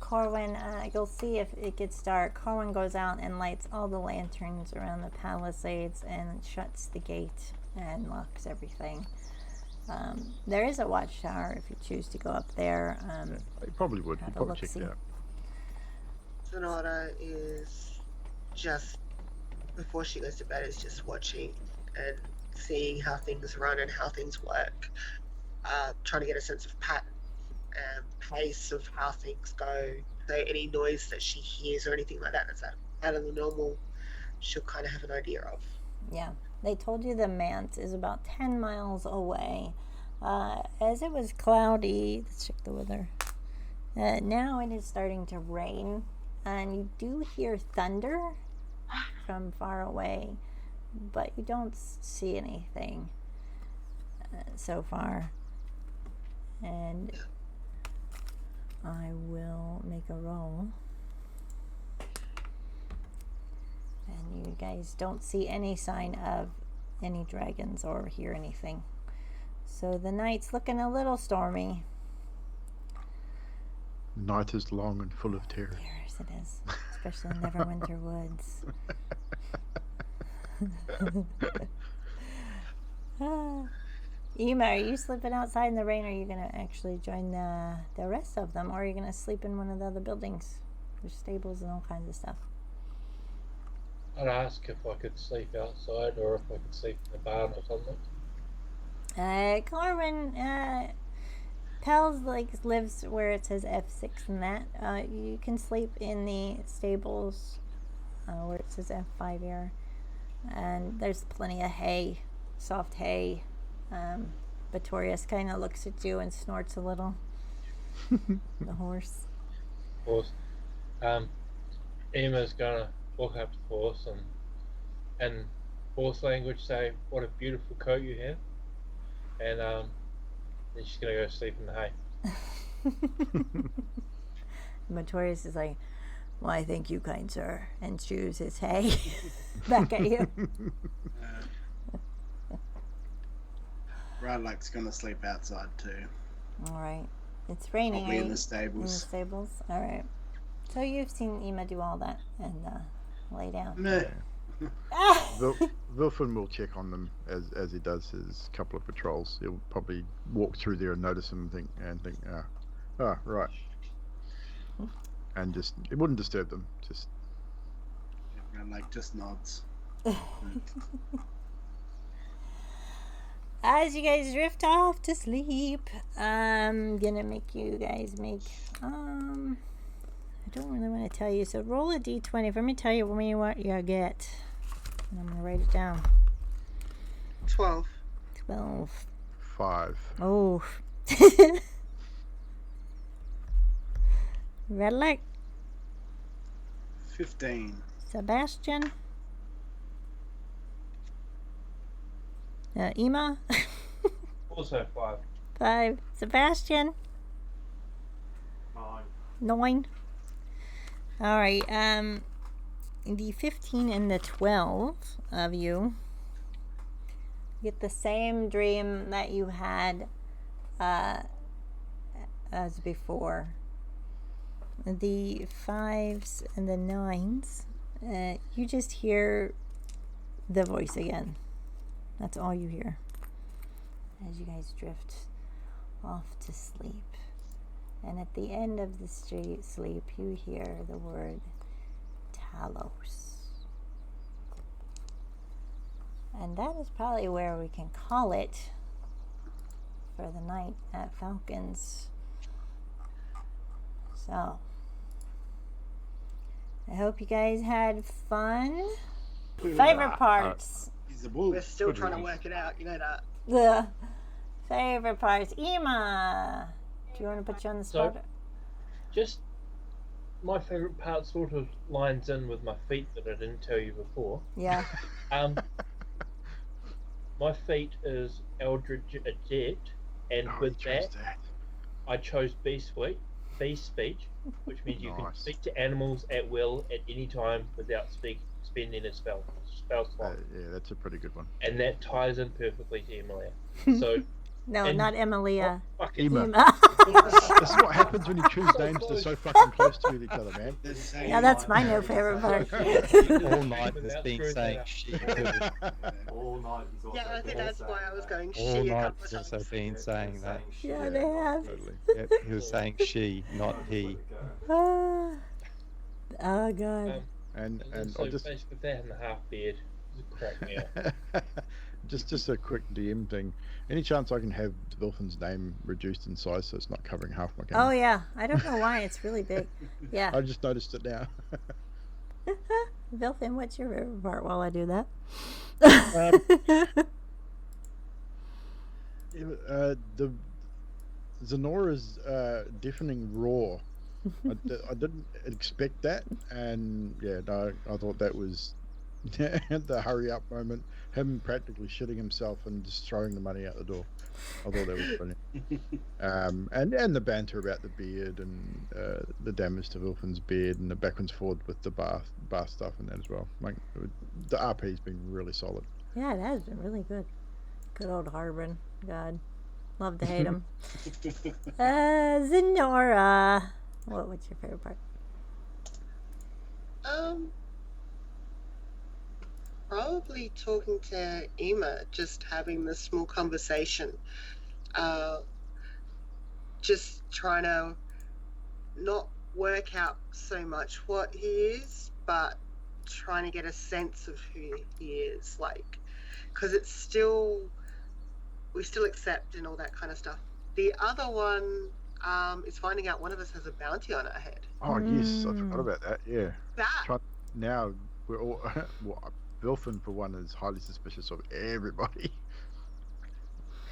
Corwin, you'll see if it gets dark. Corwin goes out and lights all the lanterns around the palisades and shuts the gate and locks everything. There is a watchtower if you choose to go up there. You probably would. You'd probably check it out. Sonata is just, before she goes to bed, is just watching and seeing how things run and how things work. Trying to get a sense of pattern and pace of how things go. So any noise that she hears or anything like that that's out of the normal, she'll kind of have an idea of. Yeah, they told you the manse is about 10 miles away. As it was cloudy, let's check the weather. Now it is starting to rain, and you do hear thunder from far away, but you don't see anything so far. And I will make a roll. And you guys don't see any sign of any dragons or hear anything. So the night's looking a little stormy. The night is long and full of terror. Yes, it is. especially in Neverwinter woods. Ema, are you sleeping outside in the rain, or are you going to actually join the rest of them, or are you going to sleep in one of the other buildings? There's stables and all kinds of stuff. I'd ask if I could sleep outside or if I could sleep in the barn or something. Corwin, Pels lives where it says F6 and that. You can sleep in the stables where it says F5 here. And there's plenty of hay, soft hay. Batorius kind of looks at you and snorts a little. The horse. Horse. Ema's gonna walk up to the horse and horse language say, "What a beautiful coat you have," and then she's gonna go sleep in the hay. Batorius is like, "Why, thank you, kind sir," and chews his hay back at you. Radlack's gonna sleep outside too. All right. It's raining. Probably in the stables. In the stables. All right. So you've seen Ema do all that and lay down. Meh. Wilfin will check on them as he does his couple of patrols. He'll probably walk through there and notice them and think, right. And just, it wouldn't disturb them. Just Radlack just nods. As you guys drift off to sleep, I'm gonna make you guys make I don't really want to tell you, so roll a d20 for me to tell you what you get. And I'm gonna write it down. 12. 5. Oh. Redlick. 15. Sebastian. Ema. Also 5. 5. Sebastian. 9. All right. The 15 and the 12 of you get the same dream that you had as before. The 5s and the 9s, you just hear the voice again. That's all you hear as you guys drift off to sleep. And at the end of the sleep, you hear the word Talos. And that is probably where we can call it for the night at Falcons. So, I hope you guys had fun. Favorite parts. We're still trying to work it out, you know that. The favorite parts. Ema, do you want to put you on the spot? So, just my favourite part sort of lines in with my feat that I didn't tell you before. Yeah. My feat is Eldritch Adept, and with that, I chose Beast Speech, which means you can speak to animals at will at any time without spending a spell slot. Yeah, that's a pretty good one. And that ties in perfectly to Emilia. So no, not Emilia. Ema. That's what happens when you choose names that are so fucking close to each other, man. Yeah, that's my new favorite part. All night has been saying she too. All night he's also Yeah, I think that's why I was going All she a night couple he's of also times. been saying that. Yeah, they have. Totally. Yep, he was saying she, not he. Oh, God. And so I'll just basically that and the half beard crack me up. just a quick DM thing. Any chance I can have Wilfin's name reduced in size so it's not covering half my Oh, game? yeah. I don't know why. It's really big. Yeah. I just noticed it now. Vilfin, what's your favorite part while I do that? The Zenora's deafening roar. I didn't expect that, and yeah, no, I thought that was the hurry up moment. Him practically shitting himself and just throwing the money out the door. I thought that was brilliant. And the banter about the beard and the damage to Wilfin's beard and the backwards forward with the bath stuff and that as well. Like the RP's been really solid. Yeah, it has been really good. Good old Harbin. God. Love to hate him. Zenora. What's your favorite part? Probably talking to Ema, just having this small conversation. Just trying to not work out so much what he is, but trying to get a sense of who he is, like, because it's still, we still accept and all that kind of stuff. The other one is finding out one of us has a bounty on our head. Oh yes, I forgot about that. Yeah. That Now we're all. Well, Wilfin for one is highly suspicious of everybody.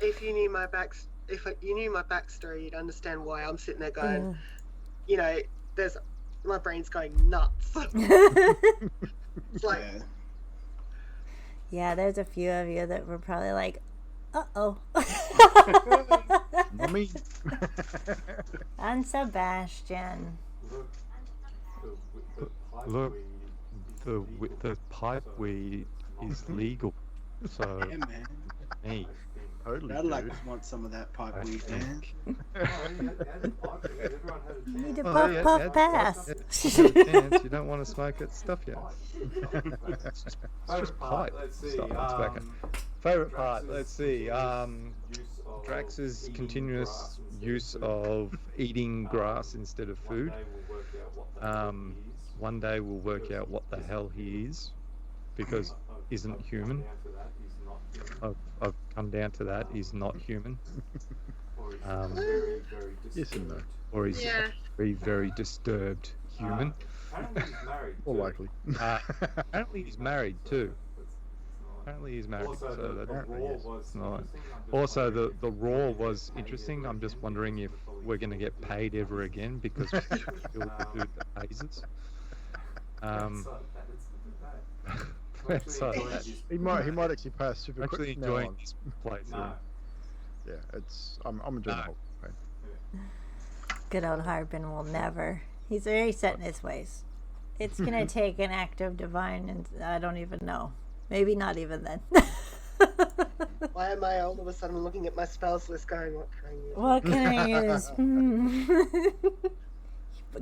if you knew my backstory, you'd understand why I'm sitting there going, you know, my brain's going nuts. It's like, Yeah, there's a few of you that were probably like, uh-oh. Mommy. And Sebastian. Look, the pipe weed is legal, so Yeah, man. me. Totally. I'd like to want some of that pipe weed, man. You need to puff pass. You don't want to smoke it, stuff yet. It's just pipe. Tobacco. Favorite part, let's see. Drax's continuous use of eating grass instead of food. One day we'll work out what the hell he is, because isn't human. I've come down to that. He's not human. Yes and no. Or he's very, very disturbed human. More likely. Apparently he's married too. So that's nice. Also, the roar was interesting. I'm just wondering if we're going to get paid ever again because we killed the dude that pays us. He might actually pass super quick. Actually enjoying this playthrough. Yeah, I'm enjoying the whole thing. Good old Harbin will never. He's very set in his ways. It's going to take an act of divine, and I don't even know. Maybe not even then. why am I all of a sudden looking at my spells list going, What can I use?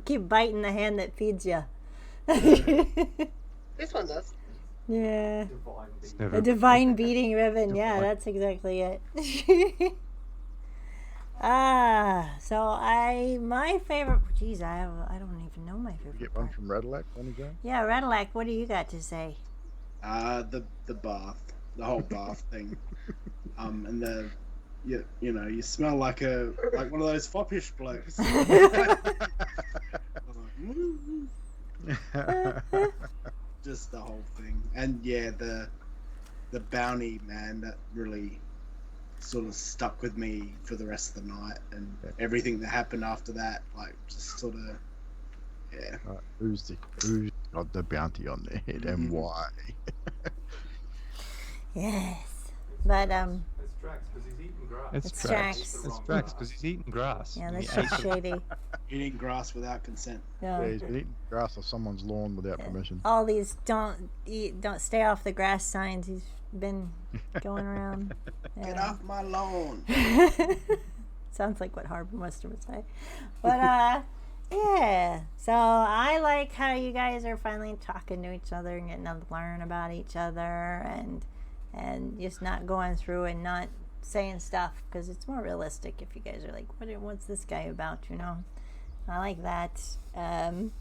Keep biting the hand that feeds you. This one does. Yeah. A divine beating ribbon. Yeah, that's exactly it. So my favorite. Geez, I don't even know my favorite. You get one from Radillac, one again. Yeah, Radillac. What do you got to say? The bath, the whole bath thing, and the you know you smell like one of those foppish blokes. Just the whole thing, and yeah, the bounty, man, that really sort of stuck with me for the rest of the night, and everything that happened after that, like just sort of, yeah. Who's got the bounty on their head and why? Yes, but It's Drax because he's eating grass. It's Drax. It's Drax because he's eating grass. Yeah, that's just shady. Eating grass without consent. Yeah. Yeah, he's been eating grass off someone's lawn without permission. All these don't stay off the grass signs he's been going around. Yeah. Get off my lawn. Sounds like what Harbin Wester would say. But yeah. So I like how you guys are finally talking to each other and getting to learn about each other and just not going through and not saying stuff, because it's more realistic if you guys are like, what's this guy about, you know? I like that. And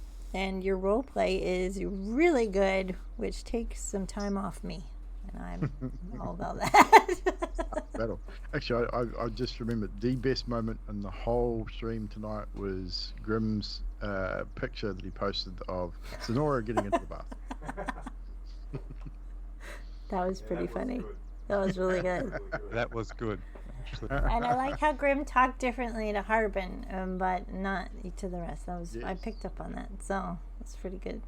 your role play is really good, which takes some time off me, and I'm all about that. Battle. Actually, I just remembered the best moment in the whole stream tonight was Grimm's picture that he posted of Sonora getting into the bath. That was pretty funny. That was really good. That was good. Actually. And I like how Grimm talked differently to Harbin, but not to the rest. I Yes. picked up on that, so that's pretty good.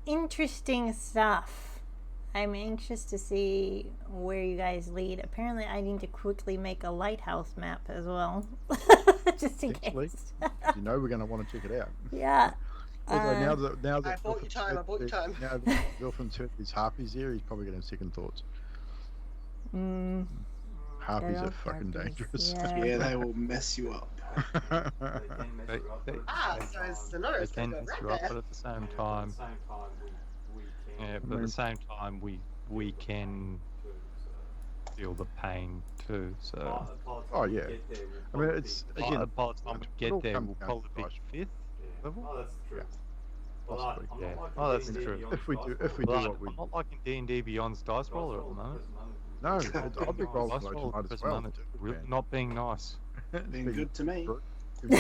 Interesting stuff. I'm anxious to see where you guys lead. Apparently, I need to quickly make a lighthouse map as well, just in Actually, case. you know we're going to want to check it out. Yeah. Although now that I bought you time. Now that Wilfen's heard these harpies here, he's probably going to have second thoughts. Harpies Good are old fucking harpies, dangerous. yeah. Yeah, they will mess you up. So Sonora's They can gonna go mess right you up, there. but at the same time, yeah, but at the same time, we can feel the pain too. So Oh yeah. I mean, it's again. by the time we it get all there, comes we'll down to probably be dice. 5th level. Oh, that's true. Yeah. Well, Possibly. I'm Yeah. not liking Oh, that's D&D true. Beyond If we do, if we Well, do what we I'm not liking D&D Beyond's dice roller at the moment. no, I'll be rolling Dice low roller tonight at as the well. moment really not being nice. Been good to me.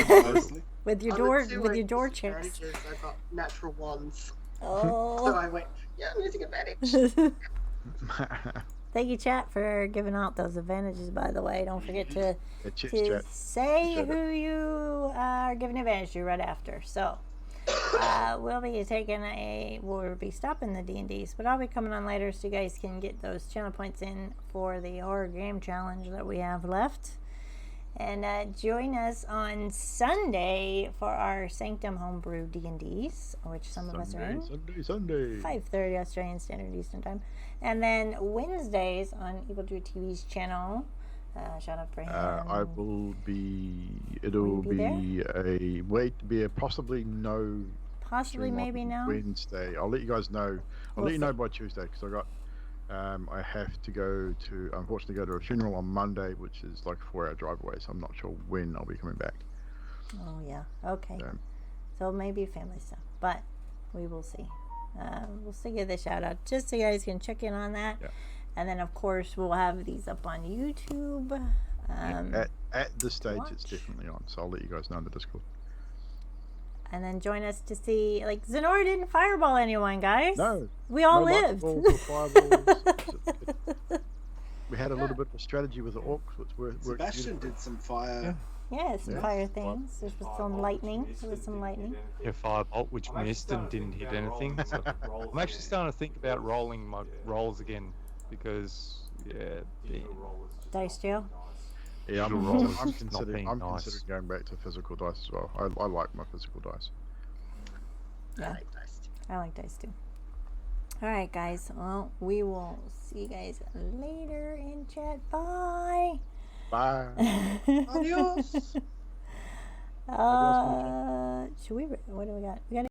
Honestly. With your On door, the two with your door advantages, checks. I got natural ones. So Oh. I went, yeah, I'm using advantage. Thank you, chat, for giving out those advantages. By the way, don't forget to cheers, to chat. say Appreciate who you are giving advantage to right after. So we'll be stopping the D&Ds, but I'll be coming on later so you guys can get those channel points in for the horror game challenge that we have left. And join us on Sunday for our Sanctum Homebrew D&Ds, which some of us are in. Sunday. 5:30 Australian Standard Eastern Time. And then Wednesdays on Evil Drew TV's channel. Shout out for him. I will be. It'll be be a possibly no. Possibly, stream on maybe no. Wednesday. I'll let you guys know. I'll We'll let you know see. by Tuesday because I got. I have to unfortunately go to a funeral on Monday, which is like a 4-hour drive away. So I'm not sure when I'll be coming back. Oh, yeah. Okay. So maybe family stuff. But we will see. We'll still give the shout out just so you guys can check in on that. Yeah. And then, of course, we'll have these up on YouTube. At this stage, watch. it's definitely on. So I'll let you guys know in the Discord. And then join us to see, like, Zenora didn't fireball anyone, guys. No. We all no lived. lightning bolts or fireballs. We had a little bit of a strategy with the orcs, which worked. Sebastian did some fire. Yeah, some fire things. There was some lightning. There was some lightning. Yeah, firebolt, which missed and didn't hit anything. So I'm actually starting to think about rolling my rolls again because, Dice jail. Yeah, The roll is I'm just not considering being nice. going back to physical dice as well. I like my physical dice. Yeah. I like dice too. I like dice too. Alright, guys. Well, we will see you guys later in chat. Bye. Bye. Adios. Should we? What do we got? We got